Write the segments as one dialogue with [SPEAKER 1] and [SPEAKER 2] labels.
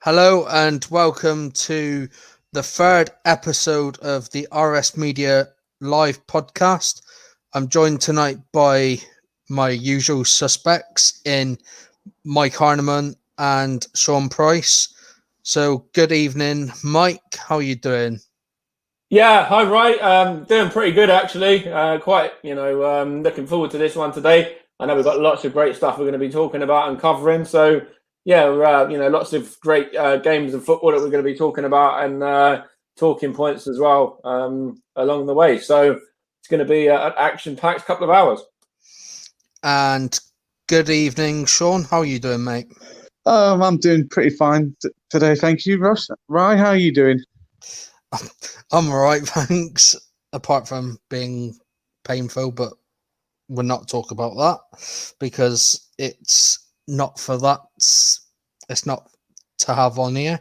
[SPEAKER 1] Hello and welcome to the third episode of the RS Media live podcast. I'm joined tonight by my usual suspects in Mike Harneman and Sean Price. So good evening, Mike. How are you doing?
[SPEAKER 2] Yeah, hi, Ray. Doing pretty good actually. Quite, looking forward to this one today. I know we've got lots of great stuff we're going to be talking about and covering. So, yeah, lots of great games of football that we're going to be talking about and talking points as well along the way. So it's going to be an action-packed couple of hours.
[SPEAKER 1] And good evening, Sean. How are you doing, mate?
[SPEAKER 3] I'm doing pretty fine today, thank you, Ross. Ryan, how are you doing?
[SPEAKER 1] I'm all right, thanks. Apart from being painful, but we'll not talk about that because it's not for that. It's not to have on here.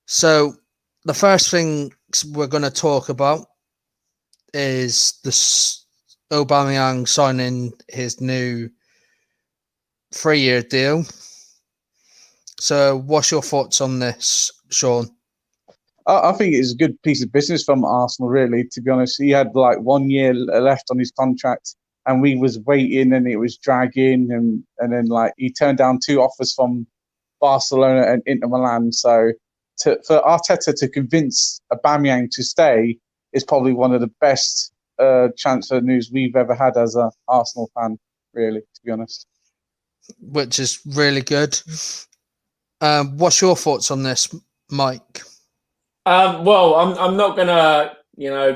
[SPEAKER 1] So the first thing we're going to talk about is this Aubameyang signing his new 3-year deal. So what's your thoughts on this, Sean?
[SPEAKER 3] I think it's a good piece of business from Arsenal, really, to be honest. He had like 1 year left on his contract and we was waiting and it was dragging and then like he turned down 2 offers from Barcelona and Inter Milan. So for Arteta to convince Aubameyang to stay is probably one of the best transfer news we've ever had as an Arsenal fan, really, to be honest.
[SPEAKER 1] Which is really good. What's your thoughts on this, Mike?
[SPEAKER 2] Well, I'm not gonna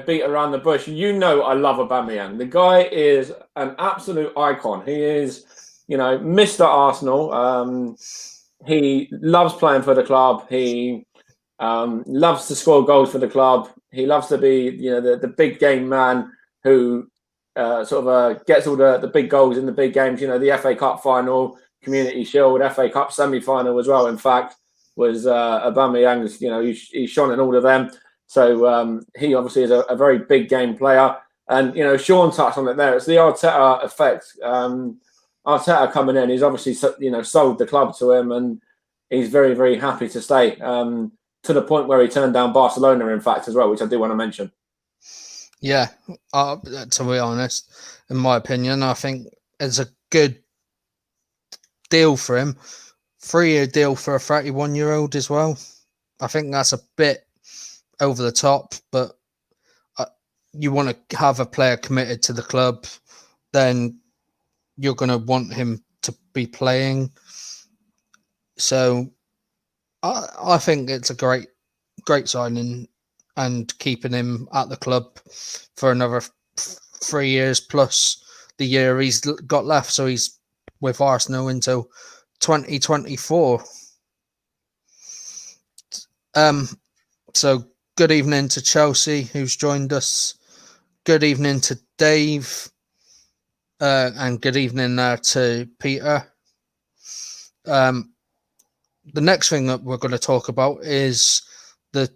[SPEAKER 2] beat around the bush. I love Aubameyang. The guy is an absolute icon. He is Mr. Arsenal. He loves playing for the club. He loves to score goals for the club. He loves to be the big game man who gets all the big goals in the big games. The FA Cup final, Community Shield, FA Cup semi-final as well. In fact, was Aubameyang's. He's shone in all of them. So he obviously is a very big game player. And Sean touched on it there. It's the Arteta effect. Arteta coming in, he's obviously sold the club to him, and he's very, very happy to stay. To the point where he turned down Barcelona, in fact, as well, which I do want to mention.
[SPEAKER 1] Yeah, to be honest, in my opinion, I think it's a good deal for him. 3-year deal for a 31-year-old as well. I think that's a bit over the top, but you want to have a player committed to the club, then you're going to want him to be playing. So I think it's a great signing and keeping him at the club for another 3 years plus the year he's got left. So he's with Arsenal until 2024. So good evening to Chelsea, who's joined us. Good evening to Dave. And good evening to Peter. The next thing that we're going to talk about is the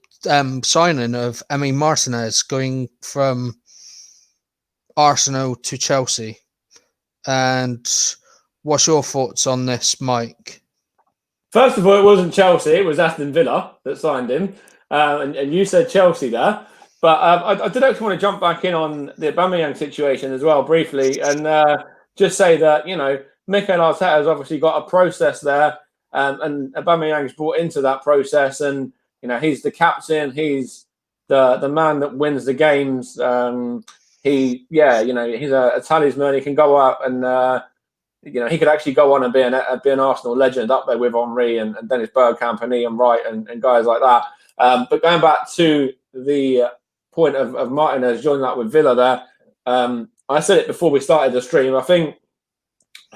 [SPEAKER 1] signing of Emi Martinez going from Arsenal to Chelsea. And what's your thoughts on this, Mike?
[SPEAKER 2] First of all, it wasn't Chelsea; it was Aston Villa that signed him, and you said Chelsea there. But I did actually want to jump back in on the Aubameyang situation as well briefly, and just say that Mikel Arteta has obviously got a process there, and Aubameyang's brought into that process, and he's the captain, he's the man that wins the games. He's a talisman. He can go out and he could actually go on and be an Arsenal legend up there with Henry and Dennis Bergkamp and Ian Wright and guys like that. But going back to the point of Martinez joining up with Villa there, I said it before we started the stream. I think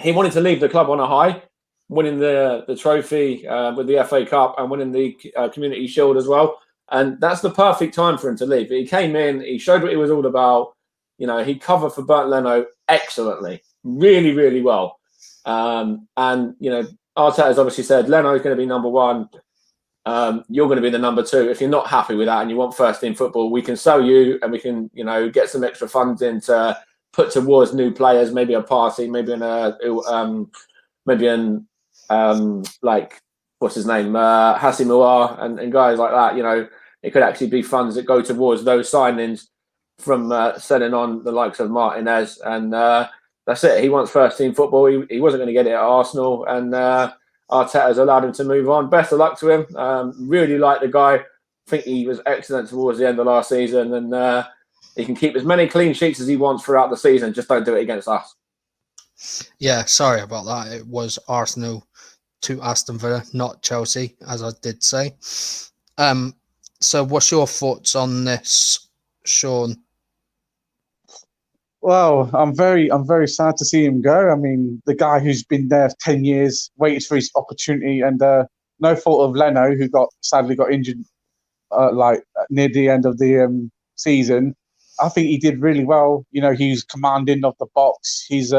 [SPEAKER 2] he wanted to leave the club on a high, winning the trophy with the FA Cup and winning the Community Shield as well. And that's the perfect time for him to leave. He came in, he showed what he was all about. He covered for Bernd Leno excellently, really, really well. And Arteta has obviously said Leno is going to be number one. You're going to be the number two. If you're not happy with that and you want first team football, we can sell you and we can, get some extra funds in to put towards new players, maybe a party, maybe what's his name, Hassi Mawar and guys like that. You know, it could actually be funds that go towards those signings from selling on the likes of Martinez. And that's it. He wants first team football. He wasn't going to get it at Arsenal, and Arteta's allowed him to move on. Best of luck to him. Really like the guy. I think he was excellent towards the end of last season, and he can keep as many clean sheets as he wants throughout the season. Just don't do it against us.
[SPEAKER 1] Yeah, sorry about that. It was Arsenal to Aston Villa, not Chelsea, as I did say. So what's your thoughts on this, Sean?
[SPEAKER 3] Well, I'm very sad to see him go. I mean, the guy who's been there for 10 years, waited for his opportunity, and no fault of Leno, who sadly got injured near the end of the season. I think he did really well. You know, he's commanding of the box. He's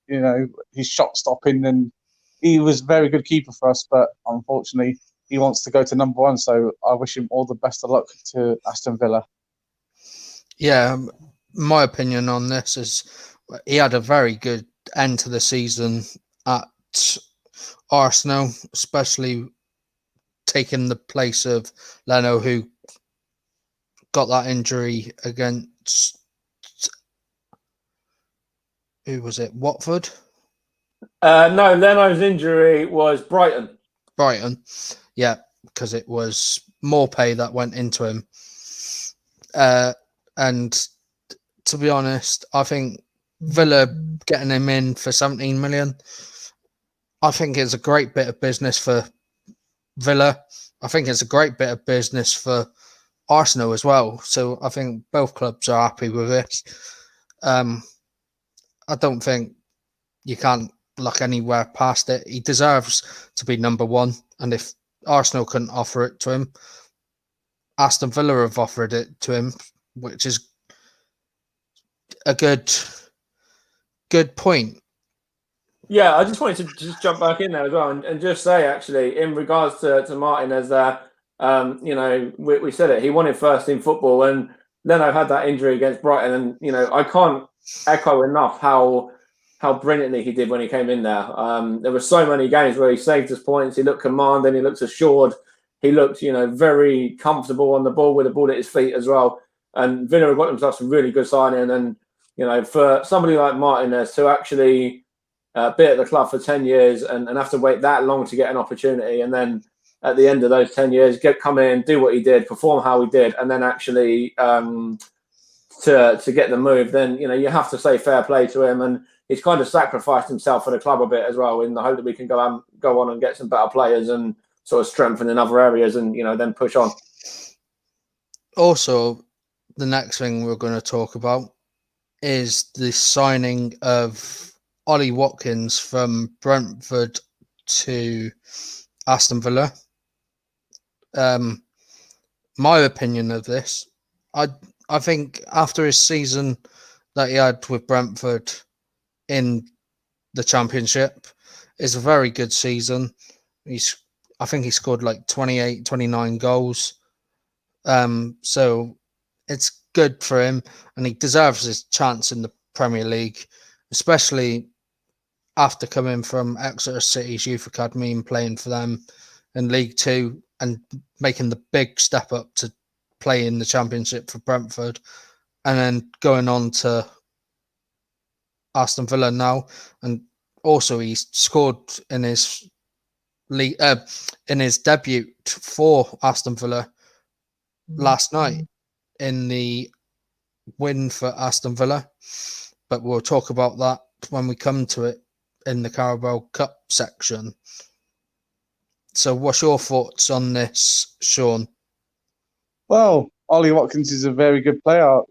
[SPEAKER 3] he's shot stopping, and he was a very good keeper for us. But unfortunately, he wants to go to number one. So I wish him all the best of luck to Aston Villa.
[SPEAKER 1] Yeah, my opinion on this is he had a very good end to the season at Arsenal, especially taking the place of Leno, who got that injury against, who was it, Watford?
[SPEAKER 2] No, Leno's injury was Brighton.
[SPEAKER 1] Brighton, yeah, because it was Maupay that went into him. And to be honest, I think Villa getting him in for 17 million, I think it's a great bit of business for Villa. I think it's a great bit of business for Arsenal as well. So I think both clubs are happy with this. I don't think you can't look anywhere past it. He deserves to be number one. And if Arsenal couldn't offer it to him, Aston Villa have offered it to him, which is a good point.
[SPEAKER 2] Yeah, I just wanted to just jump back in there as well and just say, actually, in regards to Martinez there, we said it. He wanted first team football, and Leno had that injury against Brighton, and I can't echo enough how brilliantly he did when he came in there. There were so many games where he saved his points. He looked commanding. He looked assured. He looked, very comfortable on the ball with the ball at his feet as well. And Villa have got themselves some really good signing. And for somebody like Martinez to actually be at the club for 10 years and have to wait that long to get an opportunity, and then at the end of those 10 years, come in, do what he did, perform how he did, and then actually to get the move, then you have to say fair play to him. And he's kind of sacrificed himself for the club a bit as well, in the hope that we can go on and get some better players and sort of strengthen in other areas, and then push on.
[SPEAKER 1] Also, the next thing we're going to talk about is the signing of Ollie Watkins from Brentford to Aston Villa. My opinion of this, I think after his season that he had with Brentford in the Championship, is a very good season. I think he scored like 28, 29 goals. So it's good for him, and he deserves his chance in the Premier League, especially after coming from Exeter City's Youth Academy and playing for them in League Two and making the big step up to play in the Championship for Brentford, and then going on to Aston Villa now. And also he scored in his league, in his debut for Aston Villa last night in the win for Aston Villa. But we'll talk about that when we come to it in the Carabao Cup section. So what's your thoughts on this, Sean?
[SPEAKER 3] Well, Ollie Watkins is a very good player.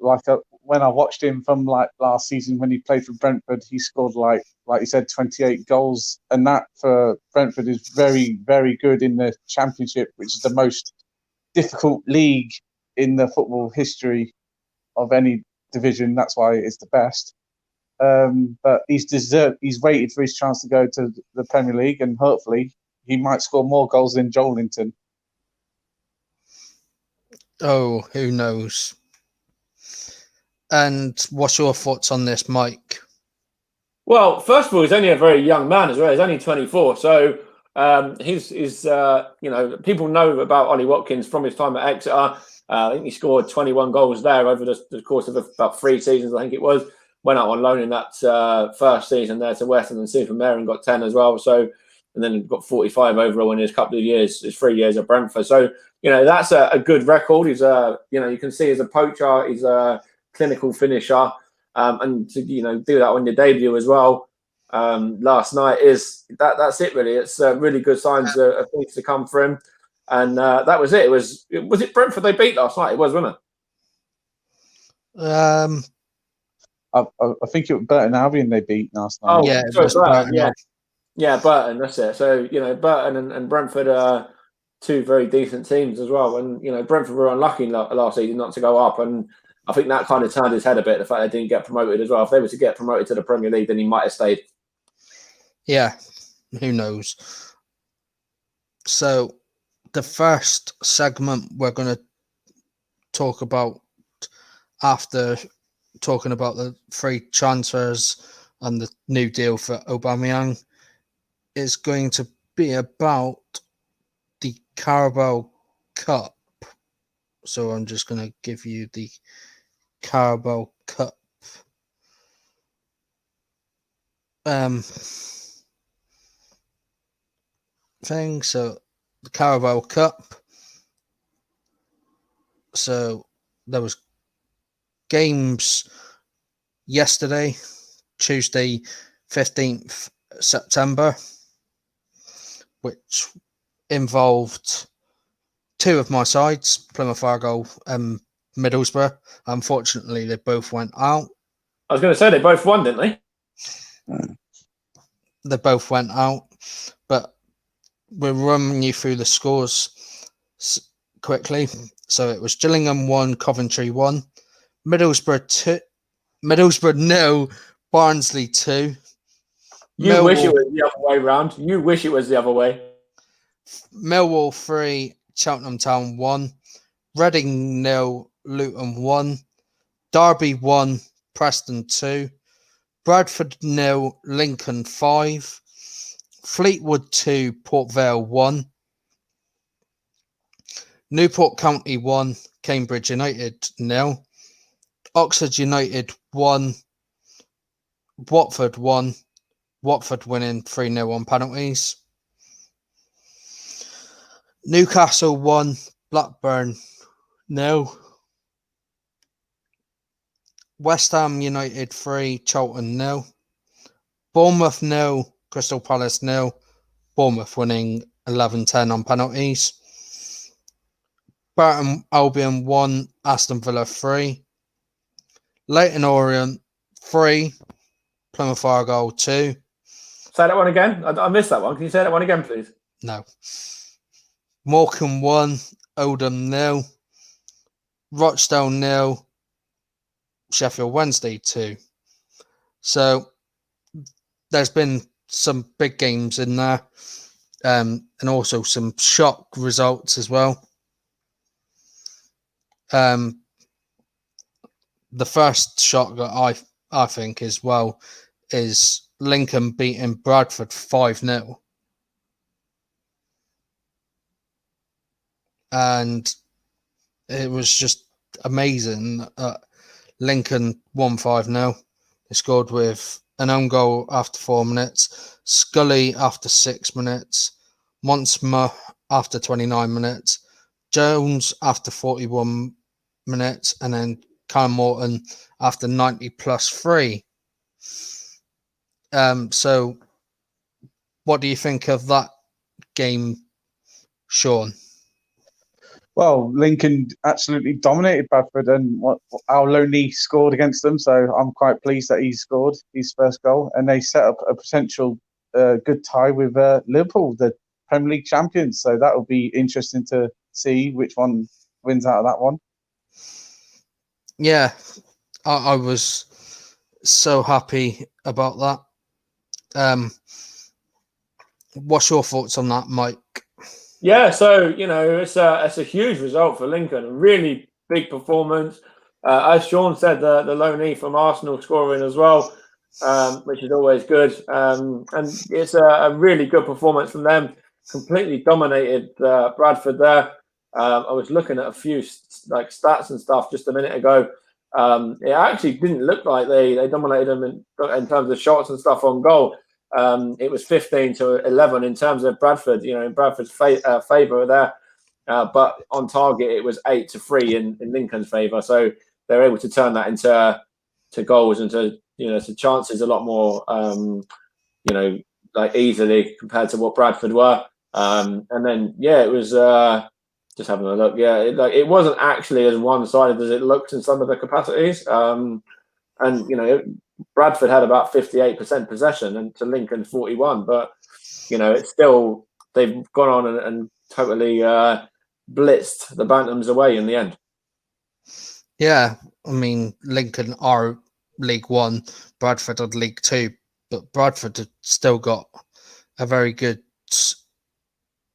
[SPEAKER 3] When I watched him from last season when he played for Brentford, he scored like you said, 28 goals, and that for Brentford is very, very good in the Championship, which is the most difficult league in the football history of any division. That's why it's the best. But he's waited for his chance to go to the Premier League, and hopefully he might score more goals than Joelinton.
[SPEAKER 1] Oh, who knows? And what's your thoughts on this, Mike?
[SPEAKER 2] Well, first of all, he's only a very young man as well. He's only 24. So He's people know about Ollie Watkins from his time at Exeter. I think he scored 21 goals there over the course of about 3 seasons, I think it was. Went out on loan in that first season there to Western and Supermare and got 10 as well. So, and then got 45 overall in his couple of years, his 3 years at Brentford. So, that's a good record. He's you can see he's a poacher, he's a clinical finisher, and to do that on your debut as well. Last night that's it really. It's really good signs of things to come for him, and that was it. Was it Brentford they beat last night? It was, wasn't it?
[SPEAKER 3] I think it was Burton Albion they beat last night.
[SPEAKER 2] Oh,
[SPEAKER 1] yeah,
[SPEAKER 2] Burton, yeah, Burton. That's it. So Burton and Brentford are 2 very decent teams as well. And Brentford were unlucky last season not to go up, and I think that kind of turned his head a bit. The fact they didn't get promoted as well. If they were to get promoted to the Premier League, then he might have stayed.
[SPEAKER 1] Yeah, who knows? So, the first segment we're going to talk about after talking about the 3 transfers and the new deal for Aubameyang is going to be about the Carabao Cup. So I'm just going to give you the Carabao Cup thing. So the Carabao Cup. So there was games yesterday, Tuesday, 15th September, which involved 2 of my sides, Plymouth Argyle and Middlesbrough. Unfortunately, they both went out.
[SPEAKER 2] I was going to say they both won, didn't they?
[SPEAKER 1] They both went out, but we'll run you through the scores quickly. So it was Gillingham 1, Coventry 1, Middlesbrough 0, Barnsley 2.
[SPEAKER 2] You wish it was the other way round. You wish it was the other way.
[SPEAKER 1] Millwall 3, Cheltenham Town 1, Reading 0, Luton 1, Derby 1, Preston 2, Bradford 0, Lincoln 5, Fleetwood 2, Port Vale 1, Newport County 1, Cambridge United 0, Oxford United 1, Watford 1, Watford winning 3-0 on penalties. Newcastle 1, Blackburn 0. West Ham United 3, Charlton 0. Bournemouth 0, Crystal Palace 0. Bournemouth winning 11-10 on penalties. Burton Albion 1, Aston Villa 3. Leyton Orient 3, Plymouth Argyle 2.
[SPEAKER 2] Say that one again. I missed that one. Can you say that one again, please?
[SPEAKER 1] No. Morecambe 1, Oldham 0. Rochdale 0. Sheffield Wednesday 2. So there's been some big games in there, and also some shock results as well. The first shock that I think as well is Lincoln beating Bradford 5-0. And it was just amazing. Lincoln won 5-0. They scored with an own goal after 4 minutes, Scully after 6 minutes, Monsma after 29 minutes, Jones after 41 minutes, and then Callum Morton after 90 plus 3. So what do you think of that game, Sean?
[SPEAKER 3] Well, Lincoln absolutely dominated Bradford, and Al Loney scored against them. So I'm quite pleased that he scored his first goal, and they set up a potential good tie with Liverpool, the Premier League champions. So that will be interesting to see which one wins out of that one.
[SPEAKER 1] Yeah, I was so happy about that. What's your thoughts on that, Mike?
[SPEAKER 2] Yeah, so it's a huge result for Lincoln. A really big performance. As Sean said, the loanee from Arsenal scoring as well, which is always good. And it's a really good performance from them. completely dominated Bradford there. I was looking at a few stats and stuff just a minute ago. It actually didn't look like they dominated them in terms of shots and stuff on goal. It was 15-11 in terms of Bradford, in Bradford's favour there. But on target, it was 8-3 in Lincoln's favour. So they're able to turn that into goals and to chances a lot more, easily compared to what Bradford were. And then, it was just having a look. Yeah, it wasn't actually as one-sided as it looked in some of the capacities. Bradford had about 58% possession and to Lincoln 41, but it's still, they've gone on and totally blitzed the Bantams away in the end.
[SPEAKER 1] Yeah, I mean, Lincoln are League One, Bradford are League Two, but Bradford have still got a very good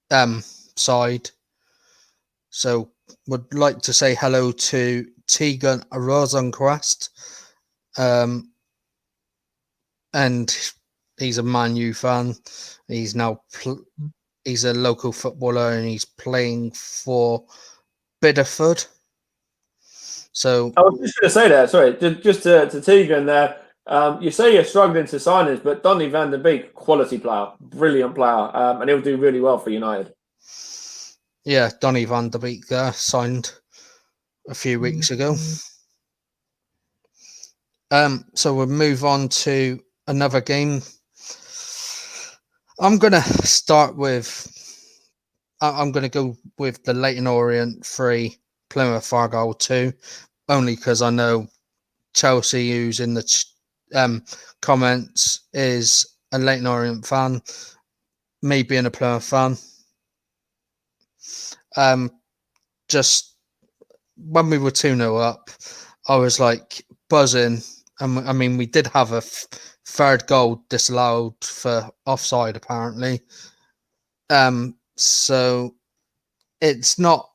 [SPEAKER 1] side. So would like to say hello to Tegan Rosenquist. And he's a Man U fan. He's now he's a local footballer and he's playing for Bideford. So
[SPEAKER 2] I was just going to say that. Sorry, just to Tegan there. You say you're struggling to signings, but Donny van der Beek, quality player, brilliant player, and he'll do really well for United.
[SPEAKER 1] Yeah, Donny van der Beek signed a few weeks ago. So we'll move on to another game. I'm going to start with, I'm going to go with the Leyton Orient 3, Plymouth Argyle 2, only because I know Chelsea, who's in the comments, is a Leyton Orient fan, me being a Plymouth fan. Just when we were 2-0 up, I was like buzzing. I mean, we did have a third goal disallowed for offside, apparently. So it's not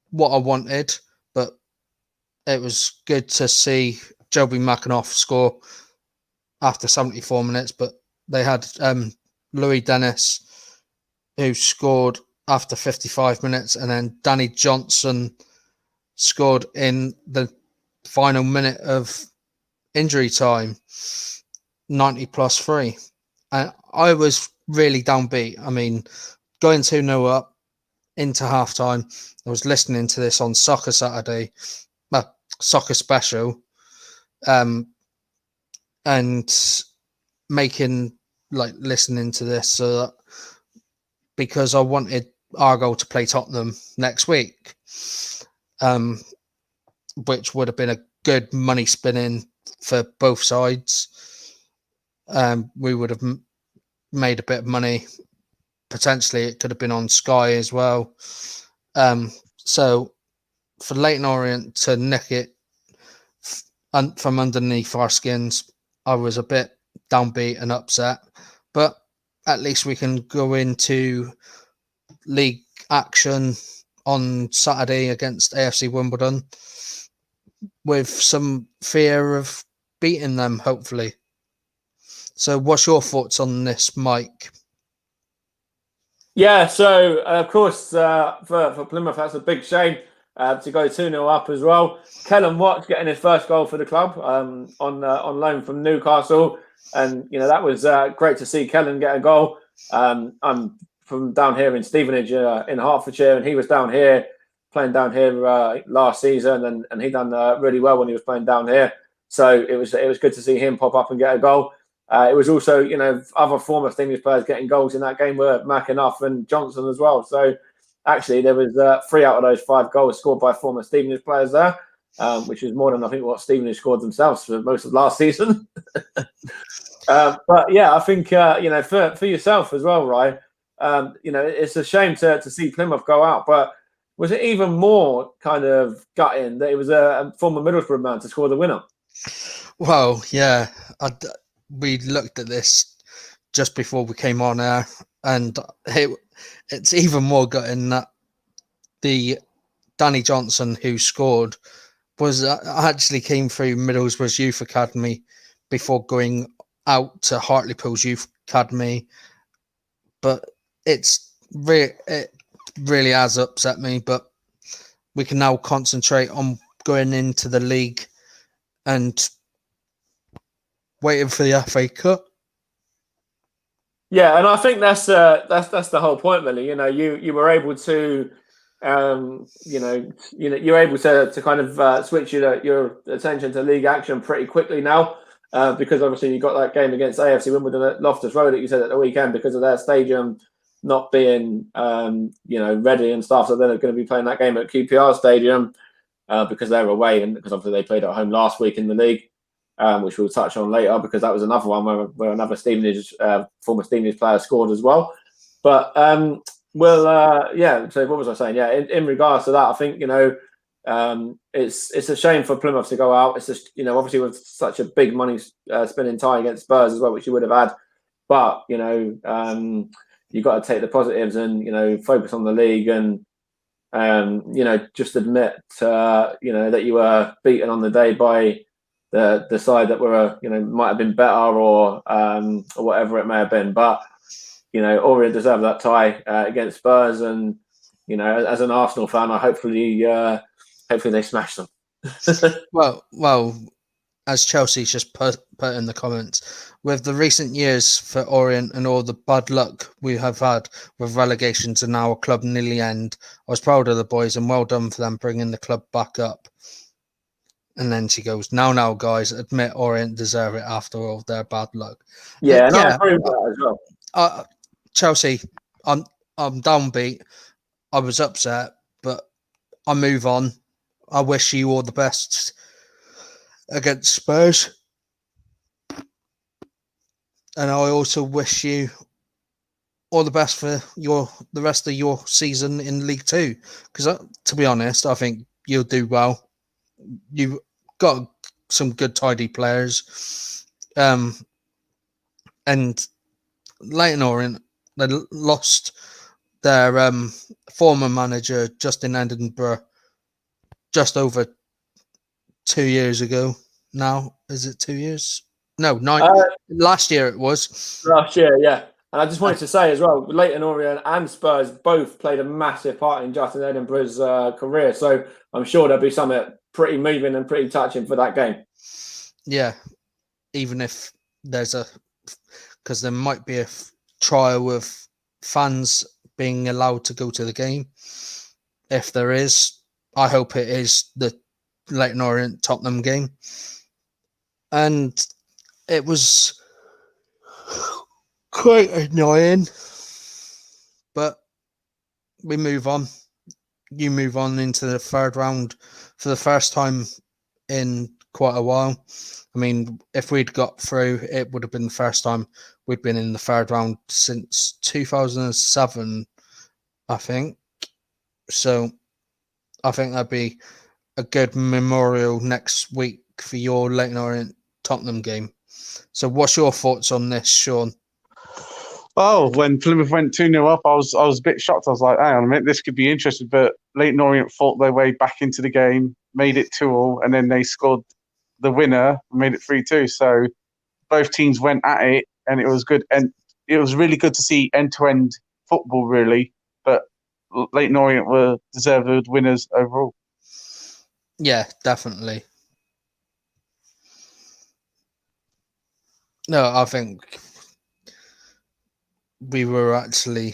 [SPEAKER 1] what I wanted, but it was good to see Joby McAnuff score after 74 minutes. But they had Louis Dennis, who scored after 55 minutes, and then Danny Johnson scored in the final minute of injury time, 90+3. And I was really downbeat. I mean, going 2-0 up into halftime, I was listening to this on Soccer Saturday, Soccer Special, and listening to this so that, because I wanted Argyle to play Tottenham next week, which would have been a good money spinning for both sides. We would have made a bit of money. Potentially, it could have been on Sky as well. So for Leyton Orient to nick it from underneath our skins, I was a bit downbeat and upset. But at least we can go into league action on Saturday against AFC Wimbledon with some fear of beating them, hopefully. So what's your thoughts on this, Mike?
[SPEAKER 2] Yeah, so of course, for Plymouth, that's a big shame to go 2-0 up as well. Kellen Watts getting his first goal for the club on loan from Newcastle. And, that was great to see Kellen get a goal. I'm from down here in Stevenage in Hertfordshire, and he was down here, playing down here last season, and he done really well when he was playing down here. So it was good to see him pop up and get a goal. It was also, other former Stevenage players getting goals in that game were McAnuff and Johnson as well. So actually, there was 3 out of those 5 goals scored by former Stevenage players there, which is more than I think what Stevenage scored themselves for most of last season. But yeah, I think for yourself as well, Ryan. It's a shame to see Plymouth go out, but was it even more kind of gutting that it was a former Middlesbrough man to score the winner?
[SPEAKER 1] Well, yeah, we looked at this just before we came on air, and it's even more gutting that the Danny Johnson who scored was actually came through Middlesbrough's youth academy before going out to Hartlepool's youth academy, but it really has upset me. But we can now concentrate on going into the league and waiting for the FA Cup.
[SPEAKER 2] Yeah, and I think that's the whole point, really. You were able to, you're able to kind of switch your attention to league action pretty quickly now, because obviously you got that game against AFC Wimbledon at Loftus Road that you said at the weekend because of their stadium not being ready and stuff. So they're going to be playing that game at QPR Stadium because they're away, and because obviously they played at home last week in the league. Which we'll touch on later because that was another one where another former Stevenage player scored as well. But so what was I saying? Yeah, in regards to that, I think it's a shame for Plymouth to go out. It's just obviously with such a big money spending tie against Spurs as well, which you would have had. But you've got to take the positives and focus on the league and just admit that you were beaten on the day by the side that were might have been better or whatever it may have been, but Orient deserved that tie against Spurs, and as an Arsenal fan, hopefully they smash them.
[SPEAKER 1] well, as Chelsea's just put in the comments, with the recent years for Orient and all the bad luck we have had with relegations and our club nearly end, I was proud of the boys and well done for them bringing the club back up. And then she goes, now, guys, admit Orient deserve it after all their bad luck.
[SPEAKER 2] Yeah, and I agree with that as well.
[SPEAKER 1] Chelsea, I'm downbeat. I was upset, but I move on. I wish you all the best against Spurs. And I also wish you all the best for the rest of your season in League Two. Because to be honest, I think you'll do well. You've got some good, tidy players. And Leyton Orient, they lost their former manager, Justin Edinburgh, just over 2 years ago now. Is it 2 years? No, 9. Last year it was.
[SPEAKER 2] Last year, yeah. And I just wanted to say as well, Leyton Orient and Spurs both played a massive part in Justin Edinburgh's career. So I'm sure there'll be something pretty moving and pretty touching for that game.
[SPEAKER 1] Yeah, even if because there might be a trial of fans being allowed to go to the game. If there is, I hope it is the Leyton Orient Tottenham game. And it was quite annoying, but we move on. You move on into the third round for the first time in quite a while. I mean, if we'd got through, it would have been the first time we'd been in the third round since 2007, I think. So I think that'd be a good memorial next week for your Leyton Orient Tottenham game. So what's your thoughts on this, Sean?
[SPEAKER 3] Oh, when Plymouth went 2-0 up, I was a bit shocked. I was like, hang on a minute, this could be interesting. But Leyton Orient fought their way back into the game, made it 2-2, and then they scored the winner and made it 3-2. So both teams went at it, and it was good. And it was really good to see end-to-end football, really. But Leyton Orient were deserved winners overall.
[SPEAKER 1] Yeah, definitely. No, I think we were actually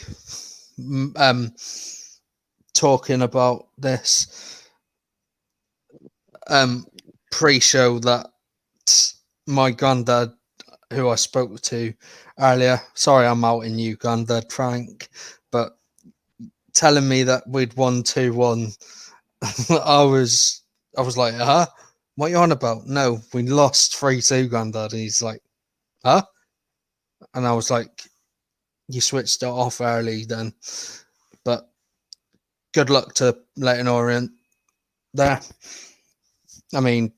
[SPEAKER 1] talking about this pre-show that my granddad, who I spoke to earlier, sorry I'm outing you, Granddad Frank, but telling me that we'd won 2-1, I was like, huh? What are you on about? No, we lost 3-2, Granddad. And he's like, huh? And I was like, you switched it off early then. But good luck to Leyton Orient there. I mean,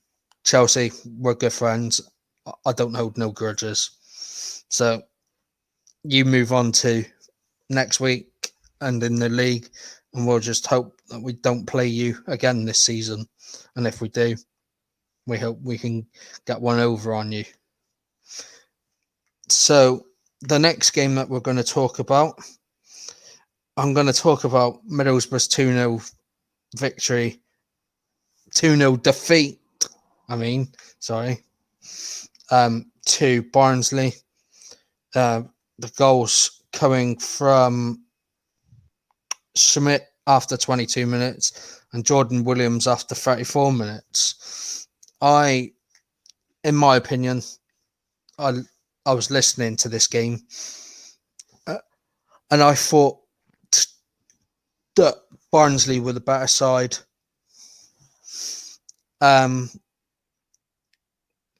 [SPEAKER 1] Chelsea, we're good friends. I don't hold no grudges. So you move on to next week and in the league, and we'll just hope that we don't play you again this season. And if we do, we hope we can get one over on you. So the next game that we're going to talk about, I'm going to talk about Middlesbrough's 2-0 victory, 2-0 defeat. To Barnsley. The goals coming from Schmidt after 22 minutes and Jordan Williams after 34 minutes. In my opinion, I was listening to this game and I thought that Barnsley were the better side.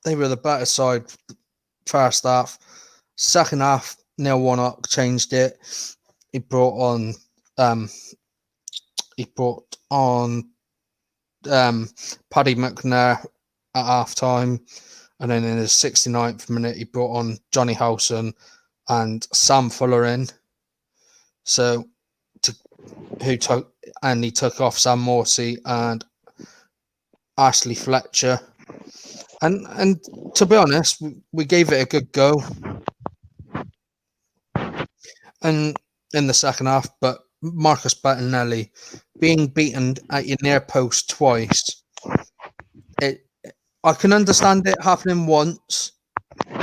[SPEAKER 1] They were the better side first half. Second half, Neil Warnock changed it. He brought on Paddy McNair at half time, and then in the 69th minute he brought on Johnny Howson and Sam Fuller in. He took off Sam Morsey and Ashley Fletcher. And to be honest, we gave it a good go. And in the second half, but Marcus Bettinelli being beaten at your near post twice, I can understand it happening once,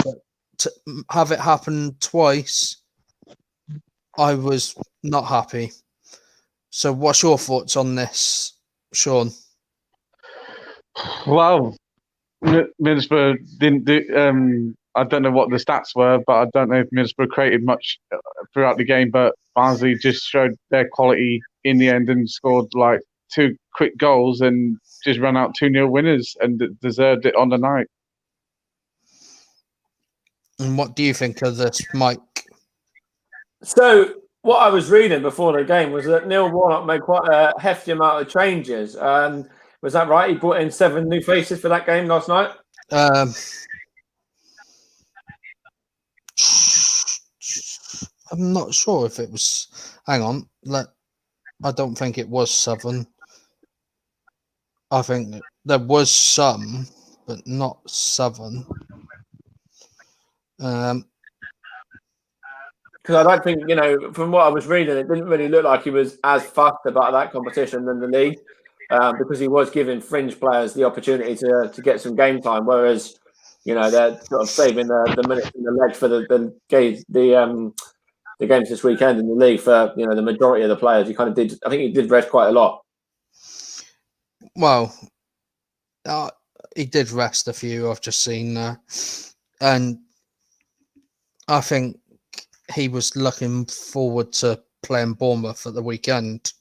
[SPEAKER 1] but to have it happen twice, I was not happy. So what's your thoughts on this, Sean?
[SPEAKER 3] Well, Middlesbrough didn't do. I don't know what the stats were, but I don't know if Middlesbrough created much throughout the game. But Barnsley just showed their quality in the end and scored like 2 quick goals and just ran out 2-0 winners and deserved it on the night.
[SPEAKER 1] And what do you think of this, Mike?
[SPEAKER 2] So what I was reading before the game was that Neil Warnock made quite a hefty amount of changes. Was that right? He brought in 7 new faces for that game last night?
[SPEAKER 1] I'm not sure if it was. Hang on. I don't think it was 7. I think there was some, but not 7.
[SPEAKER 2] Because I don't think, from what I was reading, it didn't really look like he was as fussed about that competition than the league, because he was giving fringe players the opportunity to get some game time, whereas, they're sort of saving the minutes in the leg for the games this weekend in the league for, the majority of the players. I think he did rest quite a lot.
[SPEAKER 1] Well, he did rest a few, I've just seen there. And I think he was looking forward to playing Bournemouth at the weekend.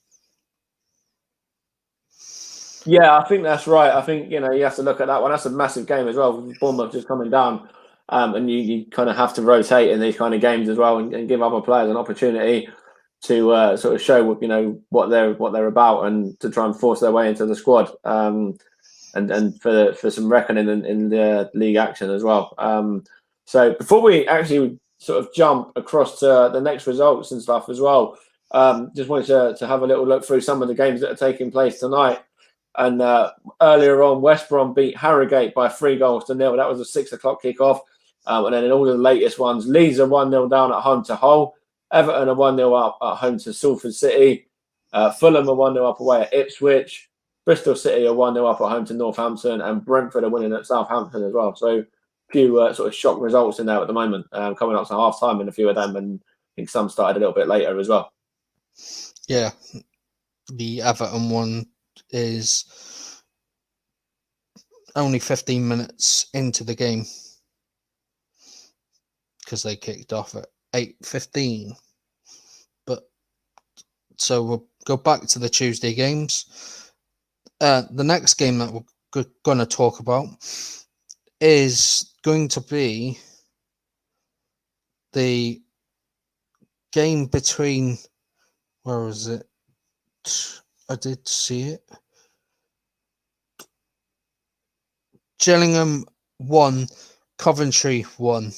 [SPEAKER 2] Yeah, I think that's right. I think, you have to look at that one. That's a massive game as well. Bournemouth just coming down. And you kind of have to rotate in these kind of games as well and give other players an opportunity to sort of show what they're about and to try and force their way into the squad. And for some reckoning in the league action as well. So before we actually sort of jump across to the next results and stuff as well, just wanted to have a little look through some of the games that are taking place tonight. And earlier on, West Brom beat Harrogate by 3-0. That was a 6 o'clock kickoff. And then in all the latest ones, Leeds are 1-0 down at home to Hull. Everton are 1-0 up at home to Salford City. Fulham are 1-0 up away at Ipswich. Bristol City are 1-0 up at home to Northampton. And Brentford are winning at Southampton as well. So a few sort of shock results in there at the moment, coming up to half time in a few of them. And I think some started a little bit later as well.
[SPEAKER 1] Yeah. The Everton one is only 15 minutes into the game because they kicked off at 8:15. But so we'll go back to the Tuesday games. The next game that we're going to talk about is going to be the game between, where was it? I did see it. Gillingham 1, Coventry 1.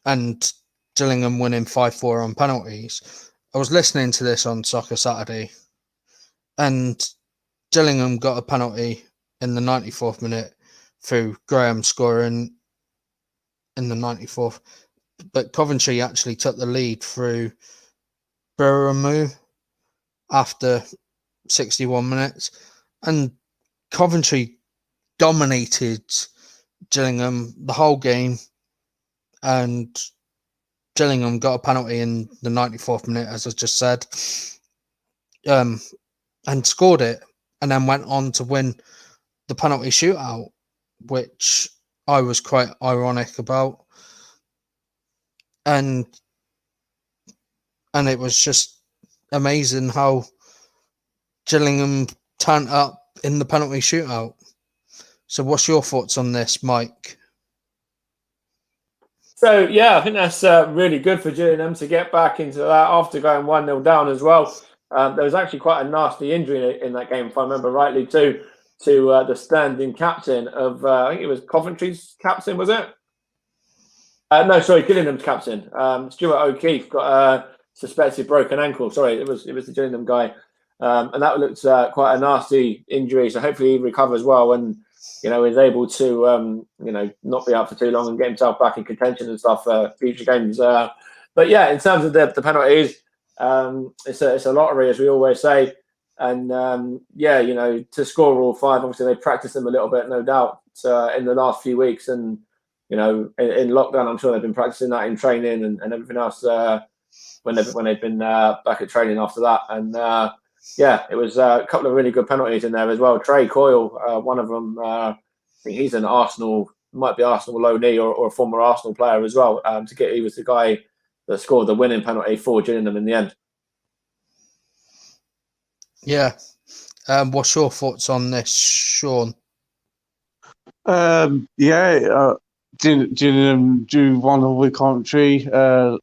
[SPEAKER 1] And Gillingham winning 5-4 on penalties. I was listening to this on Soccer Saturday, and Gillingham got a penalty in the 94th minute through Graham scoring in the 94th, but Coventry actually took the lead through Biramu after 61 minutes, and Coventry dominated Gillingham the whole game, and Gillingham got a penalty in the 94th minute, as I just said, and scored it, and then went on to win the penalty shootout, which I was quite ironic about. And it was just amazing how Gillingham turned up in the penalty shootout. So what's your thoughts on this, Mike?
[SPEAKER 2] So, yeah, I think that's really good for Gillingham to get back into that after going 1-0 down as well. There was actually quite a nasty injury in that game, if I remember rightly, to the standing captain of, I think it was Coventry's captain, was it? No, sorry, Gillingham's captain. Stuart O'Keefe got a suspected broken ankle. Sorry, it was the Gillingham guy. And that looked quite a nasty injury. So hopefully he recovers well and, is able to, not be out for too long and get himself back in contention and stuff for future games. But yeah, in terms of the penalties, it's a lottery, as we always say. And to score all five, obviously they practiced them a little bit, no doubt, in the last few weeks. And, in lockdown, I'm sure they've been practicing that in training and everything else when they've been back at training after that. And it was a couple of really good penalties in there as well. Trey Coyle, one of them, I think he's an Arsenal, might be Arsenal low knee or a former Arsenal player as well. He was the guy that scored the winning penalty for Gillingham in the end.
[SPEAKER 1] Yeah. What's your thoughts on this, Sean?
[SPEAKER 3] Gillingham drew 1-0 with Coventry.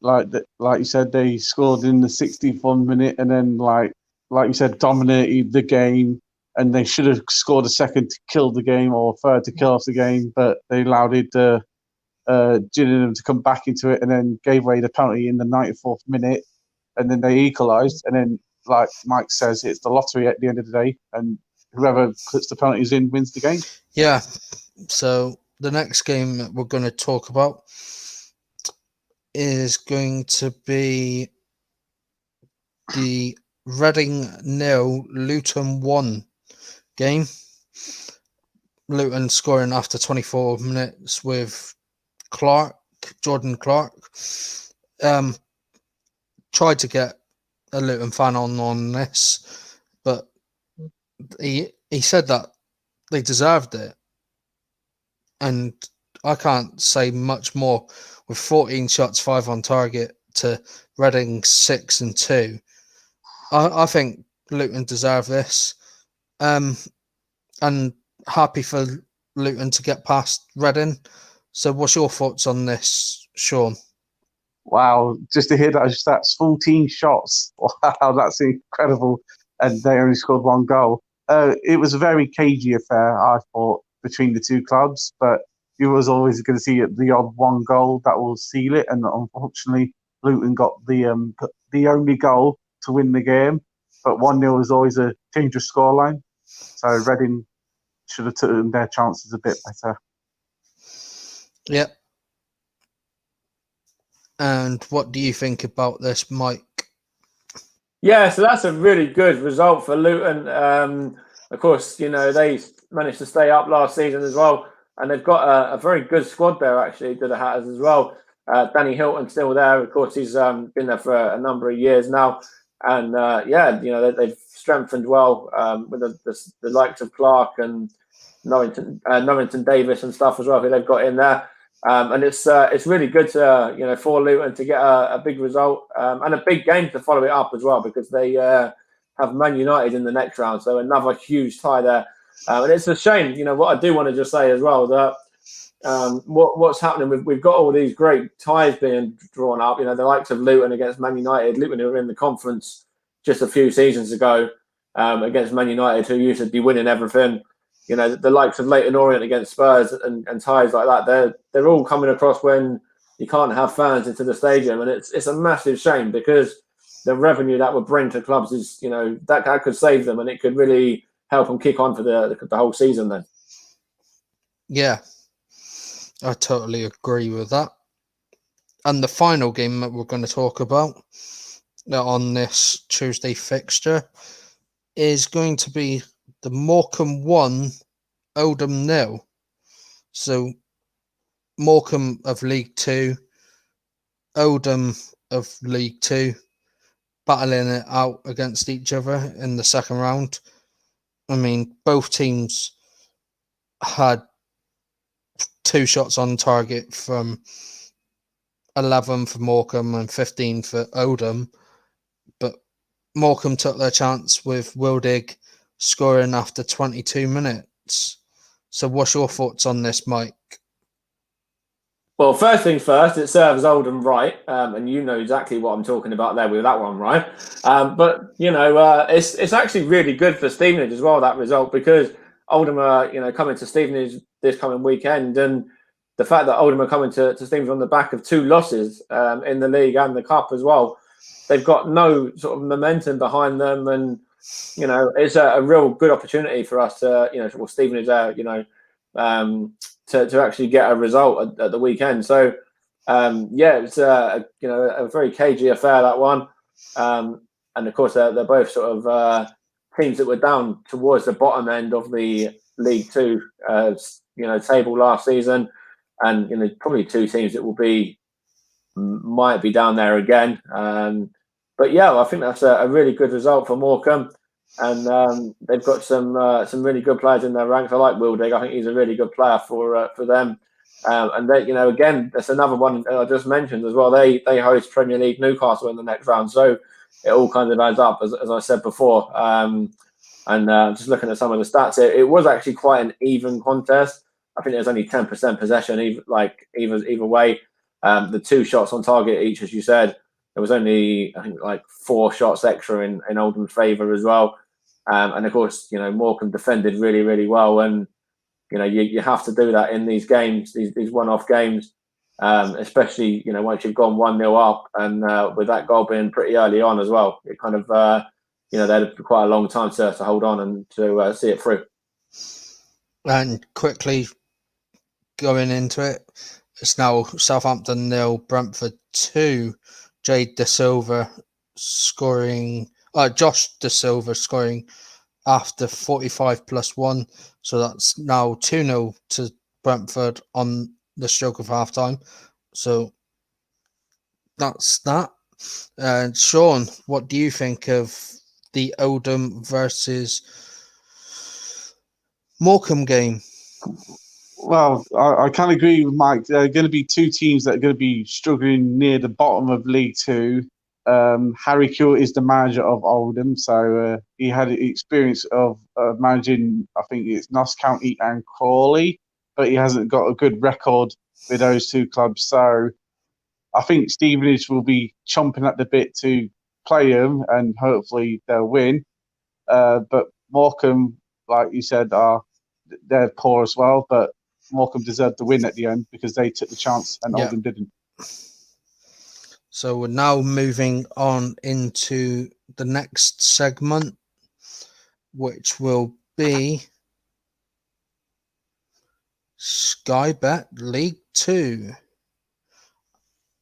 [SPEAKER 3] Like you said, they scored in the 61st minute, and then like you said, dominated the game. And they should have scored a second to kill the game, or a third to kill off the game, but they allowed Gillingham to come back into it, and then gave away the penalty in the 94th minute, and then they equalised. And then, like Mike says, it's the lottery at the end of the day, and whoever puts the penalties in wins the game. Yeah.
[SPEAKER 1] So the next game that we're going to talk about is going to be the Reading 0, Luton 1 game. Luton scoring after 24 minutes with Jordan Clark. Tried to get a Luton fan on this, but he said that they deserved it. And I can't say much more with 14 shots, 5 on target to Reading 6 and 2. I think Luton deserve this. And happy for Luton to get past Reading. So what's your thoughts on this, Sean?
[SPEAKER 3] Wow, just to hear that's 14 shots. Wow, that's incredible. And they only scored 1 goal. It was a very cagey affair, I thought, between the two clubs, but you was always going to see the odd 1 goal that will seal it. And unfortunately, Luton got the only goal to win the game. But 1-0 is always a dangerous scoreline. So Reading should have taken their chances a bit better.
[SPEAKER 1] Yep. And what do you think about this, Mike?
[SPEAKER 2] Yeah, so that's a really good result for Luton. Of course, they managed to stay up last season as well. And they've got a very good squad there, actually, to the Hatters as well. Danny Hilton's still there. Of course, he's been there for a number of years now. And, they've strengthened well with the likes of Clark and Norrington Davis and stuff as well, who they've got in there. And it's really good to, for Luton to get a big result and a big game to follow it up as well, because they have Man United in the next round. So another huge tie there. And it's a shame, what I do want to just say as well, that what's happening, we've got all these great ties being drawn up, the likes of Luton against Man United. Luton who were in the conference just a few seasons ago against Man United, who used to be winning everything. The likes of Leyton Orient against Spurs and ties like that, they're all coming across when you can't have fans into the stadium. And it's a massive shame, because the revenue that would bring to clubs is, that could save them, and it could really help them kick on for the whole season then.
[SPEAKER 1] Yeah. I totally agree with that. And the final game that we're going to talk about on this Tuesday fixture is going to be the Morecambe 1, Oldham 0. So Morecambe of League 2, Oldham of League 2, battling it out against each other in the second round. I mean, both teams had 2 shots on target from 11 for Morecambe and 15 for Oldham. But Morecambe took their chance with Wildig scoring after 22 minutes. So what's your thoughts on this, Mike?
[SPEAKER 2] Well, first things first, it serves Oldham right, and you know exactly what I'm talking about there with that one, right? But it's actually really good for Stevenage as well, that result, because Oldham are coming to Stevenage this coming weekend, and the fact that Oldham are coming to Stevenage on the back of 2 losses in the league and the cup as well, they've got no sort of momentum behind them, and it's a real good opportunity for us to Stevenage to actually get a result at the weekend. So it's a very cagey affair, that one, and of course they're both sort of teams that were down towards the bottom end of the League Two table last season, and probably 2 teams that might be down there again. But yeah, I think that's a really good result for Morecambe. And they've got some really good players in their ranks. I like Wildig. I think he's a really good player for them. And they, again, that's another one I just mentioned as well. They host Premier League Newcastle in the next round, so it all kind of adds up, as I said before. Just looking at some of the stats, it was actually quite an even contest. I think there's only 10% possession, either way. The 2 shots on target each, as you said. There was only, I think, like 4 shots extra in Oldham's favour as well. And of course, Morecambe defended really, really well. And, you have to do that in these games, these one-off games, especially, once you've gone 1-0 up, and with that goal being pretty early on as well. It kind of, they had quite a long time to hold on and to see it through.
[SPEAKER 1] And quickly going into it, it's now Southampton 0, Brentford 2. Jade De Silva scoring, Josh De Silva scoring after 45 plus 1. So that's now 2-0 to Brentford on the stroke of half time. So that's that. Sean, what do you think of the Oldham versus Morecambe game?
[SPEAKER 3] Well, I can agree with Mike. There are going to be 2 teams that are going to be struggling near the bottom of League 2. Harry Kewell is the manager of Oldham, so he had experience of managing, I think it's Notts County and Crawley, but he hasn't got a good record with those 2 clubs. So I think Stevenage will be chomping at the bit to play them, and hopefully they'll win. But Morecambe, like you said, they're poor as well, but Morecambe deserved the win at the end because they took the chance and Oldham didn't.
[SPEAKER 1] So we're now moving on into the next segment, which will be Sky Bet League 2.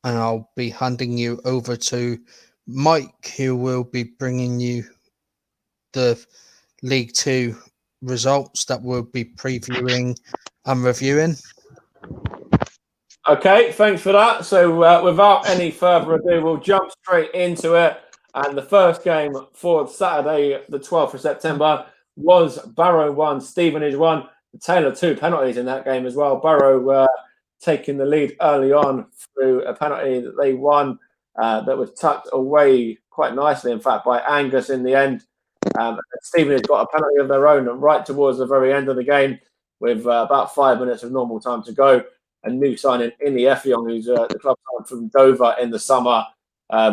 [SPEAKER 1] And I'll be handing you over to Mike, who will be bringing you the League 2 results that we'll be previewing and reviewing.
[SPEAKER 2] Okay, thanks for that. So without any further ado, we'll jump straight into it. And the first game for Saturday, the 12th of September, was Barrow 1, Stevenage 1. The tale of 2 penalties in that game as well. Barrow taking the lead early on through a penalty that they won that was tucked away quite nicely, in fact, by Angus in the end. Stevenage got a penalty of their own right towards the very end of the game with about 5 minutes of normal time to go. A new signing, Inny Effiong, who's the club signed from Dover in the summer,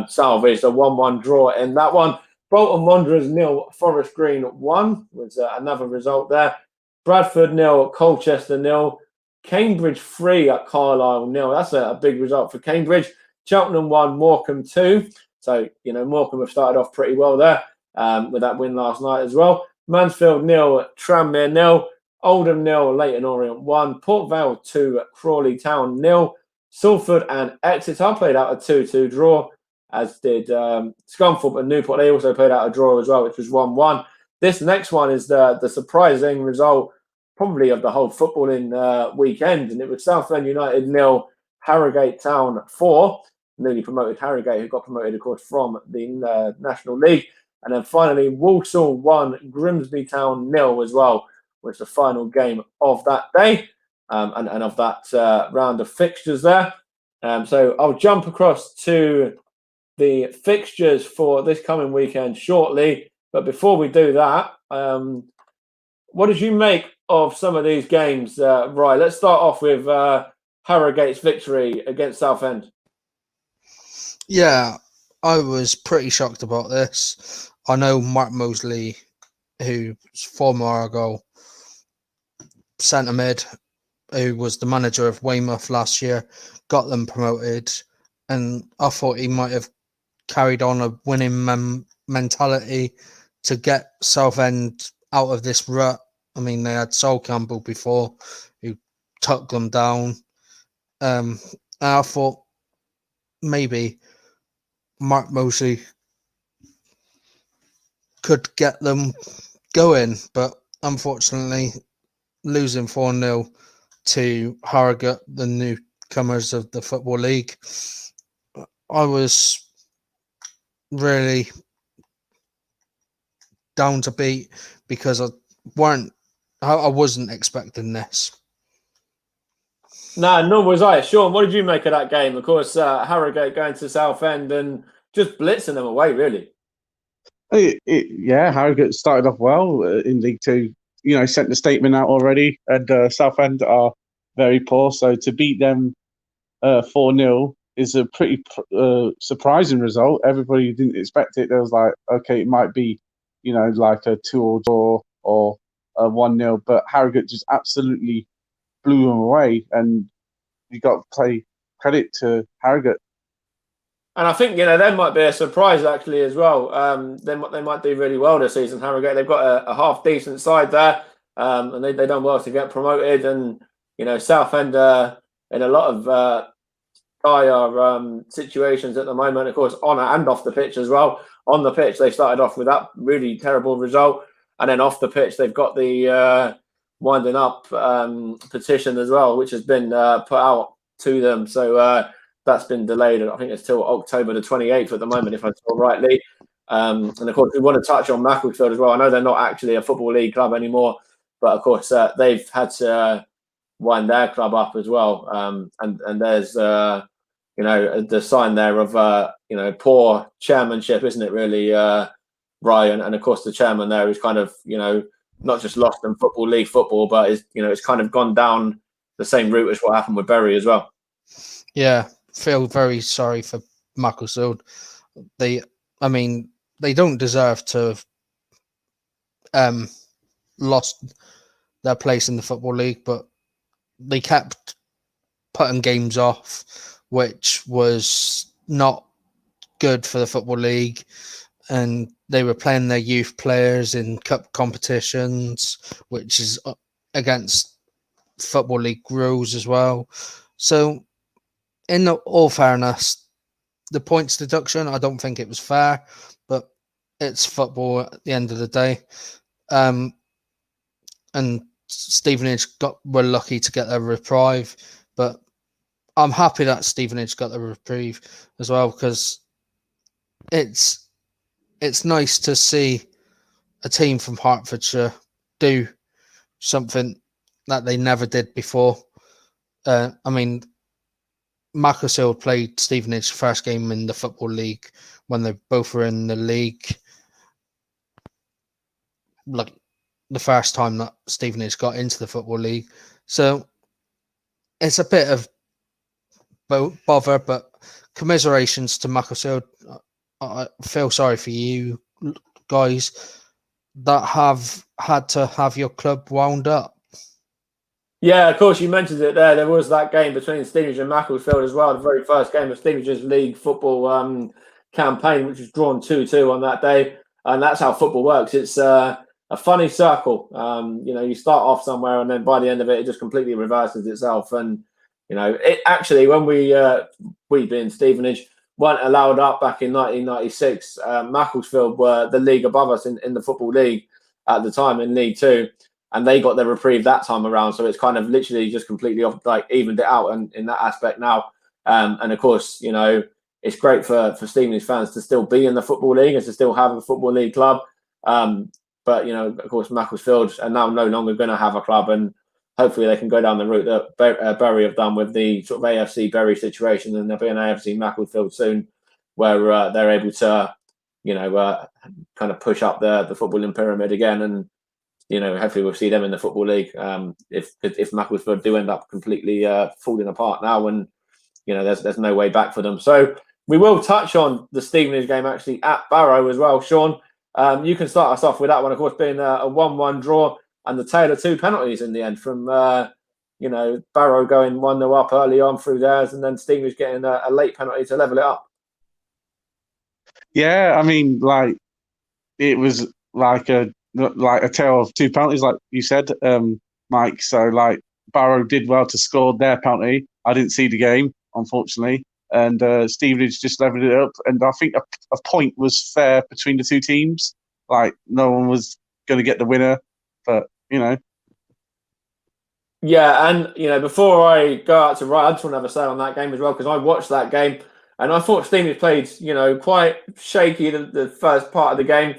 [SPEAKER 2] salvaged a 1-1 draw in that one. Bolton Wanderers 0, Forest Green 1 was another result there. Bradford 0, Colchester 0. Cambridge 3 at Carlisle 0. That's a big result for Cambridge. Cheltenham 1, Morecambe 2. So, Morecambe have started off pretty well there with that win last night as well. Mansfield 0, Tranmere 0. Oldham 0, Leyton Orient 1, Port Vale 2, Crawley Town 0, Salford and Exeter played out a 2-2 draw, as did Scunthorpe and Newport. They also played out a draw as well, which was 1-1. This next one is the surprising result, probably of the whole footballing weekend, and it was Southend United 0, Harrogate Town 4. Newly promoted Harrogate, who got promoted, of course, from the National League. And then finally, Walsall 1, Grimsby Town 0 as well, was the final game of that day and of that round of fixtures there. So I'll jump across to the fixtures for this coming weekend shortly. But before we do that, what did you make of some of these games, Rye? Let's start off with Harrogate's victory against Southend.
[SPEAKER 1] Yeah, I was pretty shocked about this. I know Mark Mosley, who's former Argyle centre mid, who was the manager of Weymouth last year, got them promoted, and I thought he might have carried on a winning mentality to get Southend out of this rut. I mean, they had Sol Campbell before, who took them down. And I thought maybe Mark Mosley could get them going, but unfortunately, losing 4-0 to Harrogate, the newcomers of the Football League, I was really down to beat because I wasn't expecting this.
[SPEAKER 2] No, nor was I. Sean, what did you make of that game? Of course, Harrogate going to Southend and just blitzing them away, really.
[SPEAKER 3] Yeah, Harrogate started off well in League Two. You know, sent the statement out already, and Southend are very poor. So to beat them 4-0 is a pretty surprising result. Everybody didn't expect it. There was like, okay, it might be, you know, like a 2-2 draw or a 1-0, but Harrogate just absolutely blew them away, and you got to play credit to Harrogate. And
[SPEAKER 2] I think, you know, they might be a surprise actually as well. They might do really well this season. Harrogate, they've got a half decent side there, and they done well to get promoted. And you know, Southend in a lot of dire situations at the moment, of course, on and off the pitch as well. On the pitch, they started off with that really terrible result, and then off the pitch, they've got the winding up petition as well, which has been put out to them. So that's been delayed. I think it's till October the 28th at the moment, if I saw rightly. And of course, we want to touch on Macclesfield as well. I know they're not actually a Football League club anymore, but of course, they've had to wind their club up as well. And there's, you know, the sign there of, you know, poor chairmanship, isn't it, really, Ryan? And of course, the chairman there is kind of, you know, not just lost in Football League football, but is, you know, it's kind of gone down the same route as what happened with Bury as well.
[SPEAKER 1] Yeah, feel very sorry for Macclesfield. They don't deserve to have lost their place in the Football League, but they kept putting games off, which was not good for the Football League. And they were playing their youth players in cup competitions, which is against Football League rules as well. So, in all fairness, the points deduction, I don't think it was fair, but it's football at the end of the day. And Stevenage were lucky to get their reprieve, but I'm happy that Stevenage got the reprieve as well, because it's nice to see a team from Hertfordshire do something that they never did before. I mean, Macclesfield played Stevenage first game in the Football League when they both were in the league. Like the first time that Stevenage got into the Football League. So it's a bit of bother, but commiserations to Macclesfield. I feel sorry for you guys that have had to have your club wound up.
[SPEAKER 2] Yeah, of course, you mentioned it there. There was that game between Stevenage and Macclesfield as well, the very first game of Stevenage's league football campaign, which was drawn 2-2 on that day. And that's how football works. It's a funny circle. You start off somewhere, and then by the end of it, it just completely reverses itself. And it actually, when we being Stevenage, weren't allowed up back in 1996. Macclesfield were the league above us in the Football League at the time, in League Two, and they got their reprieve that time around. So it's kind of literally just completely off, evened it out in that aspect now. And of course, it's great for Stevenage fans to still be in the Football League and to still have a Football League club. But of course, Macclesfield are now no longer going to have a club, and hopefully they can go down the route that Bury have done with the sort of AFC Bury situation, and there'll be an AFC Macclesfield soon, where they're able to, kind of push up the footballing pyramid again, and hopefully we'll see them in the Football League. If Macclesfield do end up completely falling apart now, and there's no way back for them. So we will touch on the Stevenage game actually at Barrow as well, Sean. You can start us off with that one, of course, being a 1-1 draw, and the tale of two penalties in the end from, Barrow going 1-0 up early on through theirs, and then Stevenage getting a late penalty to level it up.
[SPEAKER 3] Yeah, I mean, it was like a tale of two penalties, like you said, Mike. So, Barrow did well to score their penalty. I didn't see the game, unfortunately, and Stevenage just leveled it up. And I think a point was fair between the two teams. No one was going to get the winner, but
[SPEAKER 2] Yeah, and before I go out to Ryan, I just want to have a say on that game as well, because I watched that game and I thought Stevenage played, quite shaky the first part of the game,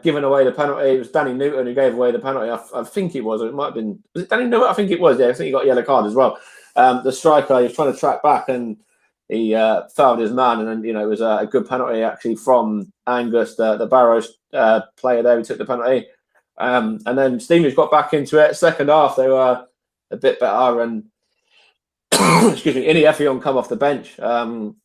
[SPEAKER 2] giving away the penalty. It was Danny Newton who gave away the penalty. I think it was, or it might have been. Was it Danny Newton? I think it was. Yeah, I think he got a yellow card as well. The striker, he was trying to track back and he fouled his man, and then it was a good penalty actually from Angus, the Barrows player there who took the penalty. And then Stevenage got back into it. Second half, they were a bit better, and excuse me, Inny Effiong come off the bench, and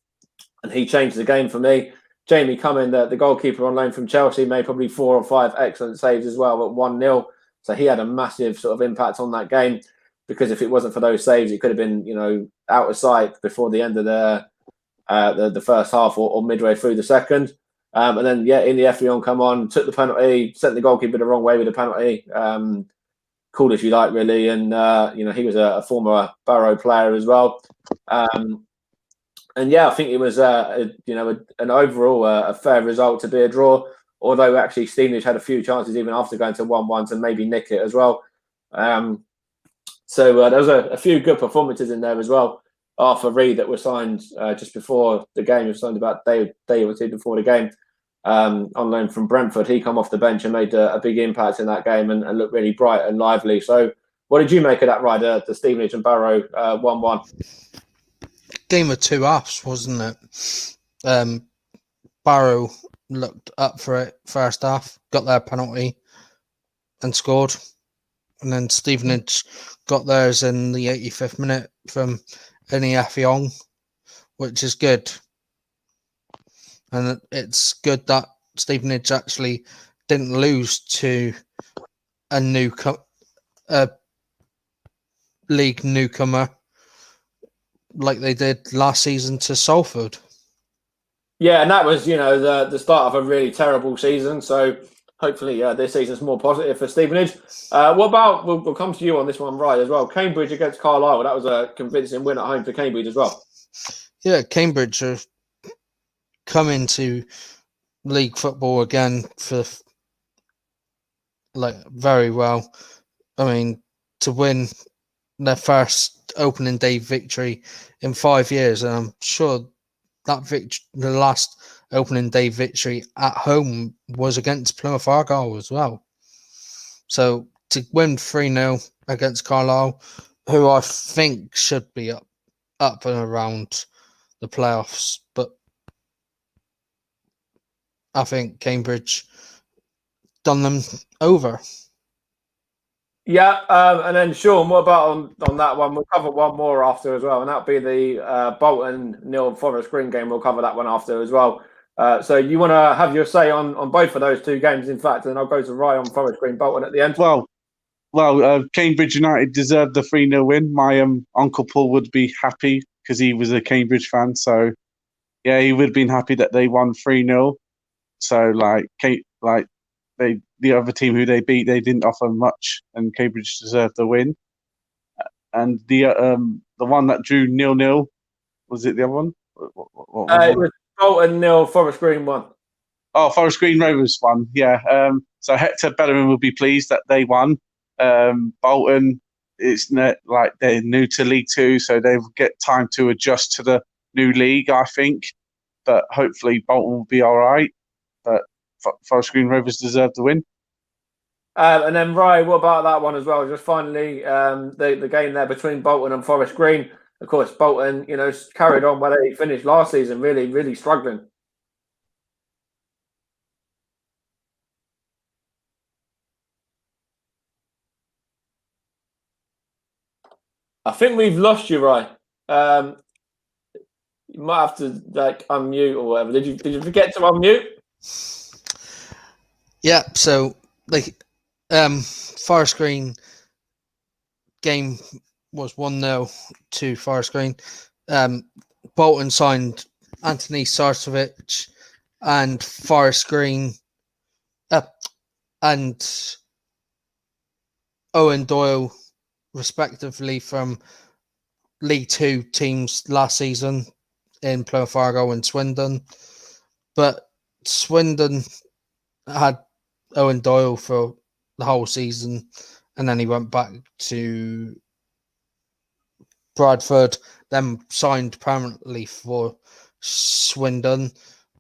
[SPEAKER 2] he changed the game for me. Jamie Cumming, the goalkeeper on loan from Chelsea, made probably 4 or 5 excellent saves as well at 1-0. So he had a massive sort of impact on that game, because if it wasn't for those saves, it could have been out of sight before the end of the first half or midway through the second. And then, Inny Effiong come on, took the penalty, sent the goalkeeper the wrong way with the penalty. Cool if you like, really. And, he was a former Barrow player as well. And I think it was, an overall a fair result to be a draw, although actually Stevenage had a few chances even after going to 1-1 to maybe nick it as well. So there was a few good performances in there as well. Arthur Reed that was signed just before the game. He was signed about a day or two before the game on loan from Brentford. He come off the bench and made a big impact in that game and looked really bright and lively. So what did you make of that ride, the Stevenage and Barrow 1-1?
[SPEAKER 1] Game of two halves, wasn't it? Barrow looked up for it first half, got their penalty and scored. And then Stevenage got theirs in the 85th minute from Inny Effiong, which is good. And it's good that Stevenage actually didn't lose to a league newcomer like they did last season to Salford.
[SPEAKER 2] Yeah, and that was, the start of a really terrible season. So hopefully this season's more positive for Stevenage. What about, we'll come to you on this one, right, as well. Cambridge against Carlisle. That was a convincing win at home for Cambridge as well.
[SPEAKER 1] Yeah, Cambridge have come into league football again for very well. I mean, to win their first opening day victory in 5 years, and I'm sure that the last opening day victory at home was against Plymouth Argyle as well. So to win 3-0 against Carlisle, who I think should be up and around the playoffs, but I think Cambridge done them over.
[SPEAKER 2] Yeah, and then Sean, what about on that one? We'll cover one more after as well, and that'll be the Bolton 0 Forest Green game. We'll cover that one after as well. So you want to have your say on both of those two games, in fact, and I'll go to Ryan on Forest Green Bolton at the end.
[SPEAKER 3] Well, Cambridge United deserved the 3-0 win. My Uncle Paul would be happy because he was a Cambridge fan. So, yeah, he would have been happy that they won 3-0. So, they the other team who they beat, they didn't offer much, and Cambridge deserved the win. And the one that drew 0-0, was it the other one?
[SPEAKER 2] It was Bolton 0, Forest Green 1.
[SPEAKER 3] Oh, Forest Green Rovers won. Yeah. So Hector Bellerin will be pleased that they won. Bolton, like they're new to League Two, so they'll get time to adjust to the new league, I think. But hopefully Bolton will be all right. But Forest Green Rovers deserve the win.
[SPEAKER 2] And then, Ryan, what about that one as well? Just finally, the game there between Bolton and Forest Green. Of course, Bolton, carried on where they finished last season, really, really struggling. I think we've lost you, Ryan. You might have to unmute or whatever. Did you forget to unmute?
[SPEAKER 1] Yeah. So Forest Green game was 1-0 to Forest Green. Bolton signed Anthony Sarcevic and Forest Green and Owen Doyle, respectively, from League Two teams last season in Plymouth Argyle and Swindon. But Swindon had Owen Doyle for the whole season, and then he went back to Bradford, then signed permanently for Swindon,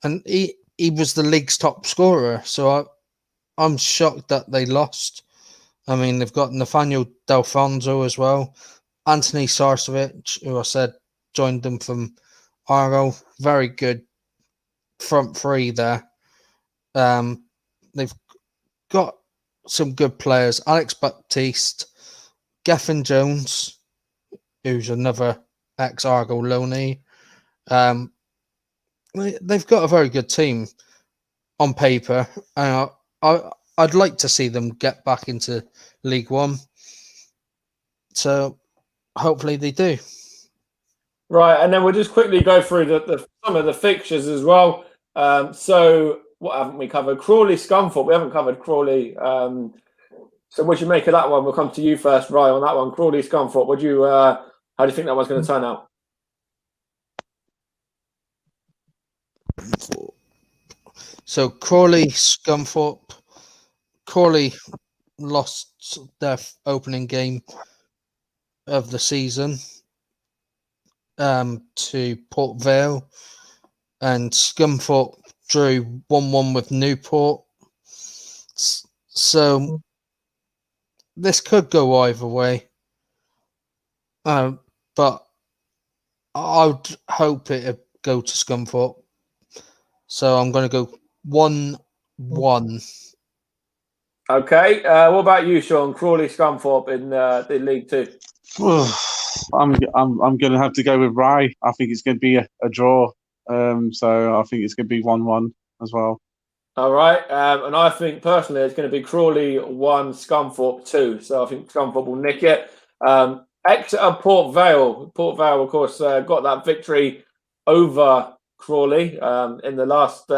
[SPEAKER 1] and he was the league's top scorer. So I'm shocked that they lost. I mean, they've got Nathaniel Delfonso as well, Anthony Sarcevic, who I said joined them from Argyle. Very good front three there. They've got some good players. Alex Baptiste, Gethin Jones, who's another ex-Argyle loanee. They've got a very good team on paper. I'd like to see them get back into League One. So hopefully they do.
[SPEAKER 2] Right, and then we'll just quickly go through some of the fixtures as well. So what haven't we covered? Crawley, Scunthorpe. We haven't covered Crawley. So what do you make of that one? We'll come to you first, Ryan, on that one. Crawley, Scunthorpe. How do you think that one's going to turn out?
[SPEAKER 1] So Crawley, Scunthorpe. Crawley lost their opening game of the season to Port Vale, and Scunthorpe drew 1-1 with Newport. So this could go either way, but I would hope it would go to Scunthorpe. So I'm going to go 1-1.
[SPEAKER 2] Okay. What about you, Sean? Crawley, Scunthorpe in the League Two.
[SPEAKER 3] I'm going to have to go with Rye. I think it's going to be a draw. So I think it's going to be 1-1 as well.
[SPEAKER 2] All right. And I think personally it's going to be Crawley 1, Scunthorpe 2. So I think Scunthorpe will nick it. Exeter, Port Vale. Port Vale, of course, got that victory over Crawley in the last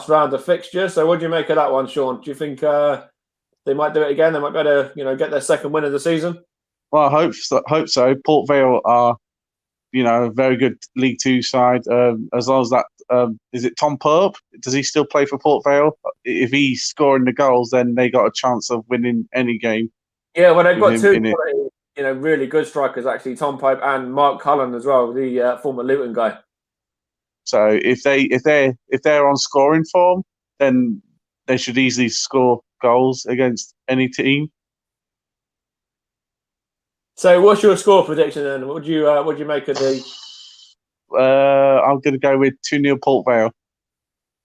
[SPEAKER 2] round of fixture. So what do you make of that one, Sean? Do you think they might do it again? They might be able to, get their second win of the season?
[SPEAKER 3] Well, I hope so. Port Vale are, a very good League Two side. As long as that, is it Tom Perp? Does he still play for Port Vale? If he's scoring the goals, then they got a chance of winning any game.
[SPEAKER 2] Yeah, well, they've got two really good strikers, actually, Tom Pope and Mark Cullen as well, the former Luton guy.
[SPEAKER 3] So if they're on scoring form, then they should easily score goals against any team.
[SPEAKER 2] So, what's your score prediction then? What do you make of the?
[SPEAKER 3] I'm going to go with 2-0 Port Vale.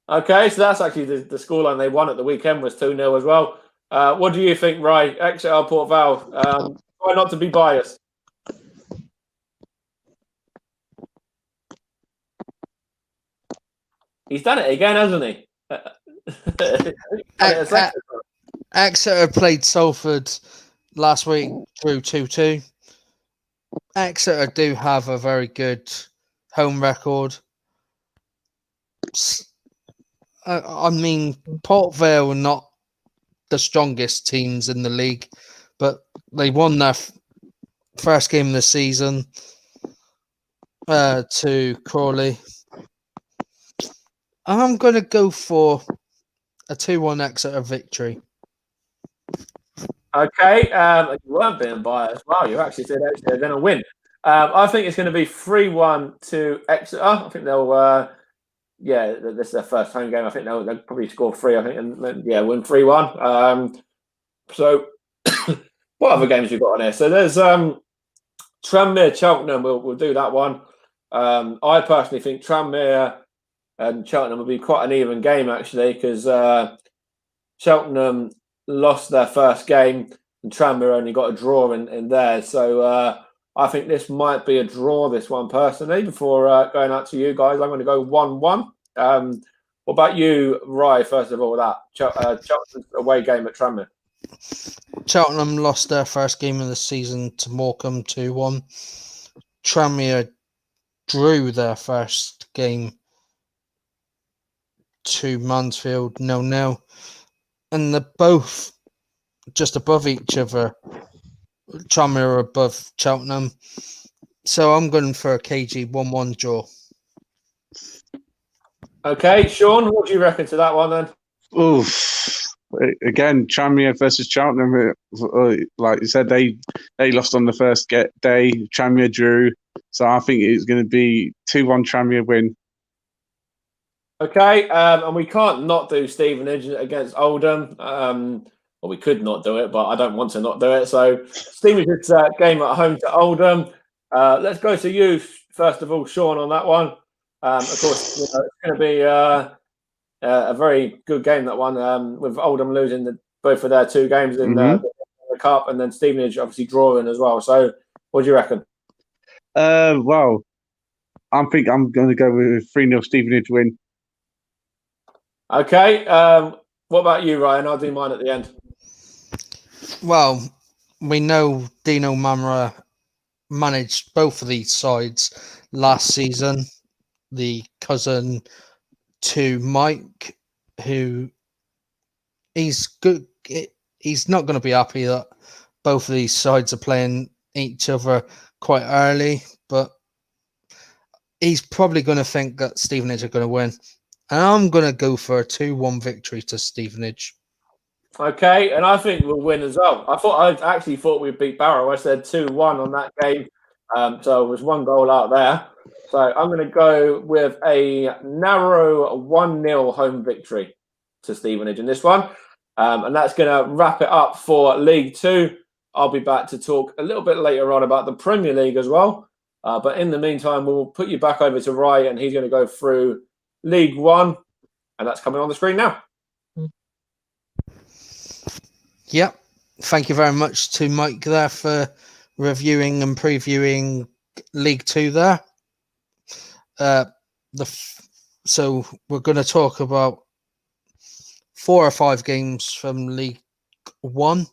[SPEAKER 2] Okay, so that's actually the scoreline they won at the weekend was 2-0 as well. What do you think, Ray? Exeter, Port Vale. Try not to be biased. He's done it again, hasn't he?
[SPEAKER 1] Exeter played Salford last week, drew 2-2. Exeter do have a very good home record. I mean, Port Vale not the strongest teams in the league, but they won their first game of the season to Crawley. I'm going to go for a 2-1 Exeter victory.
[SPEAKER 2] Okay, you weren't being biased. Wow, you actually said Exeter are going to win. I think it's going to be 3-1 to Exeter. I think they'll, this is their first home game. I think they'll probably score 3. I think, and win 3-1. So, what other games we got on here? So there's Tranmere, Cheltenham. We'll do that one. I personally think Tranmere and Cheltenham will be quite an even game actually, because Cheltenham lost their first game and Tranmere only got a draw in there. So I think this might be a draw, this one personally. Before going out to you guys, I'm going to go 1-1. What about you, Rye, first of all, that Cheltenham's away game at Tranmere?
[SPEAKER 1] Cheltenham lost their first game of the season to Morecambe 2-1. Tranmere drew their first game to Mansfield 0-0. And they're both just above each other. Tranmere are above Cheltenham. So I'm going for a KG 1-1 draw.
[SPEAKER 2] Okay, Sean, what do you reckon to that one then?
[SPEAKER 3] Oof. Again, Tranmere versus Cheltenham. Like you said, they lost on the first day. Tranmere drew. So I think it's going to be 2-1 Tranmere win.
[SPEAKER 2] Okay, and we can't not do Stevenage against Oldham. Well, we could not do it, but I don't want to not do it. So Stevenage's game at home to Oldham. Let's go to you first of all, Sean, on that one. Of course, it's going to be a very good game, that one, with Oldham losing both of their 2 games in the Cup, and then Stevenage obviously drawing as well. So what do you reckon?
[SPEAKER 3] Well, I think I'm going to go with 3-0 Stevenage win.
[SPEAKER 2] Okay, what about you, Ryan? I'll do mine at the end.
[SPEAKER 1] Well, we know Dino Mamra managed both of these sides last season. The cousin to Mike, who he's good. He's not going to be happy that both of these sides are playing each other quite early, but he's probably going to think that Stevenage are going to win. And I'm going to go for a 2-1 victory to Stevenage.
[SPEAKER 2] Okay, and I think we'll win as well. I actually thought we'd beat Barrow. I said 2-1 on that game. So it was 1 goal out there. So I'm going to go with a narrow 1-0 home victory to Stevenage in this one. And that's going to wrap it up for League 2. I'll be back to talk a little bit later on about the Premier League as well. But in the meantime, we'll put you back over to Ryan, and he's going to go through League 1. And that's coming on the screen now.
[SPEAKER 1] Yep. Thank you very much to Mike there for reviewing and previewing League 2 there. So we're going to talk about 4 or 5 games from League 1.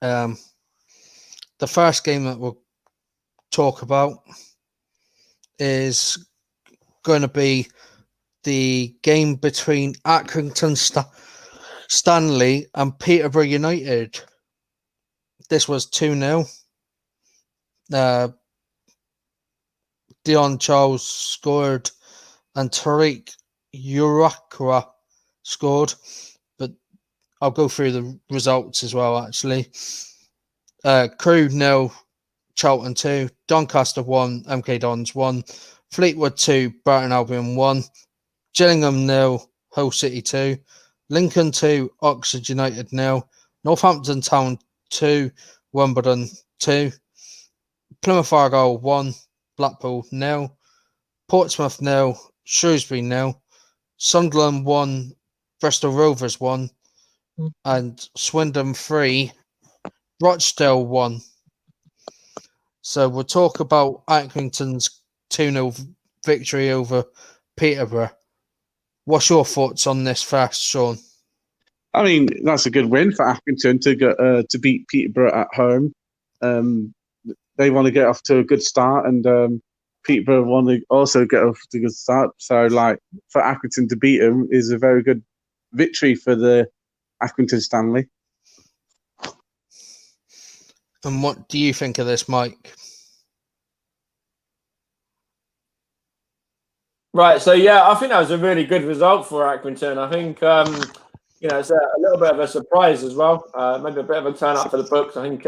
[SPEAKER 1] The first game that we'll talk about is going to be the game between Accrington Stanley and Peterborough United. This was 2-0. Dion Charles scored and Tariq Urakra scored, but I'll go through the results as well, actually. Crewe 0, Charlton 2, Doncaster 1, MK Dons 1, Fleetwood 2, Burton Albion 1, Gillingham 0, Hull City 2, Lincoln 2, Oxford United 0, Northampton Town 2, Wimbledon 2, Plymouth Argyle 1, Blackpool 0, Portsmouth 0, Shrewsbury 0, Sunderland 1, Bristol Rovers 1, and Swindon 3, Rochdale 1. So we'll talk about Accrington's 2-0 victory over Peterborough. What's your thoughts on this first, Sean?
[SPEAKER 3] I mean, that's a good win for Accrington to beat Peterborough at home. They want to get off to a good start, and Peterborough want to also get off to a good start. So, like, for Accrington to beat them is a very good victory for the Accrington Stanley.
[SPEAKER 1] And what do you think of this, Mike?
[SPEAKER 2] Right, so yeah, I think that was a really good result for Accrington. I think it's a little bit of a surprise as well. Maybe a bit of a turn up for the books. I think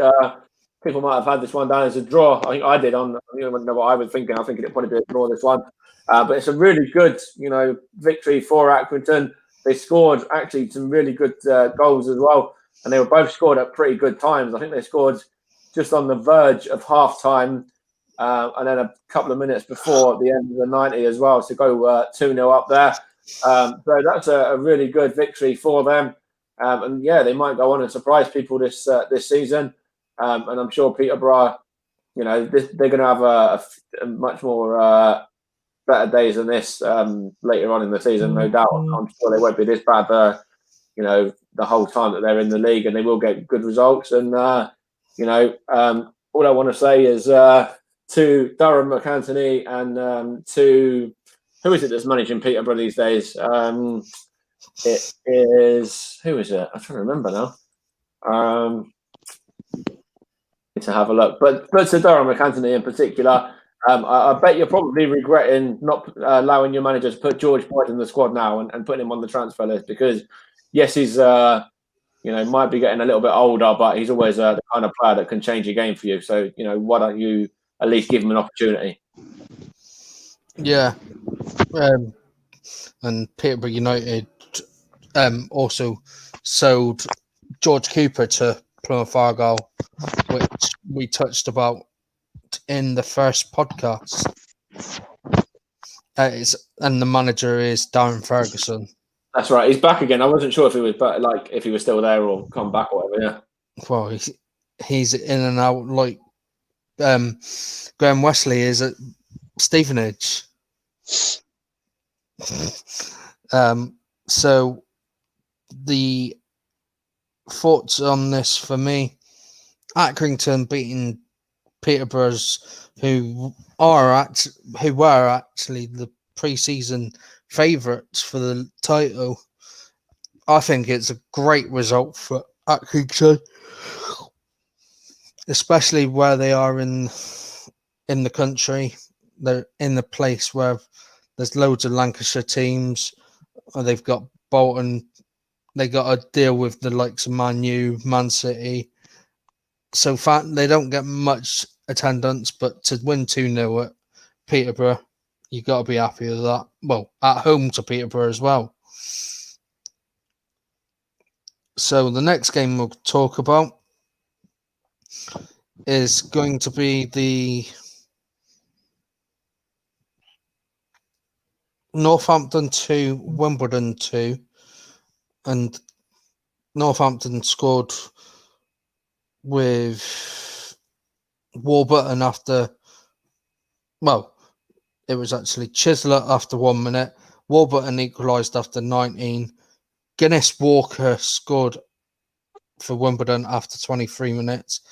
[SPEAKER 2] people might have had this one down as a draw. I think I did. I don't know what I was thinking. I think it'd probably be a draw this one, but it's a really good victory for Accrington. They scored actually some really good goals as well, and they were both scored at pretty good times. I think they scored just on the verge of half time. And then a couple of minutes before the end of the 90 as well to go 2-0 up there. So that's a really good victory for them. And yeah, they might go on and surprise people this season. And I'm sure Peterborough, they're going to have a much more better days than this later on in the season, no doubt. I'm sure they won't be this bad, the whole time that they're in the league, and they will get good results. And, all I want to say is, to Durham McAntony and to who is it that's managing Peterborough these days? It is who is it? I'm trying to remember now. Need to have a look, but to Durham McAntony in particular, I bet you're probably regretting not allowing your manager to put George Boyd in the squad now and putting him on the transfer list, because yes, he's might be getting a little bit older, but he's always the kind of player that can change a game for you. So why don't you at least give him an opportunity?
[SPEAKER 1] Yeah. And Peterborough United also sold George Cooper to Plymouth Argyle, which we touched about in the first podcast. And the manager is Darren Ferguson.
[SPEAKER 2] That's right. He's back again. I wasn't sure if he was if he was still there or come back or whatever. Yeah.
[SPEAKER 1] Well, he's in and out like Graham Wesley is at Stevenage. So the thoughts on this for me: Accrington beating Peterborough's, who were actually the pre-season favourites for the title. I think it's a great result for Accrington, especially where they are in the country. They're in the place where there's loads of Lancashire teams. They've got Bolton. They got to deal with the likes of Man U, Man City. So they don't get much attendance, but to win 2-0 at Peterborough, you got to be happy with that. Well, at home to Peterborough as well. So the next game we'll talk about is going to be the Northampton 2, Wimbledon 2. And Northampton scored with Warburton after... Well, it was actually Chisler after 1 minute. Warburton equalised after 19. Guinness Walker scored for Wimbledon after 23 minutes.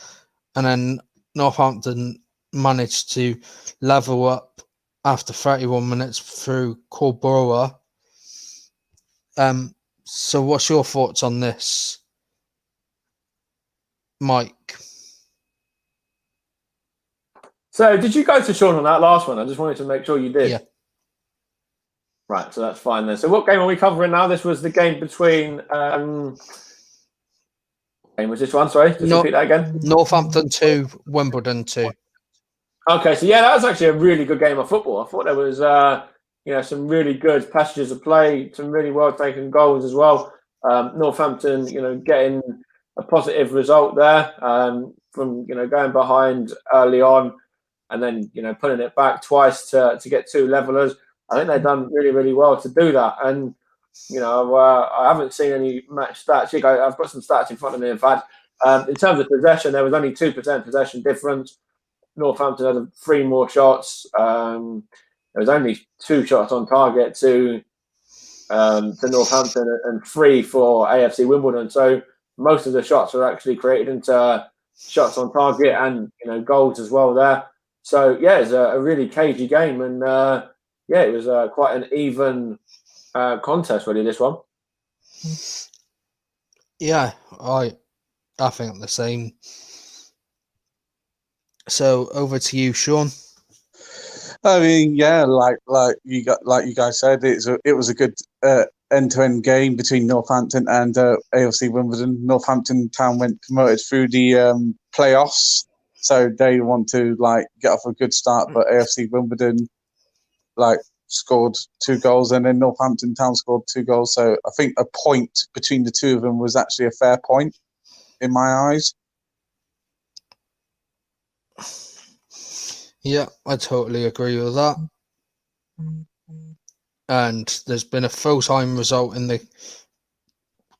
[SPEAKER 1] And then Northampton managed to level up after 31 minutes through Corborough. So what's your thoughts on this, Mike?
[SPEAKER 2] So did you go to Sean on that last one? I just wanted to make sure you did.
[SPEAKER 1] Yeah.
[SPEAKER 2] Right, so that's fine then. So what game are we covering now? This was the game between... game was this one? Sorry, just repeat that again.
[SPEAKER 1] Northampton 2, Wimbledon 2.
[SPEAKER 2] Okay, so yeah, that was actually a really good game of football. I thought there was, some really good passages of play, some really well-taken goals as well. Northampton, getting a positive result there from, going behind early on and then, putting it back twice to get 2 levelers. I think they've done really, really well to do that. And, I haven't seen any match stats. I've got some stats in front of me, in fact. In terms of possession, there was only 2% possession difference. Northampton had 3 more shots. There was only 2 shots on target to Northampton and 3 for AFC Wimbledon. So most of the shots were actually created into shots on target and goals as well there. So yeah, it's a really cagey game, and it was quite an even contest really, this one.
[SPEAKER 1] Yeah, I think the same. So over to you, Sean.
[SPEAKER 3] I mean, yeah, like you guys said, it was a good end-to-end game between Northampton and AFC Wimbledon. Northampton Town went promoted through the playoffs, so they want to get off a good start. But AFC Wimbledon scored 2 goals, and then Northampton Town scored 2 goals. So I think a point between the two of them was actually a fair point in my eyes.
[SPEAKER 1] Yeah, I totally agree with that. And there's been a full-time result in the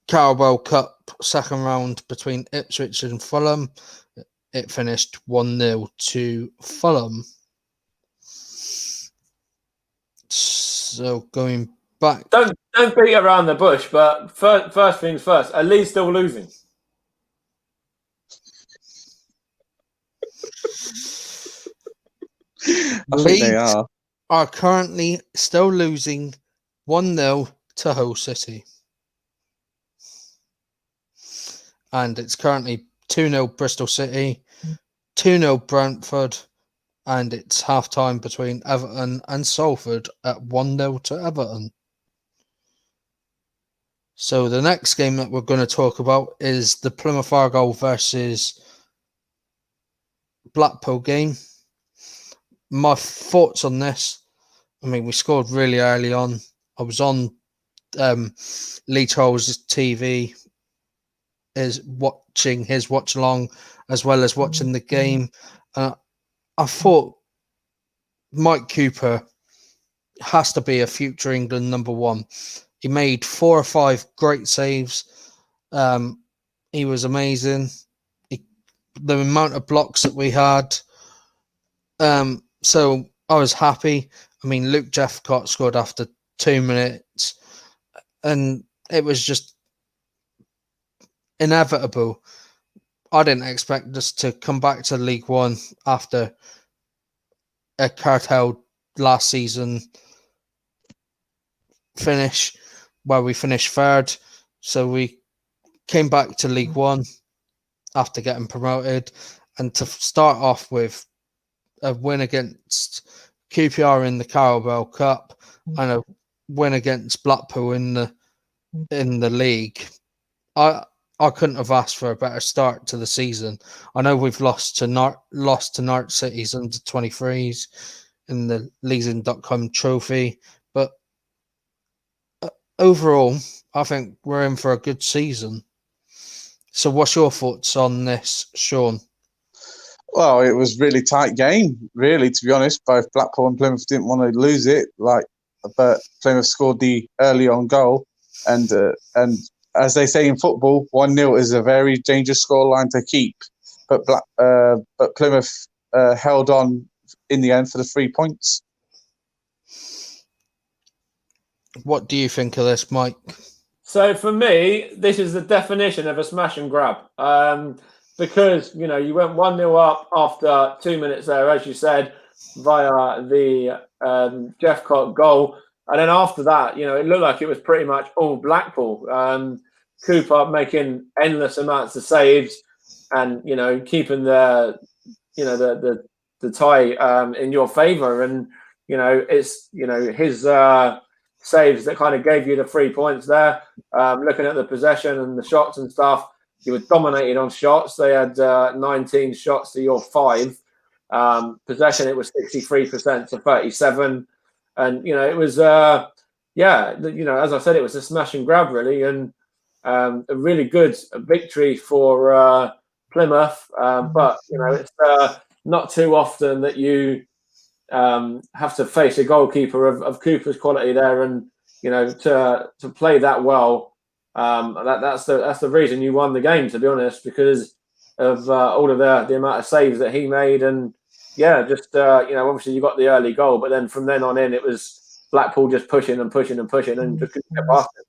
[SPEAKER 1] Carabao Cup second round between Ipswich and Fulham. It finished 1-0 to Fulham. So going back,
[SPEAKER 2] Don't beat around the bush, but first things first. Are Leeds still losing?
[SPEAKER 3] I think they
[SPEAKER 1] are currently still losing 1-0 to Hull City. And it's currently 2-0 Bristol City, 2-0 Brentford, and it's half-time between Everton and Salford at 1-0 to Everton. So the next game that we're going to talk about is the Plymouth Argyle versus Blackpool game. My thoughts on this, I mean, we scored really early on. I was on Lee Charles' TV, is watching his watch along as well as watching the game. I thought Mike Cooper has to be a future England number one. He made 4 or 5 great saves. He was amazing. The amount of blocks that we had. So I was happy. I mean, Luke Jeffcott scored after 2 minutes, and it was just inevitable. I didn't expect us to come back to League One after a curtailed last season finish where we finished 3rd. So we came back to League One after getting promoted, and to start off with a win against QPR in the Carabao Cup and a win against Blackpool in the league. I couldn't have asked for a better start to the season. I know we've lost to Norwich City's under 23s in the Leasing.com trophy, but overall, I think we're in for a good season. So what's your thoughts on this, Sean?
[SPEAKER 3] Well, it was a really tight game, really, to be honest. Both Blackpool and Plymouth didn't want to lose it, but Plymouth scored the early on goal. And as they say in football, 1-0 is a very dangerous scoreline to keep. But Plymouth held on in the end for the 3 points.
[SPEAKER 1] What do you think of this, Mike?
[SPEAKER 2] So for me, this is the definition of a smash and grab. Because, you went 1-0 up after 2 minutes there, as you said, via the Jeffcott goal. And then after that, it looked like it was pretty much all Blackpool. Cooper making endless amounts of saves and, keeping the tie in your favour. And, it's, his saves that kind of gave you the 3 points there. Looking at the possession and the shots and stuff, you were dominated on shots. They had 19 shots to your 5. Possession, it was 63% to 37. And, it was, as I said, it was a smash and grab, really. And a really good victory for Plymouth. But, it's not too often that you have to face a goalkeeper of Cooper's quality there. And, to play that well, that's the reason you won the game, to be honest, because of all of the amount of saves that he made. And obviously you got the early goal, but then from then on in, it was Blackpool just pushing and pushing and pushing and just couldn't get past it.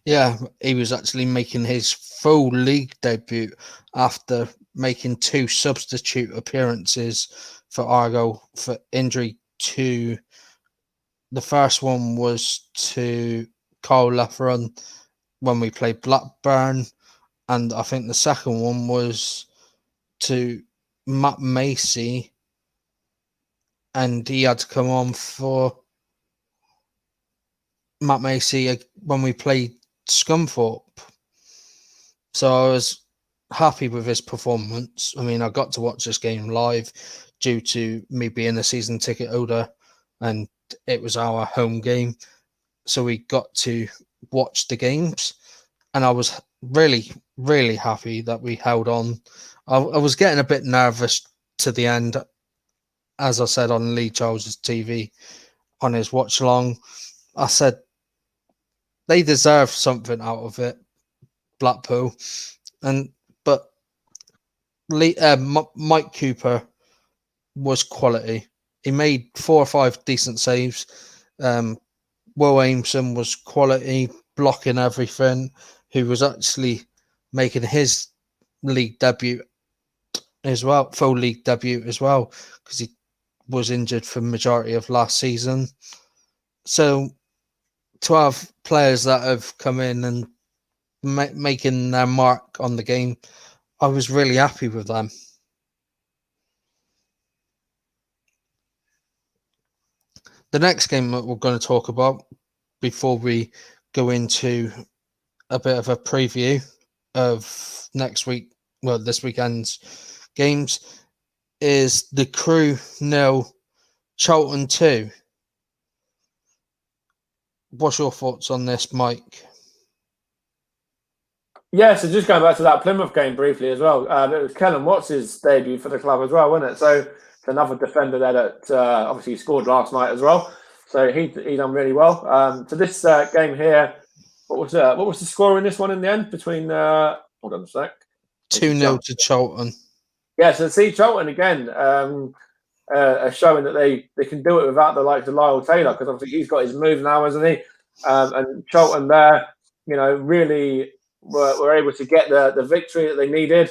[SPEAKER 1] Yeah, he was actually making his full league debut after making 2 substitute appearances for Argyle for injury to. The first one was to Carl Lefferen when we played Blackburn, and I think the second one was to Matt Macy, and he had to come on for Matt Macy when we played Scunthorpe. So I was happy with his performance. I mean, I got to watch this game live due to me being a season ticket holder, and it was our home game. So we got to watch the games, and I was really, really happy that we held on. I was getting a bit nervous to the end, as I said on Lee Charles's TV on his watch along. I said they deserve something out of it, Blackpool, but Mike Cooper was quality. He made 4 or 5 decent saves. Will Aimson was quality, blocking everything, who was actually making his league debut as well, full league debut as well, because he was injured for the majority of last season. So to have players that have come in and making their mark on the game, I was really happy with them. The next game that we're going to talk about before we go into a bit of a preview of this weekend's games, is the Crewe 0, Charlton 2. What's your thoughts on this, Mike?
[SPEAKER 2] Yeah, so just going back to that Plymouth game briefly as well. It was Kellen Watts' debut for the club as well, wasn't it? So it's another defender there that obviously scored last night as well. So he done really well. So this game here, what was the score in this one in the end between? Hold on a sec.
[SPEAKER 1] 2-0 to Charlton.
[SPEAKER 2] Yeah, so see Charlton again are showing that they can do it without the likes of Lyle Taylor, because obviously he's got his move now, hasn't he? And Charlton there, really were able to get the victory that they needed,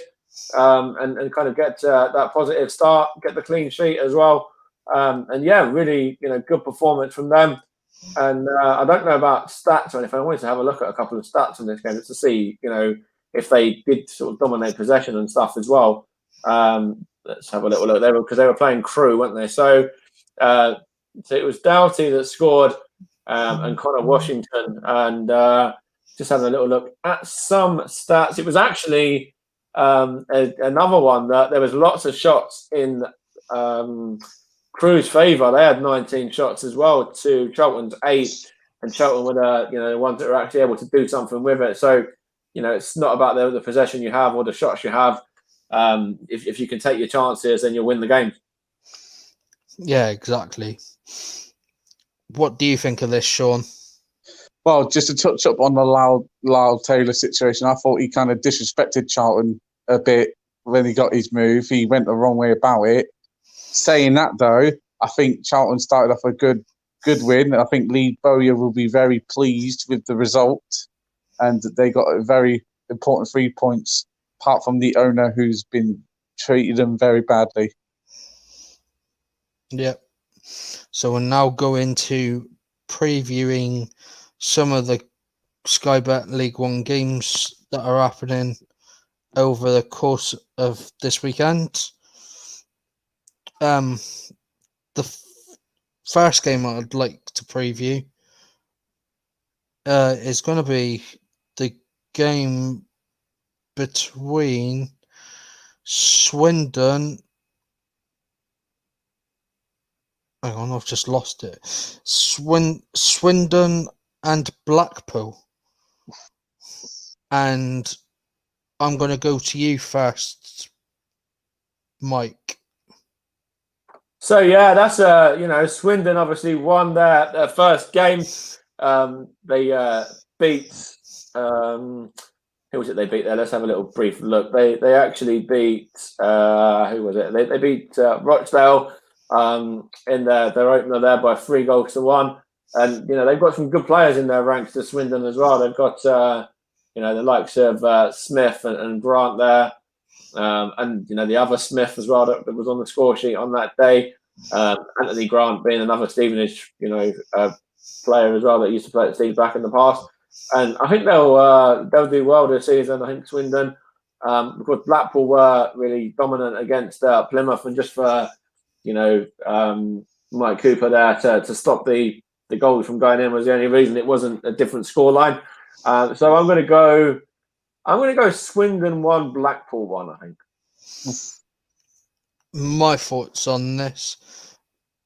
[SPEAKER 2] and kind of get that positive start, get the clean sheet as well. And yeah, really, good performance from them. And I don't know about stats or anything. I wanted to have a look at a couple of stats in this game just to see, if they did sort of dominate possession and stuff as well. Let's have a little look there, because they were playing Crewe, weren't they? So it was Doughty that scored, and Connor Washington, and just having a little look at some stats. It was actually another one that there was lots of shots in Crewe's favour. They had 19 shots as well to Charlton's 8, and Charlton were the ones that were actually able to do something with it. So it's not about the possession you have or the shots you have. If you can take your chances, then you'll win the game.
[SPEAKER 1] Yeah, exactly. What do you think of this, Sean?
[SPEAKER 3] Well, just to touch up on the Lyle Taylor situation, I thought he kind of disrespected Charlton a bit when he got his move. He went the wrong way about it. Saying that, though, I think Charlton started off a good win. I think Lee Bowyer will be very pleased with the result, and they got a very important 3 points, apart from the owner who's been treated them very badly.
[SPEAKER 1] Yep. So we'll now go into previewing some of the Sky Bet League One games that are happening over the course of this weekend. The first game I'd like to preview is going to be the game between Swindon. Hang on, I've just lost it. Swindon and Blackpool. And I'm going to go to you first, Mike.
[SPEAKER 2] So yeah, that's Swindon obviously won their first game. They beat who was it they beat there? Let's have a little brief look. They actually beat who was it? They beat Rochdale in their opener there by 3-1. And they've got some good players in their ranks to Swindon as well. They've got the likes of Smith and Grant there. And the other Smith as well that was on the score sheet on that day. Anthony Grant being another Stevenage player as well that used to play at Steve back in the past. And I think they'll do well this season. I think Swindon, because Blackpool were really dominant against Plymouth, and just for Mike Cooper there to stop the goals from going in was the only reason it wasn't a different scoreline. So I'm going to go Swindon 1, Blackpool 1, I think.
[SPEAKER 1] My thoughts on this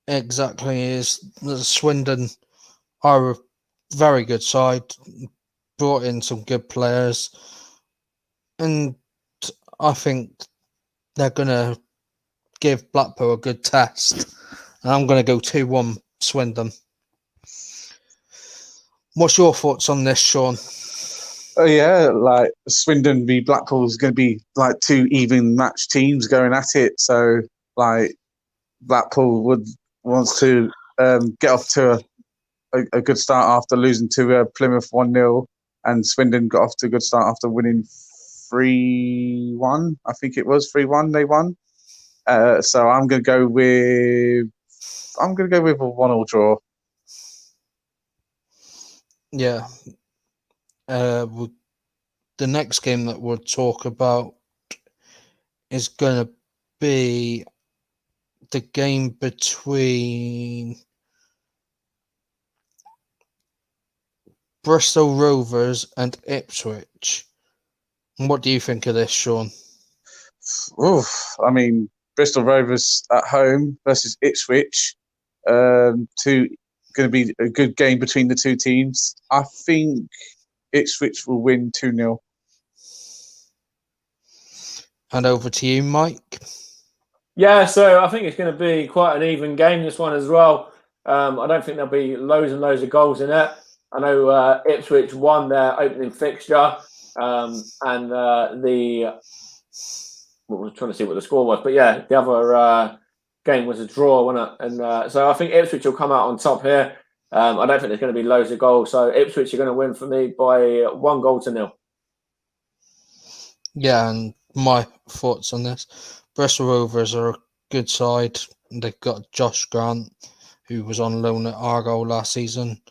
[SPEAKER 1] exactly is that Swindon are a very good side, brought in some good players, and I think they're going to give Blackpool a good test. And I'm going to go 2-1 Swindon. What's your thoughts on this, Sean?
[SPEAKER 3] Oh yeah, like Swindon v Blackpool is going to be like two even match teams going at it. So like Blackpool wants to get off to a good start after losing to Plymouth 1-0, and Swindon got off to a good start after winning 3-1. I think it was 3-1 they won. So I'm going to go with a 1-1 draw.
[SPEAKER 1] Yeah. The next game that we'll talk about is going to be the game between Bristol Rovers and Ipswich. And what do you think of this, Sean?
[SPEAKER 3] I mean, Bristol Rovers at home versus Ipswich. Going to be a good game between the two teams. I think Ipswich will win 2-0.
[SPEAKER 1] And over to you, Mike.
[SPEAKER 2] Yeah, so I think it's going to be quite an even game, this one as well. I don't think there'll be loads and loads of goals in it. I know Ipswich won their opening fixture, and we're trying to see what the score was. But yeah, the other game was a draw, wasn't it? And so I think Ipswich will come out on top here. I don't think there's going to be loads of goals. So Ipswich are going to win for me by 1-0.
[SPEAKER 1] Yeah, and my thoughts on this. Bristol Rovers are a good side. They've got Josh Grant, who was on loan at Argyle last season.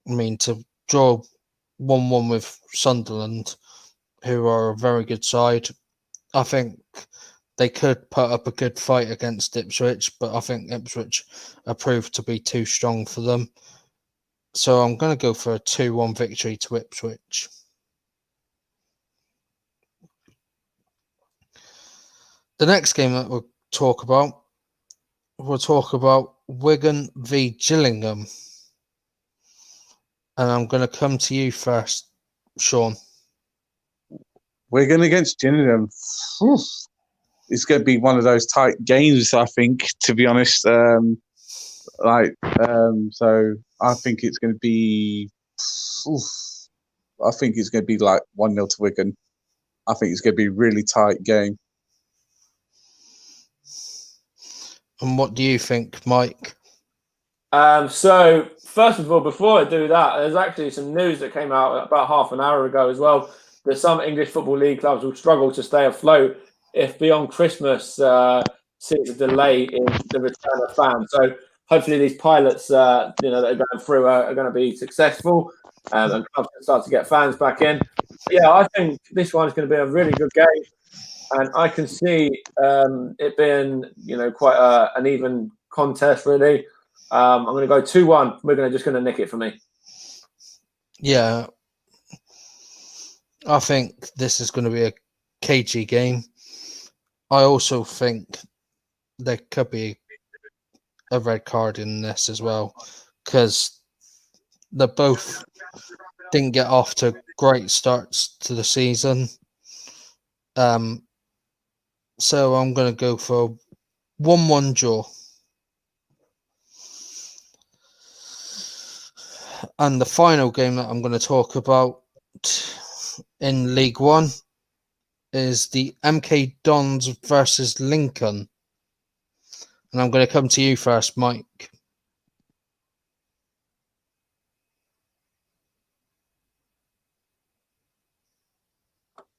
[SPEAKER 1] I mean, to draw 1-1 with Sunderland, who are a very good side, I think they could put up a good fight against Ipswich, but I think Ipswich are proved to be too strong for them. So I'm going to go for a 2-1 victory to Ipswich. The next game that we'll talk about Wigan v Gillingham. And I'm going to come to you first, Sean.
[SPEAKER 3] Wigan against Gillingham. It's going to be one of those tight games, I think, to be honest. So I think it's going to be. I think it's going to be like 1-0 to Wigan. I think it's going to be a really tight game.
[SPEAKER 1] And what do you think, Mike?
[SPEAKER 2] So first of all, before I do that, there's actually some news that came out about half an hour ago as well, that some English Football League clubs will struggle to stay afloat if beyond Christmas sees a delay in the return of fans. So hopefully these pilots that are going through are going to be successful, and clubs can start to get fans back in. Yeah, I think this one's going to be a really good game, and I can see it being quite an even contest, really. I'm going to go 2-1. We're just going to nick it for me.
[SPEAKER 1] Yeah, I think this is going to be a cagey game. I also think there could be a red card in this as well, because they both didn't get off to great starts to the season. So I'm going to go for 1-1 draw. And the final game that I'm going to talk about in League One is the MK Dons versus Lincoln. And I'm going to come to you first, Mike.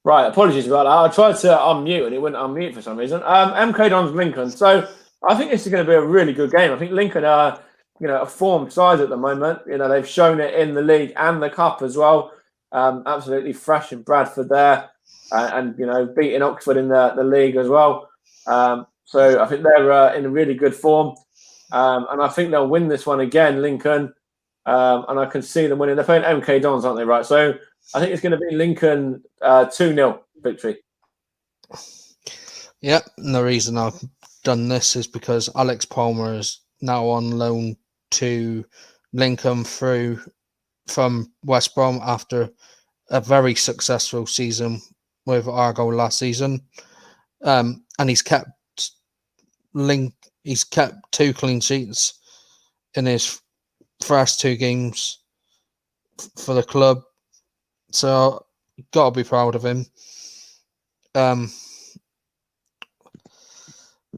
[SPEAKER 2] Right, apologies about that. I tried to unmute and it wouldn't unmute for some reason. MK Dons Lincoln. So I think this is going to be a really good game. I think Lincoln are, a formed side at the moment. They've shown it in the league and the cup as well. Absolutely fresh in Bradford there, and beating Oxford in the league as well. So I think they're in a really good form, and I think they'll win this one again, Lincoln. And I can see them winning. They're playing MK Dons, aren't they? Right. So I think it's going to be Lincoln 2-0 victory.
[SPEAKER 1] Yep. And the reason I've done this is because Alex Palmer is now on loan to Lincoln from West Brom after a very successful season with Argo last season. And he's kept 2 clean sheets in his first 2 games for the club. So got to be proud of him.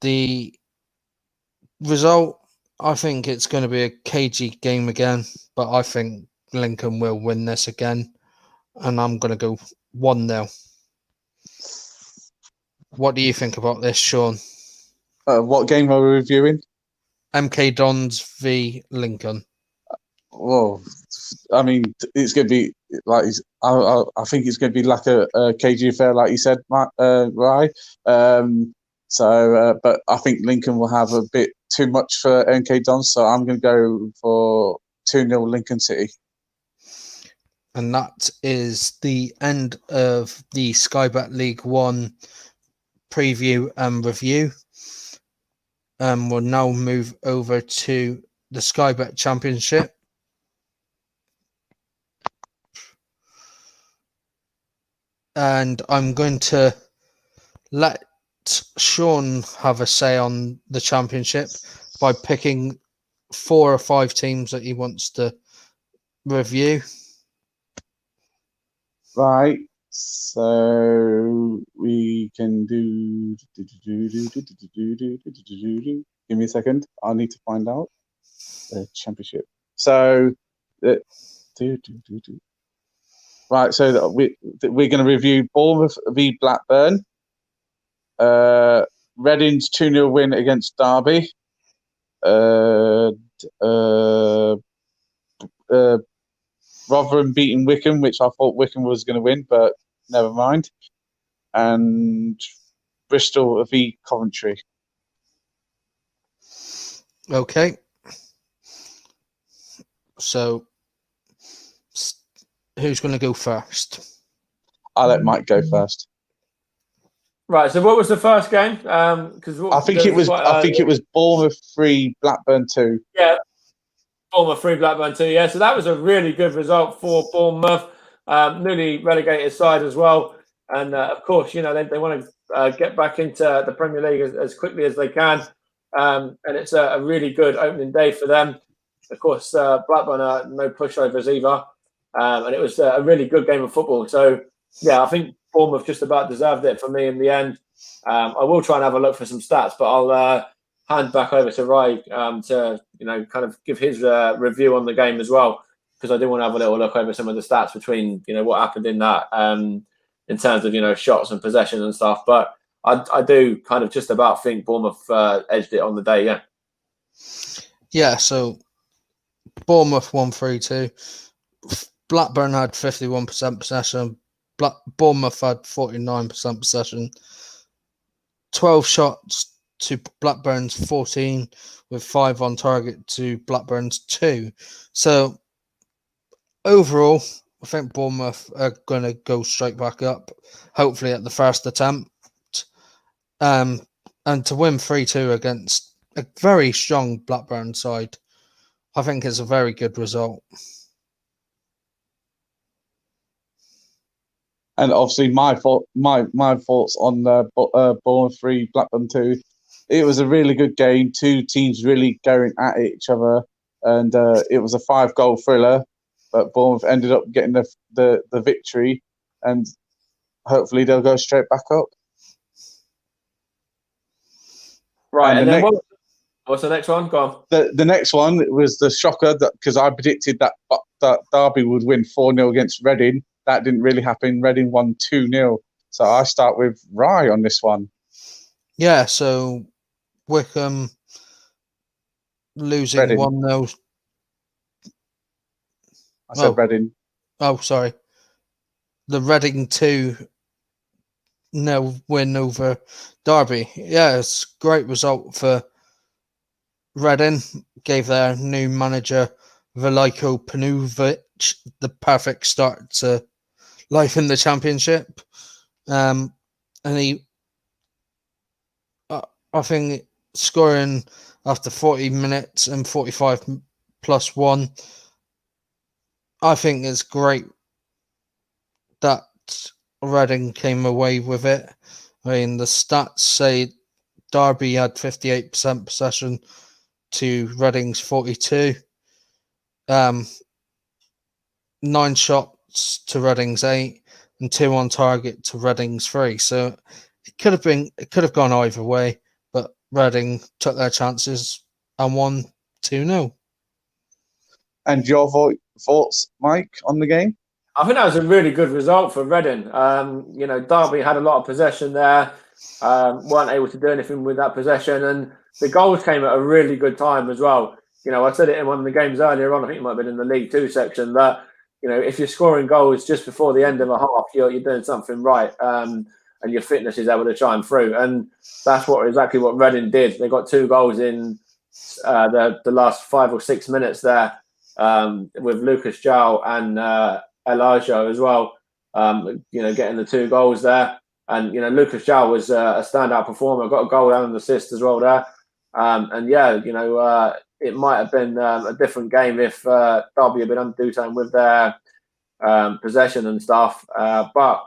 [SPEAKER 1] The result, I think it's going to be a cagey game again, but I think Lincoln will win this again, and I'm going to go 1-0. What do you think about this, Sean?
[SPEAKER 3] What game are we reviewing?
[SPEAKER 1] MK Dons v Lincoln.
[SPEAKER 3] Well, I mean, it's going to be like I think it's going to be like a KG affair, like you said, Matt, Rye. But I think Lincoln will have a bit too much for MK Dons, so I'm going to go for 2-0 Lincoln City.
[SPEAKER 1] And that is the end of the Sky Bet League One preview and review. We'll now move over to the Sky Bet Championship. And I'm going to let Sean have a say on the championship by picking 4 or 5 teams that he wants to review.
[SPEAKER 3] Right. So we can do. Give me a second. I need to find out the championship. So, right. So we're going to review Bournemouth v Blackburn. Reading's 2-0 win against Derby. Rotherham beating Wycombe, which I thought Wycombe was going to win, but never mind. And Bristol v Coventry.
[SPEAKER 1] Okay. So, who's going to go first?
[SPEAKER 3] I'll let Mike go first.
[SPEAKER 2] Right. So, what was the first game? Because
[SPEAKER 3] I think it was Bournemouth 3, Blackburn 2.
[SPEAKER 2] Yeah, Bournemouth 3, Blackburn 2. Yeah, so that was a really good result for Bournemouth. Newly relegated side as well, and of course, they want to get back into the Premier League as quickly as they can. And it's a really good opening day for them. Of course, Blackburn are no pushovers either, and it was a really good game of football. So, yeah, I think Bournemouth just about deserved it for me in the end. I will try and have a look for some stats, but I'll hand back over to Ray to kind of give his review on the game as well, because I do want to have a little look over some of the stats between what happened in that in terms of shots and possession and stuff. But I do kind of just about think Bournemouth edged it on the day. Yeah.
[SPEAKER 1] Yeah. So Bournemouth won 3-2. Blackburn had 51% possession. Bournemouth had 49% possession. 12 shots to Blackburn's 14, with 5 on target to Blackburn's 2. So overall, I think Bournemouth are going to go straight back up, hopefully at the first attempt. And to win 3-2 against a very strong Blackburn side, I think is a very good result.
[SPEAKER 3] And obviously, my thoughts on Bournemouth 3, Blackburn 2. It was a really good game. 2 teams really going at each other, and it was a 5-goal thriller. But Bournemouth ended up getting the victory, and hopefully they'll go straight back up.
[SPEAKER 2] Right, and then what's the next one? Go on.
[SPEAKER 3] The next one was the shocker, because I predicted that Derby would win 4-0 against Reading. That didn't really happen. Reading won 2-0. So I start with Rye on this one.
[SPEAKER 1] Yeah, so Wycombe losing
[SPEAKER 3] Reading.
[SPEAKER 1] 1-0.
[SPEAKER 3] I said Reading.
[SPEAKER 1] Oh, sorry. The Reading 2-0 win over Derby. Yeah, it's a great result for Reading. Gave their new manager Veliko Panuvic the perfect start to life in the Championship. And I think scoring after 40 minutes and 45 plus 1, I think it's great that Reading came away with it. I mean, the stats say Derby had 58% possession to Reading's 42. 9 shots to Reading's 8, and 2 on target to Reading's 3. So it could have gone either way, but Reading took their chances and won 2-0.
[SPEAKER 3] And your thoughts, Mike, on the game?
[SPEAKER 2] I think that was a really good result for Reading. Derby had a lot of possession there, weren't able to do anything with that possession, and the goals came at a really good time as well. I said it in one of the games earlier on, I think it might have been in the League Two section, that if you're scoring goals just before the end of a half, you're doing something right, and your fitness is able to shine through. And that's exactly what Reading did. They got 2 goals in the last 5 or 6 minutes there, with Lucas João and Elijah as well, getting the 2 goals there. And, Lucas João was a standout performer, got a goal and an assist as well there. It might have been a different game if Derby had been undue time with their possession and stuff. But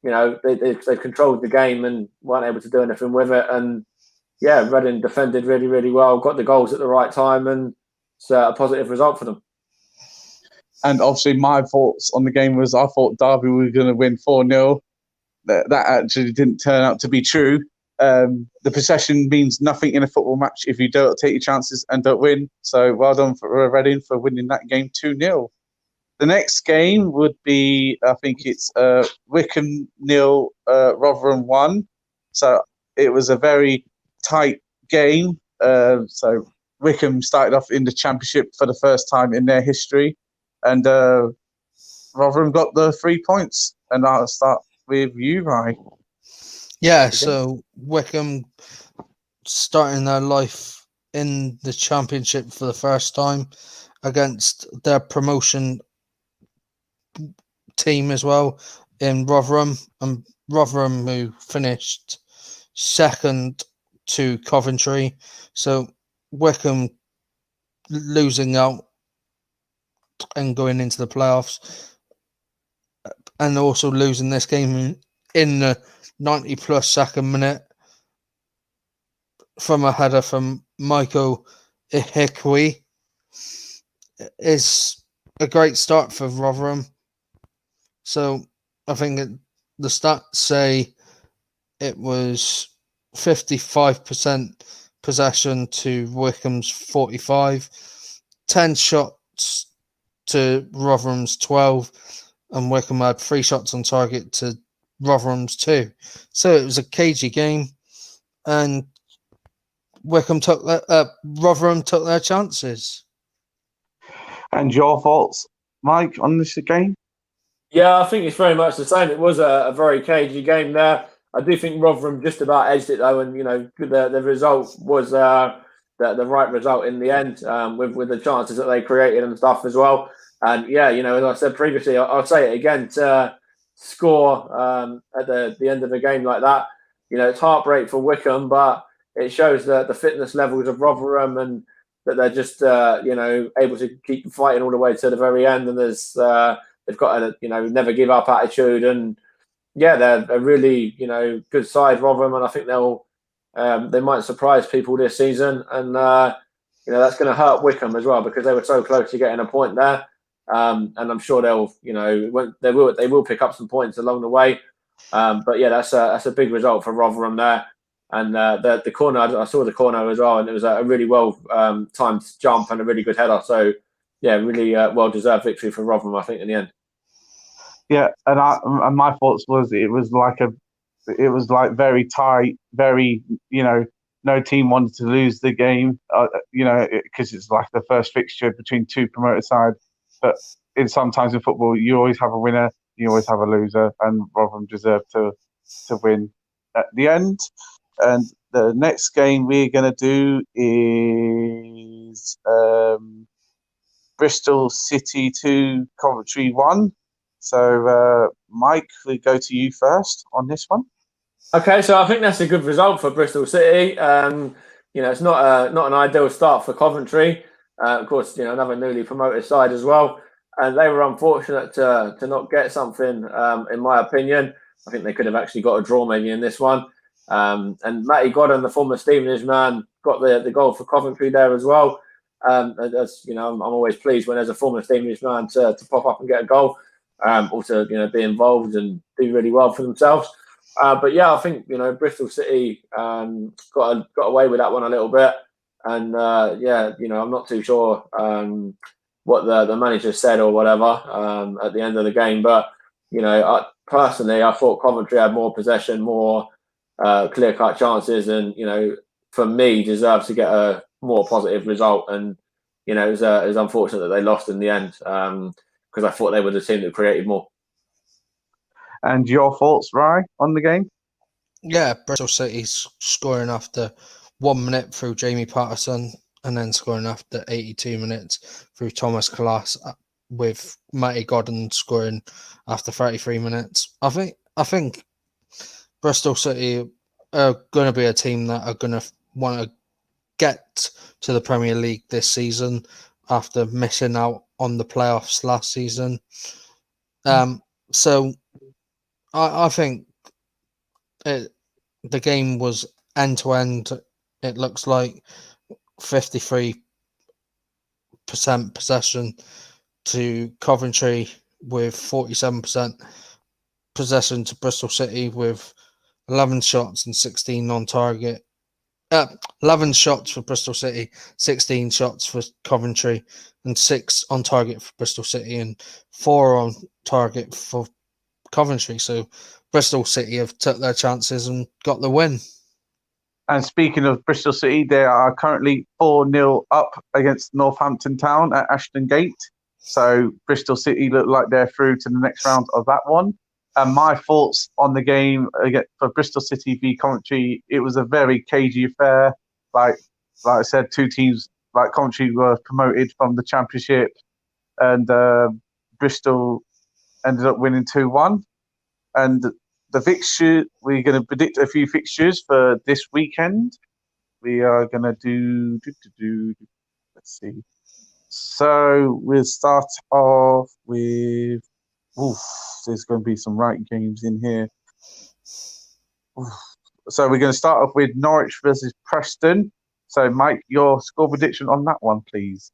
[SPEAKER 2] they controlled the game and weren't able to do anything with it. And Reading defended really, really well, got the goals at the right time, and it's a positive result for them.
[SPEAKER 3] And obviously, my thoughts on the game was I thought Derby were going to win 4-0. That actually didn't turn out to be true. The possession means nothing in a football match if you don't take your chances and don't win. So well done for Reading for winning that game 2-0. The next game would be, I think it's Wycombe 0, Rotherham 1. So it was a very tight game. So Wycombe started off in the Championship for the first time in their history. And Rotherham got the 3 points. And I'll start with you, Ryan.
[SPEAKER 1] Yeah, so Wycombe starting their life in the Championship for the first time against their promotion team as well in Rotherham. And Rotherham, who finished second to Coventry. So Wycombe losing out and going into the playoffs, and also losing this game in the 90 plus second minute from a header from Michael Ihekwe is a great start for Rotherham. So I think the stats say it was 55% possession to Wycombe's 45, 10 shots to Rotherham's 12, and Wycombe had 3 shots on target to Rotherham's 2. So it was a cagey game, and Rotherham took their chances.
[SPEAKER 3] And your thoughts, Mike, on this game?
[SPEAKER 2] Yeah, I think it's very much the same. It was a very cagey game there. I do think Rotherham just about edged it though, and the result was the right result in the end, with the chances that they created and stuff as well. And as I said previously, I'll say it again, to score at the end of a game like that, it's heartbreak for Wycombe, but it shows the fitness levels of Rotherham, and that they're just able to keep fighting all the way to the very end. And they've got a never give up attitude, and they're a really good side, Rotherham, and I think they might surprise people this season, and that's going to hurt Wycombe as well, because they were so close to getting a point there, and I'm sure they will pick up some points along the way, but that's a big result for Rotherham there. And the corner, I saw the corner as well, and it was a really well timed jump and a really good header. So really well deserved victory for Rotherham, I think, in the end.
[SPEAKER 3] Yeah, and my thoughts was it was like very tight, very no team wanted to lose the game, because it's like the first fixture between two promoted sides. But sometimes in football, you always have a winner, you always have a loser, and Rotherham deserve to win at the end. And the next game we're going to do is Bristol City 2, Coventry 1. So, Mike, we go to you first on this one.
[SPEAKER 2] Okay, so I think that's a good result for Bristol City. It's not an ideal start for Coventry. Of course, another newly promoted side as well, and they were unfortunate to not get something. In my opinion, I think they could have actually got a draw maybe in this one. And Matty Godden, the former Stevenage man, got the goal for Coventry there as well. I'm always pleased when there's a former Stevenage man to pop up and get a goal, or to be involved and do really well for themselves. But yeah, I think Bristol City got away with that one a little bit, and I'm not too sure what the manager said or whatever at the end of the game. But I thought Coventry had more possession, more clear-cut chances, and for me, deserves to get a more positive result. And it was unfortunate that they lost in the end, because I thought they were the team that created more.
[SPEAKER 3] And your thoughts, Rye, on the game?
[SPEAKER 1] Yeah, Bristol City's scoring after 1 minute through Jamie Patterson, and then scoring after 82 minutes through Thomas Kalas, with Matty Godden scoring after 33 minutes. I think Bristol City are going to be a team that are going to want to get to the Premier League this season after missing out on the playoffs last season. So I think the game was end to end. It looks like 53% possession to Coventry, with 47% possession to Bristol City, with 11 shots and 16 on target. 11 shots for Bristol City, 16 shots for Coventry, and 6 on target for Bristol City, and 4 on target for Coventry. So Bristol City have took their chances and got the win.
[SPEAKER 3] And speaking of Bristol City, they are currently 4-0 up against Northampton Town at Ashton Gate. So Bristol City look like they're through to the next round of that one. And my thoughts on the game for Bristol City v Coventry, it was a very cagey affair. Like I said, two teams, like Coventry were promoted from the Championship, and Bristol ended up winning 2-1. And the fixture, we're going to predict a few fixtures for this weekend. We are going to do, let's see. So we'll start off with, there's going to be some right games in here. So we're going to start off with Norwich versus Preston. So Mike, your score prediction on that one, please.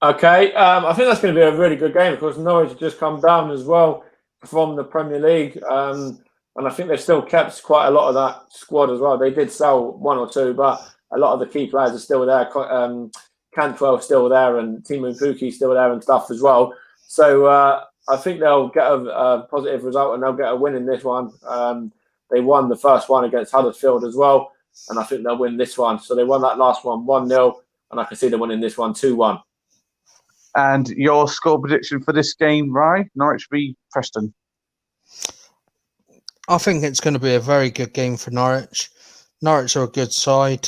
[SPEAKER 2] Okay, I think that's going to be a really good game. Of course, Norwich have just come down as well from the Premier League, and I think they've still kept quite a lot of that squad as well. They did sell one or two, but a lot of the key players are still there. Cantwell's still there, and Timu Puki's still there and stuff as well. So I think they'll get a positive result, and they'll get a win in this one. They won the first one against Huddersfield as well, and I think they'll win this one. So they won that last one 1-0, and I can see them winning this one 2-1.
[SPEAKER 3] And your score prediction for this game, Rye? Norwich v Preston.
[SPEAKER 1] I think it's going to be a very good game for Norwich. Norwich are a good side.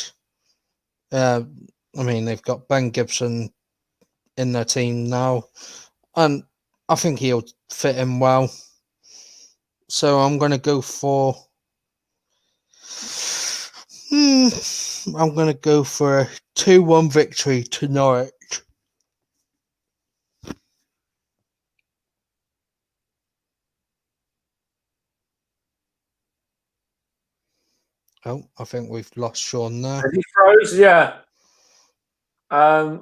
[SPEAKER 1] They've got Ben Gibson in their team now, and I think he'll fit in well. So I'm going to go for... I'm going to go for a 2-1 victory to Norwich. Oh, I think we've lost Sean there.
[SPEAKER 2] He froze, yeah.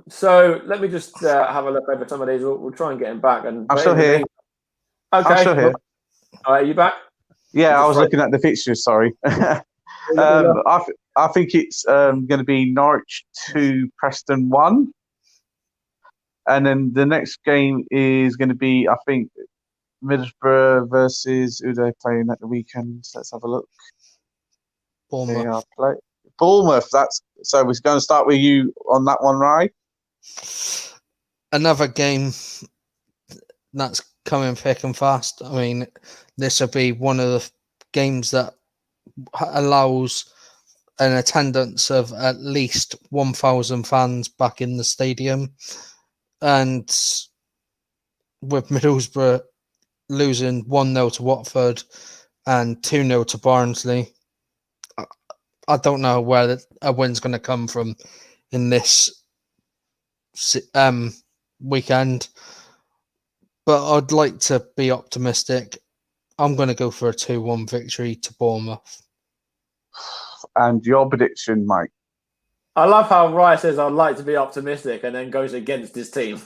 [SPEAKER 2] So let me just have a look over some of these. We'll try and get him back. And
[SPEAKER 3] I'm still here.
[SPEAKER 2] Okay.
[SPEAKER 3] I'm still here.
[SPEAKER 2] Are you back?
[SPEAKER 3] Yeah, I was looking at the fixtures, sorry. I think it's going to be Norwich 2, Preston 1. And then the next game is going to be, I think, Middlesbrough versus who they're playing at the weekend. Let's have a look.
[SPEAKER 1] Bournemouth.
[SPEAKER 3] They are Bournemouth. So we're going to start with you on that one, Rye.
[SPEAKER 1] Another game that's coming thick and fast. I mean, this will be one of the games that allows an attendance of at least 1,000 fans back in the stadium. And with Middlesbrough losing 1-0 to Watford and 2-0 to Barnsley, I don't know where a win's going to come from in this weekend. But I'd like to be optimistic. I'm going to go for a 2-1 victory to Bournemouth.
[SPEAKER 3] And your prediction, Mike?
[SPEAKER 2] I love how Rye says I'd like to be optimistic and then goes against his team.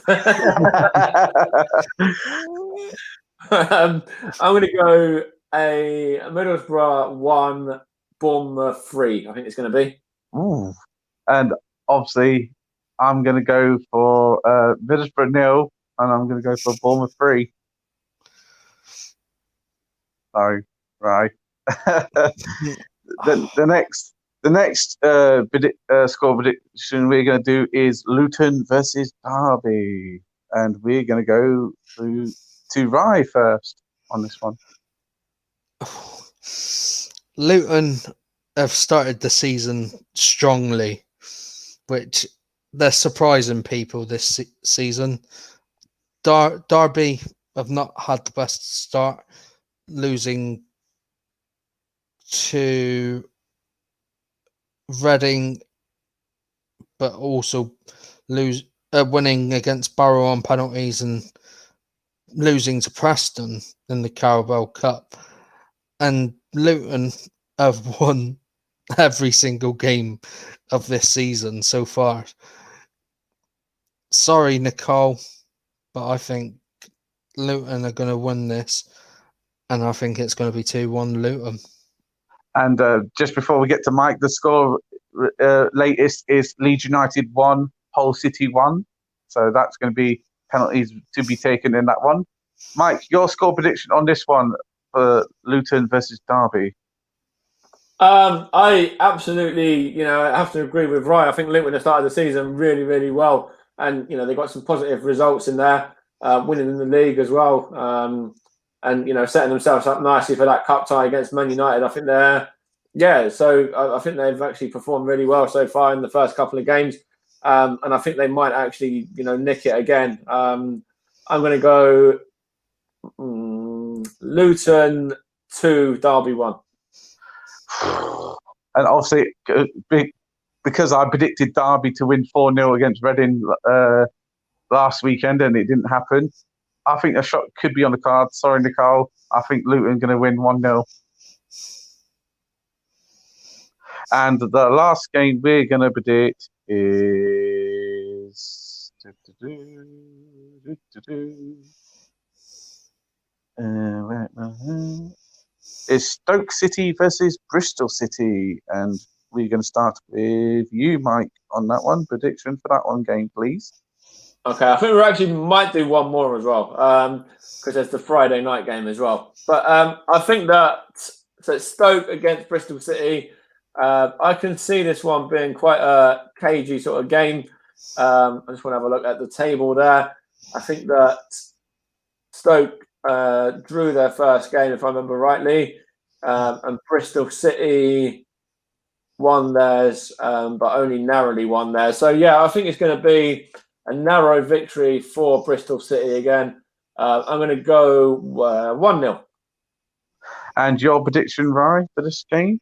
[SPEAKER 2] I'm going to go a Middlesbrough 1, Bournemouth 3. I think it's going to be.
[SPEAKER 3] Ooh. And obviously, I'm going to go for Middlesbrough 0, and I'm going to go for Bournemouth 3. Sorry, right. The next score prediction we're going to do is Luton versus Derby, and we're going to go to Rye first on this one.
[SPEAKER 1] Luton have started the season strongly, which they're surprising people this season. Derby have not had the best start, losing to Reading, but also winning against Barrow on penalties and losing to Preston in the Carabao Cup. And Luton have won every single game of this season so far. Sorry, Nicole, but I think Luton are going to win this, and I think it's going to be 2-1 Luton. And
[SPEAKER 3] just before we get to Mike, the score latest is Leeds United 1, Hull City 1. So that's going to be penalties to be taken in that one. Mike, your score prediction on this one for Luton versus Derby?
[SPEAKER 2] I absolutely, have to agree with Ryan. I think Luton have started the season really, really well. And, they got some positive results in there, winning in the league as well. And, setting themselves up nicely for that cup tie against Man United. I think I think they've actually performed really well so far in the first couple of games. And I think they might actually, nick it again. I'm going to go Luton 2, Derby 1.
[SPEAKER 3] And obviously, because I predicted Derby to win 4-0 against Reading last weekend and it didn't happen, I think a shot could be on the card. Sorry, Nicole. I think Luton going to win 1-0. And the last game we're going to predict is Stoke City versus Bristol City. And we're going to start with you, Mike, on that one. Prediction for that one game, please.
[SPEAKER 2] Okay, I think we actually might do one more as well, because there's the Friday night game as well. But I think that Stoke against Bristol City, I can see this one being quite a cagey sort of game. I just want to have a look at the table there. I think that Stoke drew their first game, if I remember rightly, and Bristol City won theirs, but only narrowly won theirs. So, I think it's going to be a narrow victory for Bristol City again. I'm going to go 1-0.
[SPEAKER 3] And your prediction, Rye, for this game?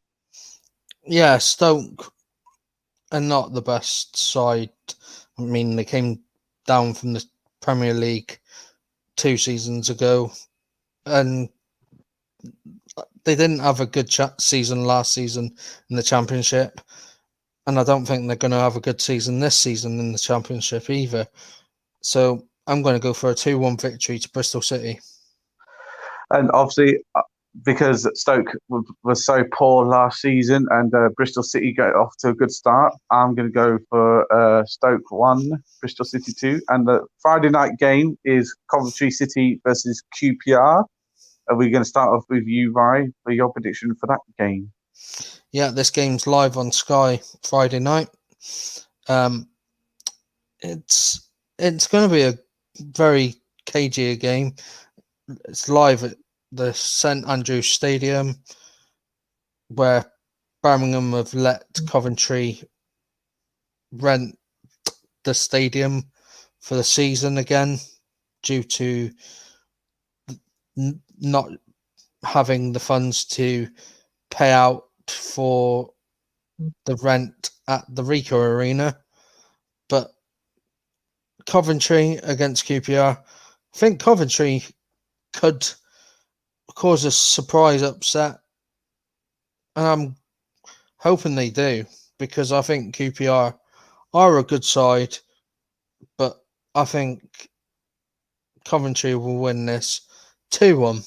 [SPEAKER 1] Yeah, Stoke are not the best side. I mean, they came down from the Premier League 2 seasons ago, and they didn't have a good season last season in the Championship. And I don't think they're going to have a good season this season in the Championship either. So I'm going to go for a 2-1 victory to Bristol City.
[SPEAKER 3] And obviously, because Stoke was so poor last season and Bristol City got off to a good start, I'm going to go for Stoke 1, Bristol City 2. And the Friday night game is Coventry City versus QPR. Are we going to start off with you, Rye, for your prediction for that game?
[SPEAKER 1] Yeah, this game's live on Sky Friday night. It's going to be a very cagey game. It's live at the St Andrews Stadium, where Birmingham have let Coventry rent the stadium for the season again due to not having the funds to pay out for the rent at the Ricoh Arena. But Coventry against QPR, I think Coventry could cause a surprise upset, and I'm hoping they do, because I think QPR are a good side, but I think Coventry will win this 2-1.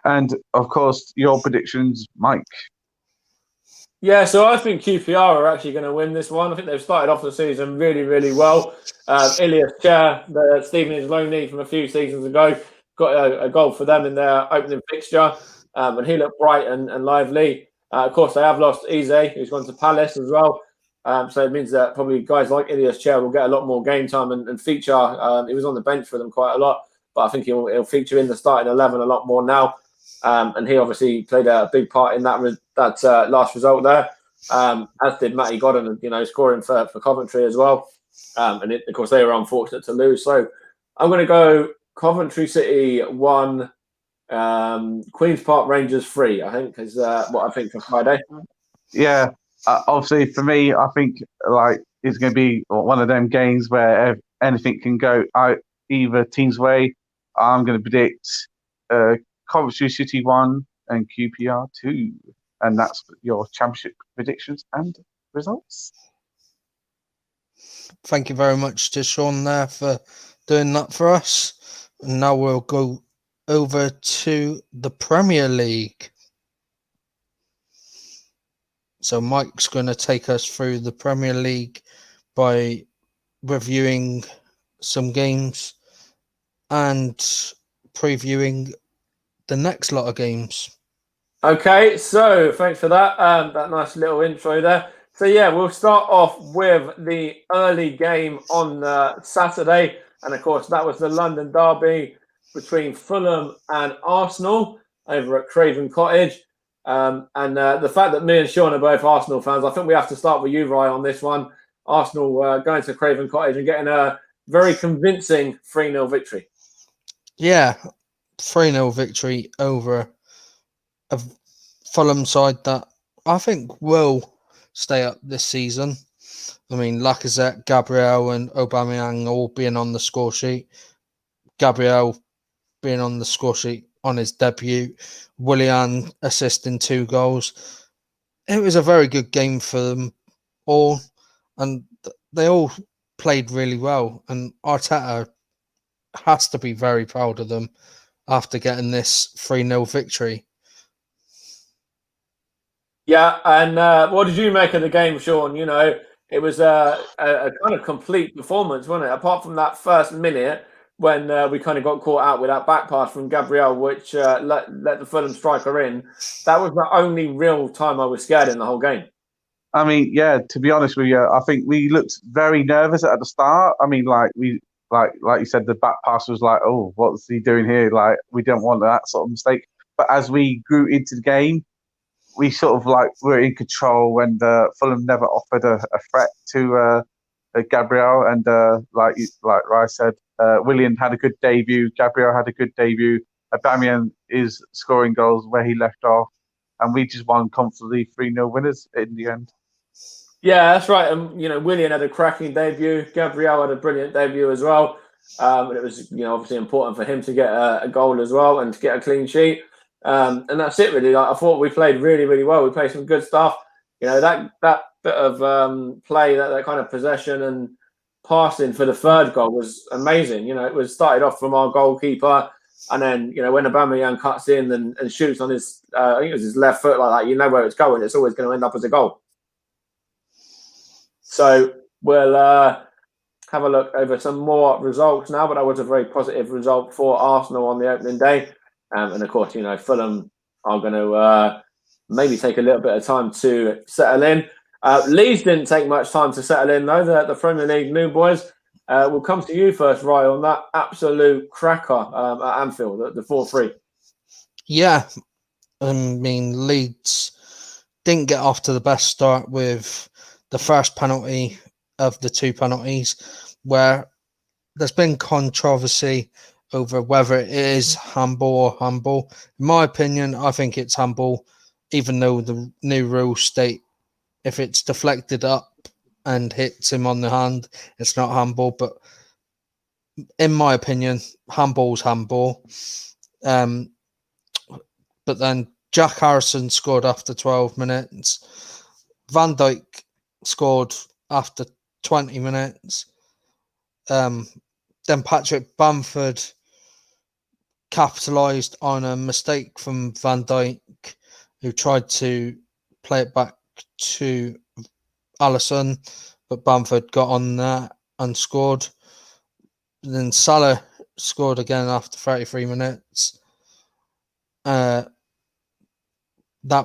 [SPEAKER 3] And of course, your predictions, Mike.
[SPEAKER 2] Yeah, so I think QPR are actually going to win this one. I think they've started off the season really, really well. Ilias Chair, the Stevenage loanee from a few seasons ago, got a goal for them in their opening fixture, and he looked bright and lively. Of course, they have lost Eze, who's gone to Palace as well. So it means that probably guys like Ilias Chair will get a lot more game time and feature. He was on the bench for them quite a lot, but I think he'll feature in the starting 11 a lot more now. And he obviously played a big part in that last result there, as did Matty Godden, scoring for Coventry as well. And of course, they were unfortunate to lose. So I'm going to go Coventry City 1, Queen's Park Rangers 3, I think, is what I think for Friday.
[SPEAKER 3] Yeah, obviously for me, I think it's going to be one of them games where anything can go either team's way. I'm going to predict Coventry City 1 and QPR 2. And that's your championship predictions and results.
[SPEAKER 1] Thank you very much to Sean there for doing that for us. And now we'll go over to the Premier League. So Mike's going to take us through the Premier League by reviewing some games and previewing the next lot of games.
[SPEAKER 2] Okay, so thanks for that. That nice little intro there. So yeah, we'll start off with the early game on Saturday, and of course that was the London derby between Fulham and Arsenal over at Craven Cottage. And the fact that me and Sean are both Arsenal fans, I think we have to start with you, Ryan, on this one. Arsenal going to Craven Cottage and getting a very convincing 3-0 victory.
[SPEAKER 1] Yeah, 3-0 victory over a Fulham side that I think will stay up this season. I mean, Lacazette, Gabriel and Aubameyang all being on the score sheet. Gabriel being on the score sheet on his debut. Willian assisting 2 goals. It was a very good game for them all, and they all played really well. And Arteta has to be very proud of them after getting this 3-0 victory.
[SPEAKER 2] Yeah, and what did you make of the game, Sean? It was a kind of complete performance, wasn't it? Apart from that first minute when we kind of got caught out with that back pass from Gabriel, which let the Fulham striker in. That was the only real time I was scared in the whole game.
[SPEAKER 3] I mean, yeah, to be honest with you, I think we looked very nervous at the start. I mean, like you said, the back pass was like, oh, what's he doing here? Like, we don't want that sort of mistake. But as we grew into the game, we sort of were in control, and Fulham never offered a threat to Gabriel. And like Rice said, Willian had a good debut. Gabriel had a good debut. Aubameyang is scoring goals where he left off, and we just won comfortably 3-0 winners in the end.
[SPEAKER 2] Yeah, that's right. And Willian had a cracking debut. Gabriel had a brilliant debut as well. And it was obviously important for him to get a goal as well and to get a clean sheet. And that's it really. I thought we played really, really well. We played some good stuff. That bit of play, that kind of possession and passing for the third goal was amazing. It was started off from our goalkeeper, and then when Aubameyang cuts in and shoots on his, I think it was his left foot like that. Where it's going. It's always going to end up as a goal. So we'll have a look over some more results now. But that was a very positive result for Arsenal on the opening day. And of course, Fulham are going to maybe take a little bit of time to settle in. Leeds didn't take much time to settle in, though. The Premier League new boys. We'll come to you first, Ryan, on that absolute cracker at Anfield, the 4-3.
[SPEAKER 1] Yeah, I mean, Leeds didn't get off to the best start with the first penalty of the 2 penalties, where there's been controversy over whether it is handball or handball. In my opinion, I think it's handball, even though the new rules state if it's deflected up and hits him on the hand, it's not handball. But in my opinion, handball's handball. But then Jack Harrison scored after 12 minutes. Van Dijk scored after 20 minutes. Then Patrick Bamford capitalised on a mistake from Van Dijk, who tried to play it back to Alisson, but Bamford got on that and scored. Then Salah scored again after 33 minutes. That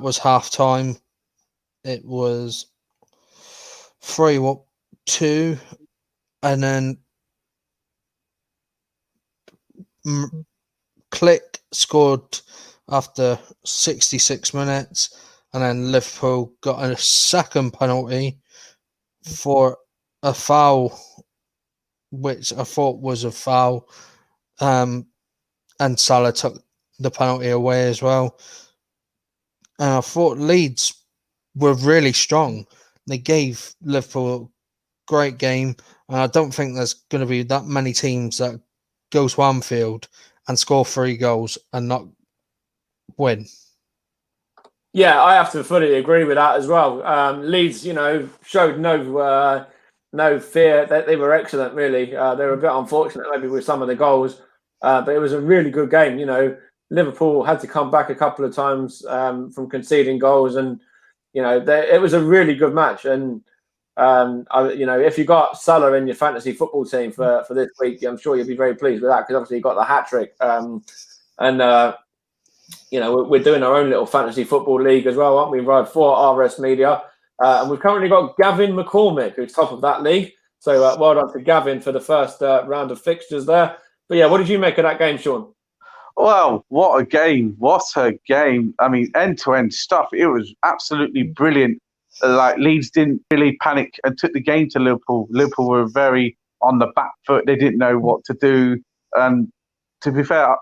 [SPEAKER 1] was half time. It was 3-2, and then Click scored after 66 minutes, and then Liverpool got a second penalty for a foul, which I thought was a foul, and Salah took the penalty away as well. And I thought Leeds were really strong. They gave Liverpool a great game, and I don't think there's going to be that many teams that go to Anfield and score 3 goals and not win.
[SPEAKER 2] Yeah, I have to fully agree with that as well. Leeds, showed no fear. They were excellent, really. They were a bit unfortunate maybe with some of the goals, but it was a really good game. Liverpool had to come back a couple of times from conceding goals, and it was a really good match. And if you got Salah in your fantasy football team for this week, I'm sure you'll be very pleased with that, because obviously you got the hat trick. We're doing our own little fantasy football league as well, aren't we, Rod, for RS Media? And we've currently got Gavin McCormick, who's top of that league. So well done to Gavin for the first round of fixtures there. But yeah, what did you make of that game, Sean?
[SPEAKER 3] Well, what a game. What a game. I mean, end-to-end stuff. It was absolutely brilliant. Leeds didn't really panic and took the game to Liverpool. Liverpool were very on the back foot. They didn't know what to do. And to be fair,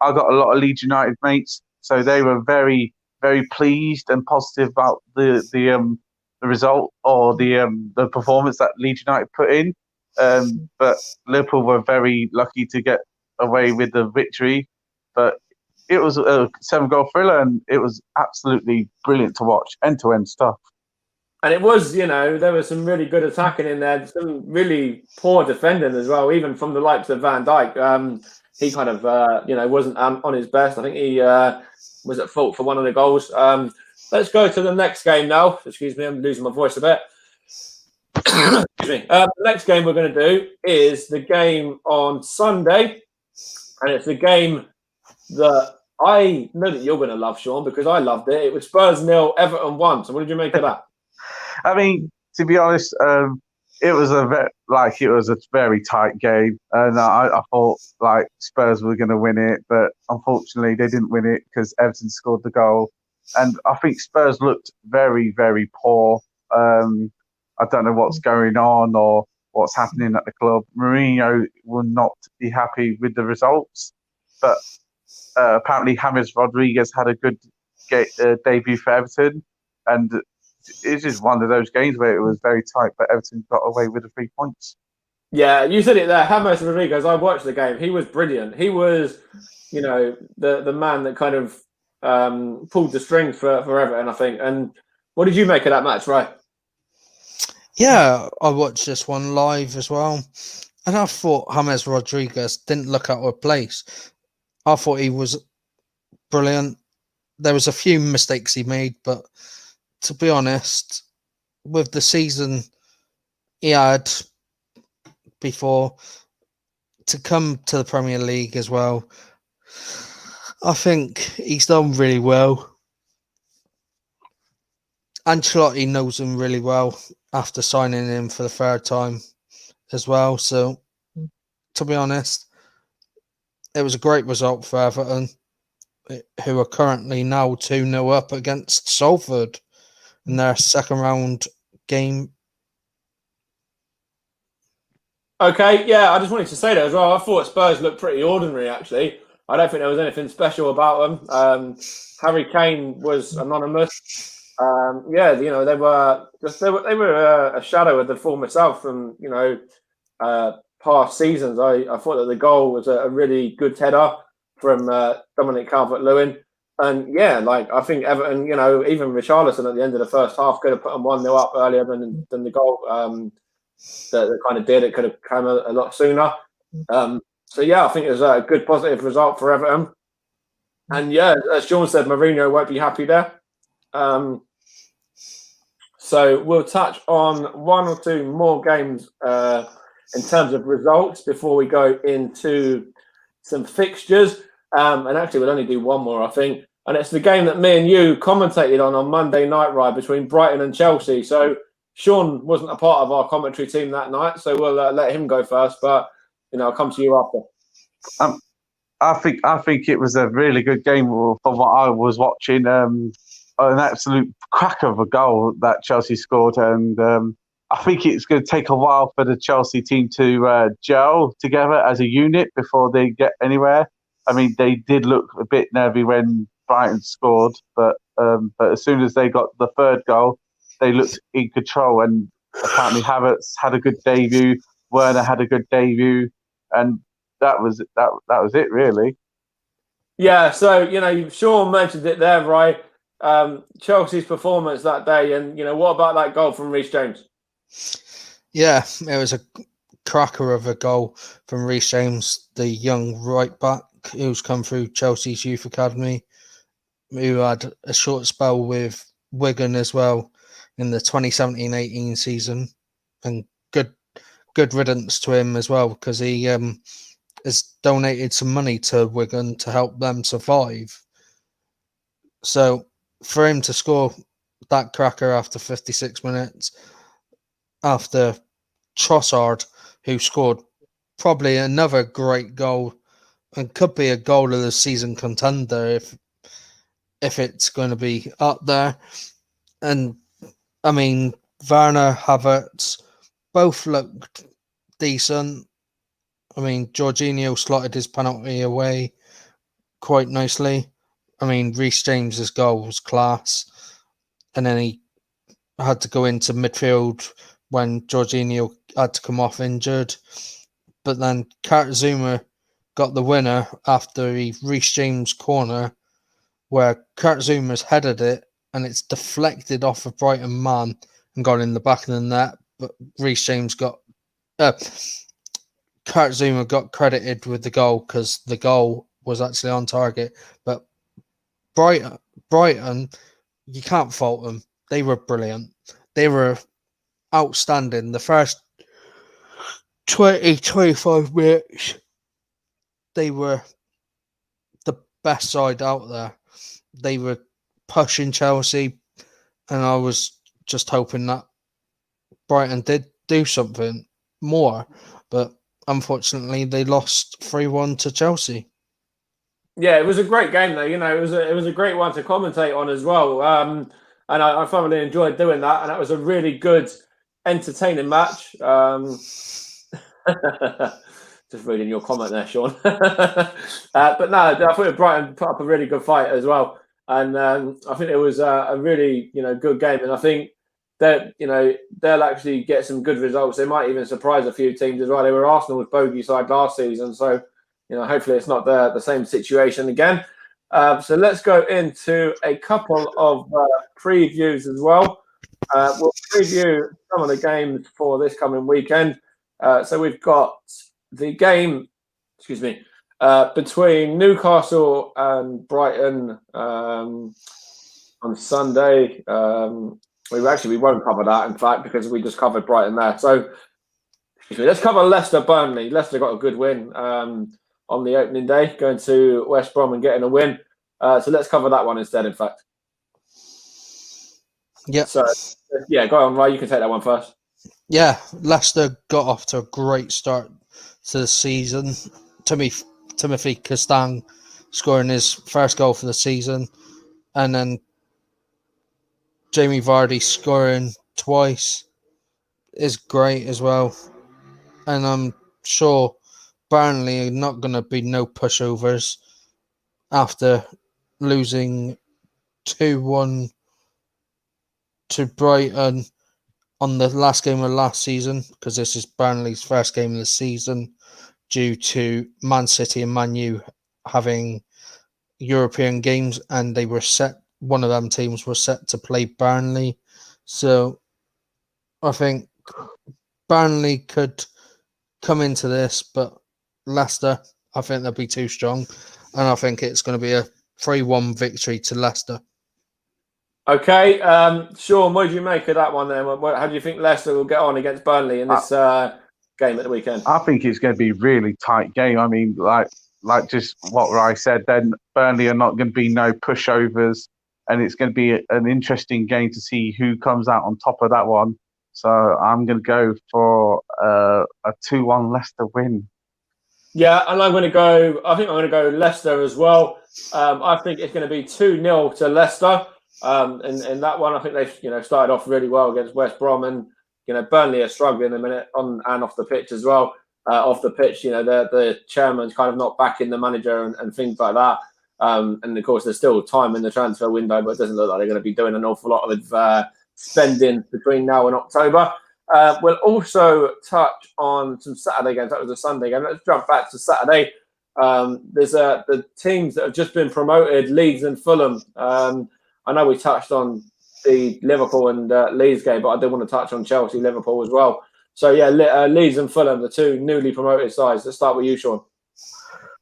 [SPEAKER 3] I got a lot of Leeds United mates, so they were very, very pleased and positive about the result or the performance that Leeds United put in. But Liverpool were very lucky to get away with the victory. But it was a 7-goal thriller, and it was absolutely brilliant to watch. End-to-end stuff.
[SPEAKER 2] And it was, there was some really good attacking in there, some really poor defending as well, even from the likes of Van Dijk. He kind of, wasn't on his best. I think he was at fault for one of the goals. Let's go to the next game now. Excuse me, I'm losing my voice a bit. Excuse me. The next game we're going to do is the game on Sunday. And it's a game that I know that you're going to love, Sean, because I loved it. It was Spurs 0, Everton 1. So what did you make of that?
[SPEAKER 3] I mean, to be honest, it was a very tight game, and I thought Spurs were going to win it, but unfortunately they didn't win it because Everton scored the goal, and I think Spurs looked very, very poor. I don't know what's going on or what's happening at the club. Mourinho will not be happy with the results, but apparently James Rodriguez had a good debut for Everton, and it's just one of those games where it was very tight, but Everton got away with the 3 points.
[SPEAKER 2] Yeah, you said it there. James Rodriguez, I watched the game. He was brilliant. He was, the man that kind of pulled the strings for Everton, I think. And what did you make of that match, right?
[SPEAKER 1] Yeah, I watched this one live as well. And I thought James Rodriguez didn't look out of place. I thought he was brilliant. There was a few mistakes he made, but to be honest, with the season he had before, to come to the Premier League as well, I think he's done really well. Ancelotti knows him really well after signing him for the third time as well. So, to be honest, it was a great result for Everton, who are currently now 2-0 up against Salford in their second round game.
[SPEAKER 2] Okay, yeah, I just wanted to say that as well. I thought Spurs looked pretty ordinary, actually. I don't think there was anything special about them. Harry Kane was anonymous. Yeah, they were a shadow of the former self from past seasons. I thought that the goal was a really good header from Dominic Calvert-Lewin, and yeah, I think Everton, even Richarlison at the end of the first half could have put them 1-0 up earlier than the goal that kind of did. It could have come a lot sooner. So yeah, I think it was a good positive result for Everton, and yeah, as Sean said, Mourinho won't be happy there. So we'll touch on one or two more games in terms of results before we go into some fixtures. And actually, we'll only do one more, I think. And it's the game that me and you commentated on Monday Night Ride between Brighton and Chelsea. So Sean wasn't a part of our commentary team that night, so we'll let him go first. But I'll come to you after.
[SPEAKER 3] I think it was a really good game from what I was watching. An absolute cracker of a goal that Chelsea scored, and I think it's going to take a while for the Chelsea team to gel together as a unit before they get anywhere. I mean, they did look a bit nervy when Brighton scored, but as soon as they got the third goal, they looked in control. And apparently, Havertz had a good debut, Werner had a good debut, and that was it, really.
[SPEAKER 2] Yeah. So Sean mentioned it there, right? Chelsea's performance that day, and what about that goal from Reece James?
[SPEAKER 1] Yeah, it was a cracker of a goal from Reece James, the young right back who's come through Chelsea's youth academy, who had a short spell with Wigan as well in the 2017-18 season, and good riddance to him as well, because he has donated some money to Wigan to help them survive. So for him to score that cracker after 56 minutes, after Trossard, who scored probably another great goal and could be a goal of the season contender if it's going to be up there. And I mean, Werner, Havertz, both looked decent. I mean, Jorginho slotted his penalty away quite nicely. I mean, Reece James's goal was class, and then he had to go into midfield when Jorginho had to come off injured. But then Kurt Zouma got the winner after he Reece James corner, where Kurt Zouma's headed it and it's deflected off a Brighton man and gone in the back of the net. But Reece James got Kurt Zouma got credited with the goal because the goal was actually on target. But Brighton, you can't fault them. They were brilliant. They were outstanding. The first 20-25 minutes, they were the best side out there. They were pushing Chelsea, and I was just hoping that Brighton did do something more. But unfortunately, they lost 3-1 to Chelsea.
[SPEAKER 2] Yeah, it was a great game, though. It was a great one to commentate on as well. And I thoroughly enjoyed doing that. And that was a really good, entertaining match. Just reading your comment there, Sean. But no, I thought Brighton put up a really good fight as well. And I think it was a really, good game. And I think that, they'll actually get some good results. They might even surprise a few teams as well. They were Arsenal's bogey side last season. So, hopefully it's not the same situation again. So let's go into a couple of previews as well. We'll preview some of the games for this coming weekend. So we've got the game, between Newcastle and Brighton on Sunday. We won't cover that, in fact, because we just covered Brighton there. So, let's cover Leicester Burnley. Leicester got a good win on the opening day, going to West Brom and getting a win. So let's cover that one instead, in fact.
[SPEAKER 1] Yeah.
[SPEAKER 2] So, yeah, go on, Ray. You can take that one first.
[SPEAKER 1] Yeah, Leicester got off to a great start to the season. Timothy Castang scoring his first goal for the season, and then Jamie Vardy scoring twice is great as well. And I'm sure Burnley are not going to be no pushovers after losing 2-1 to Brighton on the last game of last season, because this is Burnley's first game of the season, due to Man City and Man U having European games, and they were set. One of them teams were set to play Burnley, so I think Burnley could come into this, but Leicester, I think they'll be too strong, and I think it's going to be a 3-1 victory to Leicester.
[SPEAKER 2] Okay, Sean, what do you make of that one then? How do you think Leicester will get on against Burnley in this game at the weekend?
[SPEAKER 3] I think it's going to be a really tight game. I mean, like just what Rai said, then Burnley are not going to be no pushovers, and it's going to be an interesting game to see who comes out on top of that one. So I'm going to go for a 2-1 Leicester win.
[SPEAKER 2] Yeah, and I think I'm going to go Leicester as well. I think it's going to be 2-0 to Leicester. In that one, I think they've started off really well against West Brom, and Burnley are struggling a minute on and off the pitch as well. Off the pitch, the chairman's kind of not backing the manager and things like that. And of course, there's still time in the transfer window, but it doesn't look like they're going to be doing an awful lot of spending between now and October. We'll also touch on some Saturday games. That was a Sunday game. Let's jump back to Saturday. There's the teams that have just been promoted, Leeds and Fulham. I know we touched on the Liverpool and Leeds game, but I do want to touch on Chelsea, Liverpool as well. So, yeah, Leeds and Fulham, the two newly promoted sides. Let's start with you, Sean.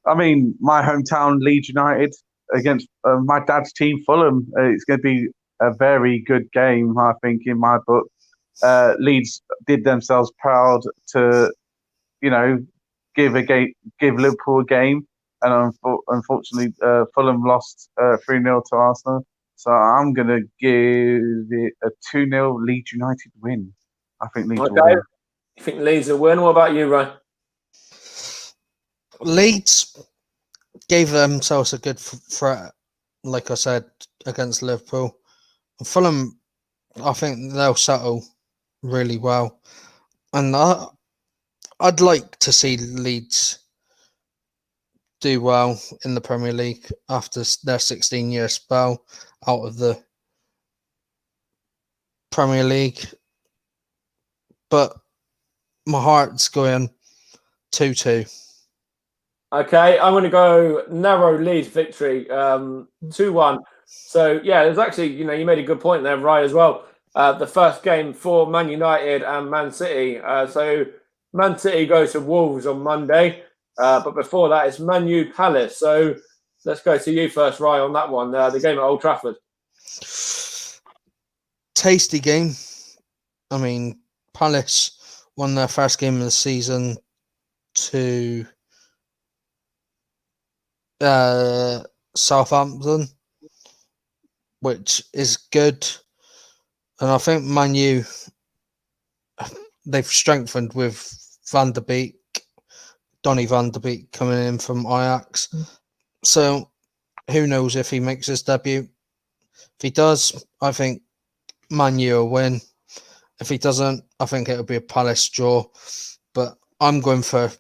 [SPEAKER 3] I mean, my hometown, Leeds United, against my dad's team, Fulham. It's going to be a very good game, I think, in my book. Leeds did themselves proud to, give Liverpool a game, and unfortunately, Fulham lost 3-0 to Arsenal. So I'm going to give it a 2-0 Leeds United win. I think Leeds will win.
[SPEAKER 2] You think Leeds will win? What about you, Ray?
[SPEAKER 1] Leeds gave themselves a good threat, like I said, against Liverpool. Fulham, I think they'll settle really well. And I'd like to see Leeds do well in the Premier League after their 16-year spell out of the Premier League. But my heart's going 2-2.
[SPEAKER 2] Okay, I'm going to go narrow Leeds victory, 2-1. So, yeah, there's actually, you made a good point there, Ray, as well. The first game for Man United and Man City. So, Man City goes to Wolves on Monday. But before that, it's Man U Palace. So, let's go to you first, Ray, on that one. The game at Old Trafford.
[SPEAKER 1] Tasty game. I mean, Palace won their first game of the season to Southampton, which is good. And I think Man U, they've strengthened with Van der Beek, Donny Van der Beek coming in from Ajax. So who knows if he makes his debut. If he does, I think Man U will win. If he doesn't, I think it'll be a Palace draw. But I'm going to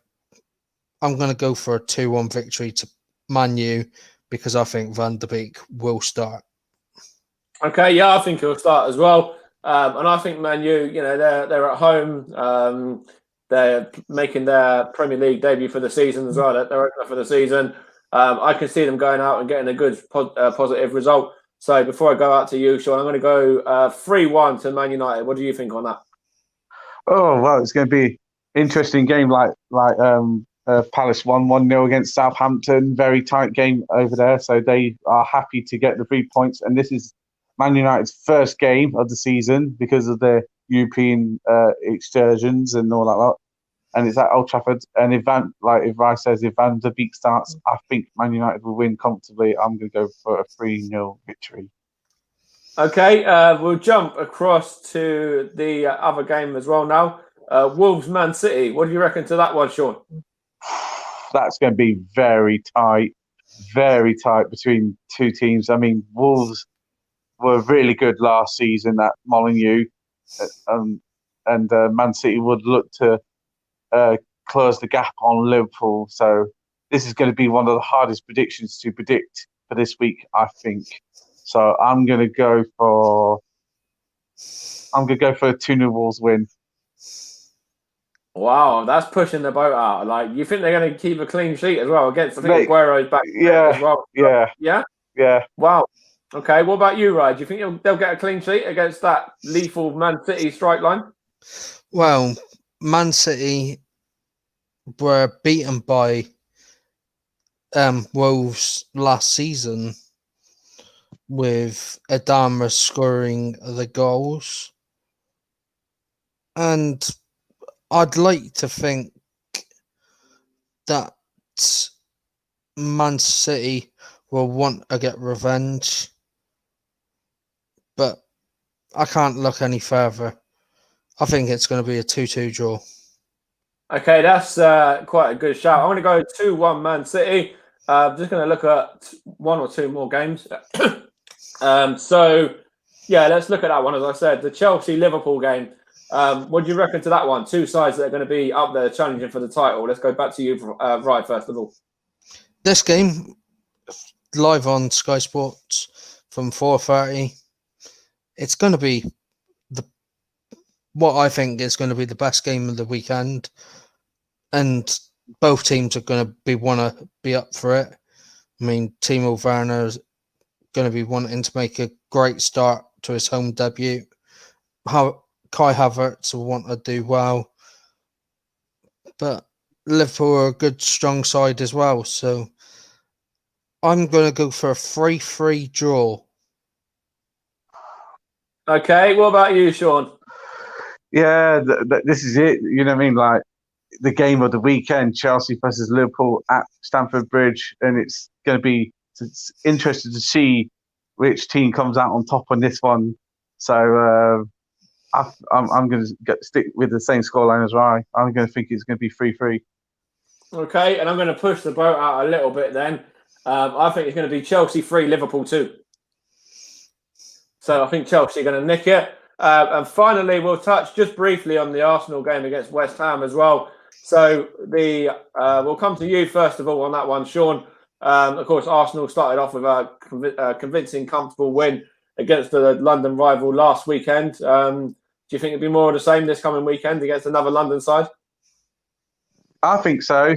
[SPEAKER 1] go for a 2-1 victory to Man U, because I think Van der Beek will start.
[SPEAKER 2] Okay, yeah, I think he'll start as well. And I think Man U, they're at home. They're making their Premier League debut for the season as well. They're opener for the season. I can see them going out and getting a good positive result. So before I go out to you, Sean, I'm going to go 3-1 to Man United. What do you think on that?
[SPEAKER 3] Oh, well, it's going to be an interesting game, like Palace won 1-0 against Southampton. Very tight game over there. So they are happy to get the 3 points. And this is Man United's first game of the season because of their European excursions and all that lot. And it's at Old Trafford. And if Rice says, if Van der Beek starts, I think Man United will win comfortably. I'm going to go for a 3-0 victory.
[SPEAKER 2] Okay, we'll jump across to the other game as well now. Wolves Man City. What do you reckon to that one, Sean?
[SPEAKER 3] That's going to be very tight between two teams. I mean, Wolves were really good last season at Molineux, and Man City would look to close the gap on Liverpool. So this is going to be one of the hardest predictions to predict for this week, I think. So I'm going to go for a 2-0 Wolves win.
[SPEAKER 2] Wow, that's pushing the boat out. Like, you think they're going to keep a clean sheet as well against? I think
[SPEAKER 3] Mate,
[SPEAKER 2] Aguero's back
[SPEAKER 3] yeah,
[SPEAKER 2] as well.
[SPEAKER 3] yeah,
[SPEAKER 2] Yeah.
[SPEAKER 3] yeah.
[SPEAKER 2] Wow. Okay. What about you, Ryan? Do you think they'll get a clean sheet against that lethal Man City strike line?
[SPEAKER 1] Well, Man City were beaten by Wolves last season with Adama scoring the goals. And I'd like to think that Man City will want to get revenge. But I can't look any further. I think it's going to be a 2-2 draw.
[SPEAKER 2] Okay, that's quite a good shout. I'm going to go 2-1 Man City. Just going to look at one or two more games. So, yeah, let's look at that one. As I said, the Chelsea-Liverpool game. What do you reckon to that one? Two sides that are going to be up there challenging for the title. Let's go back to you, Ryan, first of all.
[SPEAKER 1] This game, live on Sky Sports from 4:30. It's going to be what I think is going to be the best game of the weekend. And both teams are going to want to be up for it. I mean, Timo Werner is going to be wanting to make a great start to his home debut. Kai Havertz will want to do well. But Liverpool are a good, strong side as well. So I'm going to go for a 3-3 draw.
[SPEAKER 2] Okay, what about you, Sean?
[SPEAKER 3] Yeah, this is it. You know what I mean? Like, the game of the weekend, Chelsea versus Liverpool at Stamford Bridge, and it's going to be interesting to see which team comes out on top on this one. So I'm going to stick with the same scoreline as Ryan. I'm going to think it's going to be 3-3.
[SPEAKER 2] Okay, and I'm going to push the boat out a little bit then. I think it's going to be Chelsea 3, Liverpool 2. So I think Chelsea are going to nick it. And finally, we'll touch just briefly on the Arsenal game against West Ham as well. So we'll come to you first of all on that one, Sean. Of course, Arsenal started off with a convincing, comfortable win against the London rival last weekend. Do you think it'll be more of the same this coming weekend against another London side?
[SPEAKER 3] I think so.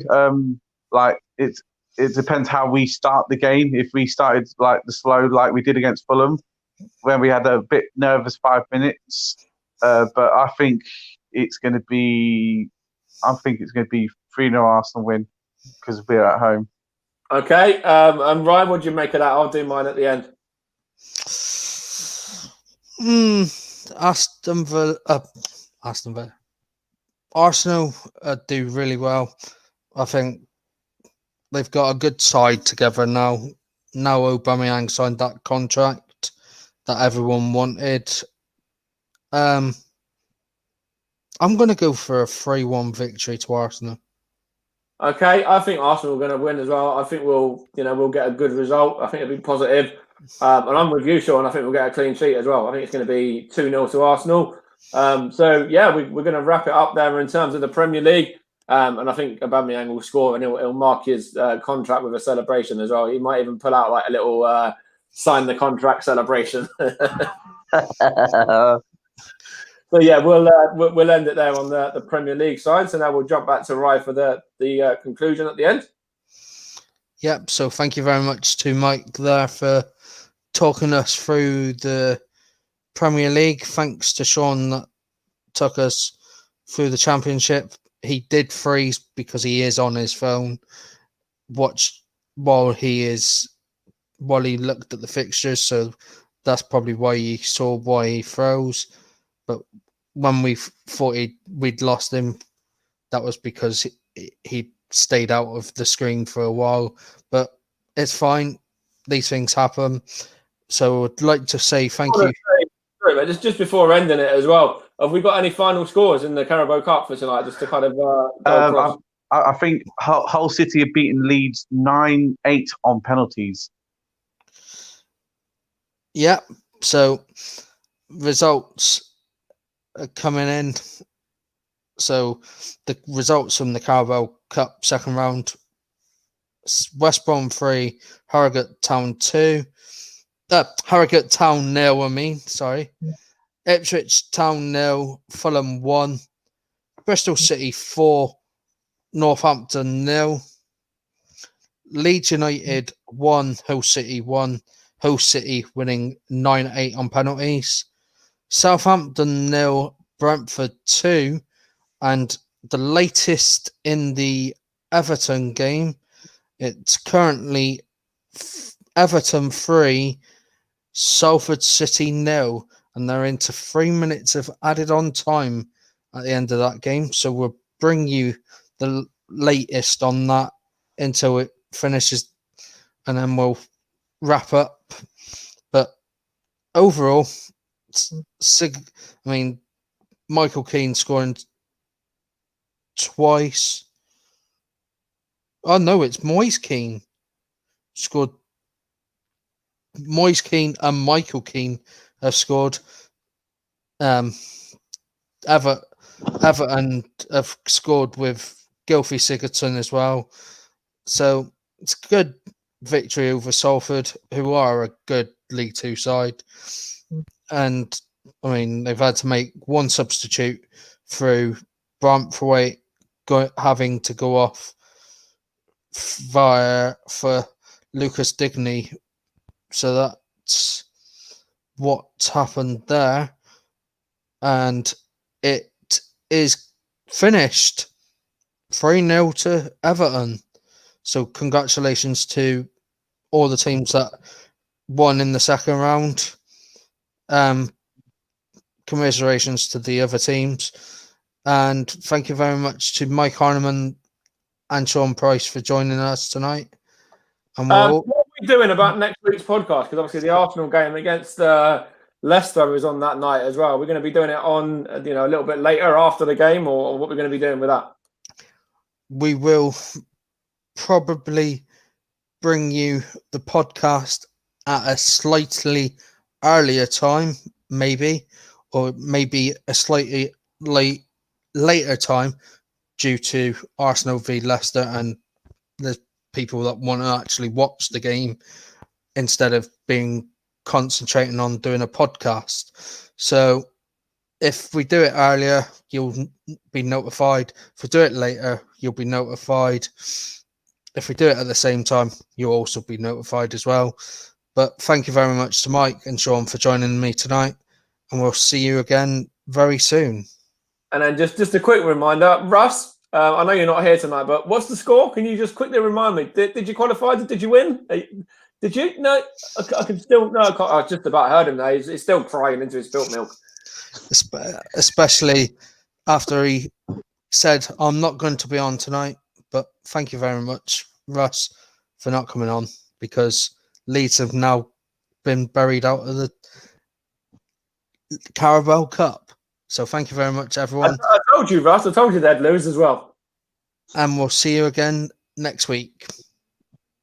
[SPEAKER 3] It depends how we start the game. If we started like the slow, like we did against Fulham, when we had a bit nervous 5 minutes, but I think it's going to be 3-0 Arsenal win because we're at home.
[SPEAKER 2] Okay, and Ryan, what do you make of that? I'll do mine at the end.
[SPEAKER 1] Aston Villa. Arsenal do really well. I think they've got a good side together now. Now Aubameyang signed that contract that everyone wanted. I'm going to go for a 3-1 victory to Arsenal.
[SPEAKER 2] Okay, I think Arsenal are going to win as well. I think we'll get a good result. I think it'll be positive. And I'm with you, Sean. I think we'll get a clean sheet as well. I think it's going to be 2-0 to Arsenal. So yeah, we're going to wrap it up there in terms of the Premier League. And I think Aubameyang will score and he'll mark his contract with a celebration as well. He might even pull out like a little sign the contract celebration. So yeah, we'll end it there on the Premier League side. So now we'll jump back to Rye for the conclusion at the end.
[SPEAKER 1] Yep. So thank you very much to Mike there for talking us through the Premier League. Thanks to Sean that took us through the Championship. He did freeze because he is on his phone. Watched while he looked at the fixtures, so that's probably why you saw why he froze. But when we thought we'd lost him, that was because he stayed out of the screen for a while. But it's fine. These things happen. So I'd like to say thank you.
[SPEAKER 2] Sorry, mate, just before ending it as well, have we got any final scores in the Carabao Cup for tonight? Just to kind of go across.
[SPEAKER 3] I think Hull City have beaten Leeds 9-8 on penalties.
[SPEAKER 1] Yeah. So results are coming in. So the results from the Carabao Cup second round: West Brom 3, Harrogate Town 2. Harrogate Town 0. I mean, sorry. Ipswich Town 0, Fulham 1, Bristol City 4, Northampton 0, Leeds United 1, Hull City 1, Hull City winning 9-8 on penalties, Southampton 0, Brentford 2, and the latest in the Everton game, it's currently Everton 3, Salford City 0, and they're into 3 minutes of added on time at the end of that game. So we'll bring you the latest on that until it finishes, and then we'll wrap up. But overall, Michael Keane scoring twice. Oh no, it's Moise Keane scored. Moise Keane and Michael Keane have scored. Everton have scored with Gylfi Sigurdsson as well. So it's a good victory over Salford, who are a good League Two side. And I mean, they've had to make one substitute through Braithwaite having to go off for Lucas Digne. So that's what's happened there. And it is finished 3-0 to Everton. So congratulations to all the teams that won in the second round. Commiserations to the other teams. And thank you very much to Mike Harneman and Sean Price for joining us tonight. And
[SPEAKER 2] what are we doing about next week's podcast? Because obviously the Arsenal game against Leicester is on that night as well. We're going to be doing it on a little bit later after the game, or what we're going to be doing with that?
[SPEAKER 1] We will probably bring you the podcast at a slightly earlier time, maybe, or maybe a slightly later time due to Arsenal v Leicester and the people that want to actually watch the game instead of being concentrating on doing a podcast. So if we do it earlier, you'll be notified. If we do it later, you'll be notified. If we do it at the same time, you'll also be notified as well. But thank you very much to Mike and Sean for joining me tonight, and we'll see you again very soon.
[SPEAKER 2] And then just a quick reminder, Russ, I know you're not here tonight, but what's the score? Can you just quickly remind me? Did you qualify? Did you win? Did you? No, I can still. No, I just about heard him now. He's still crying into his spilt milk.
[SPEAKER 1] Especially after he said, I'm not going to be on tonight. But thank you very much, Russ, for not coming on, because Leeds have now been buried out of the Carabao Cup. So thank you very much, everyone.
[SPEAKER 2] I told you, Russ. I told you they'd lose as well.
[SPEAKER 1] And we'll see you again next week.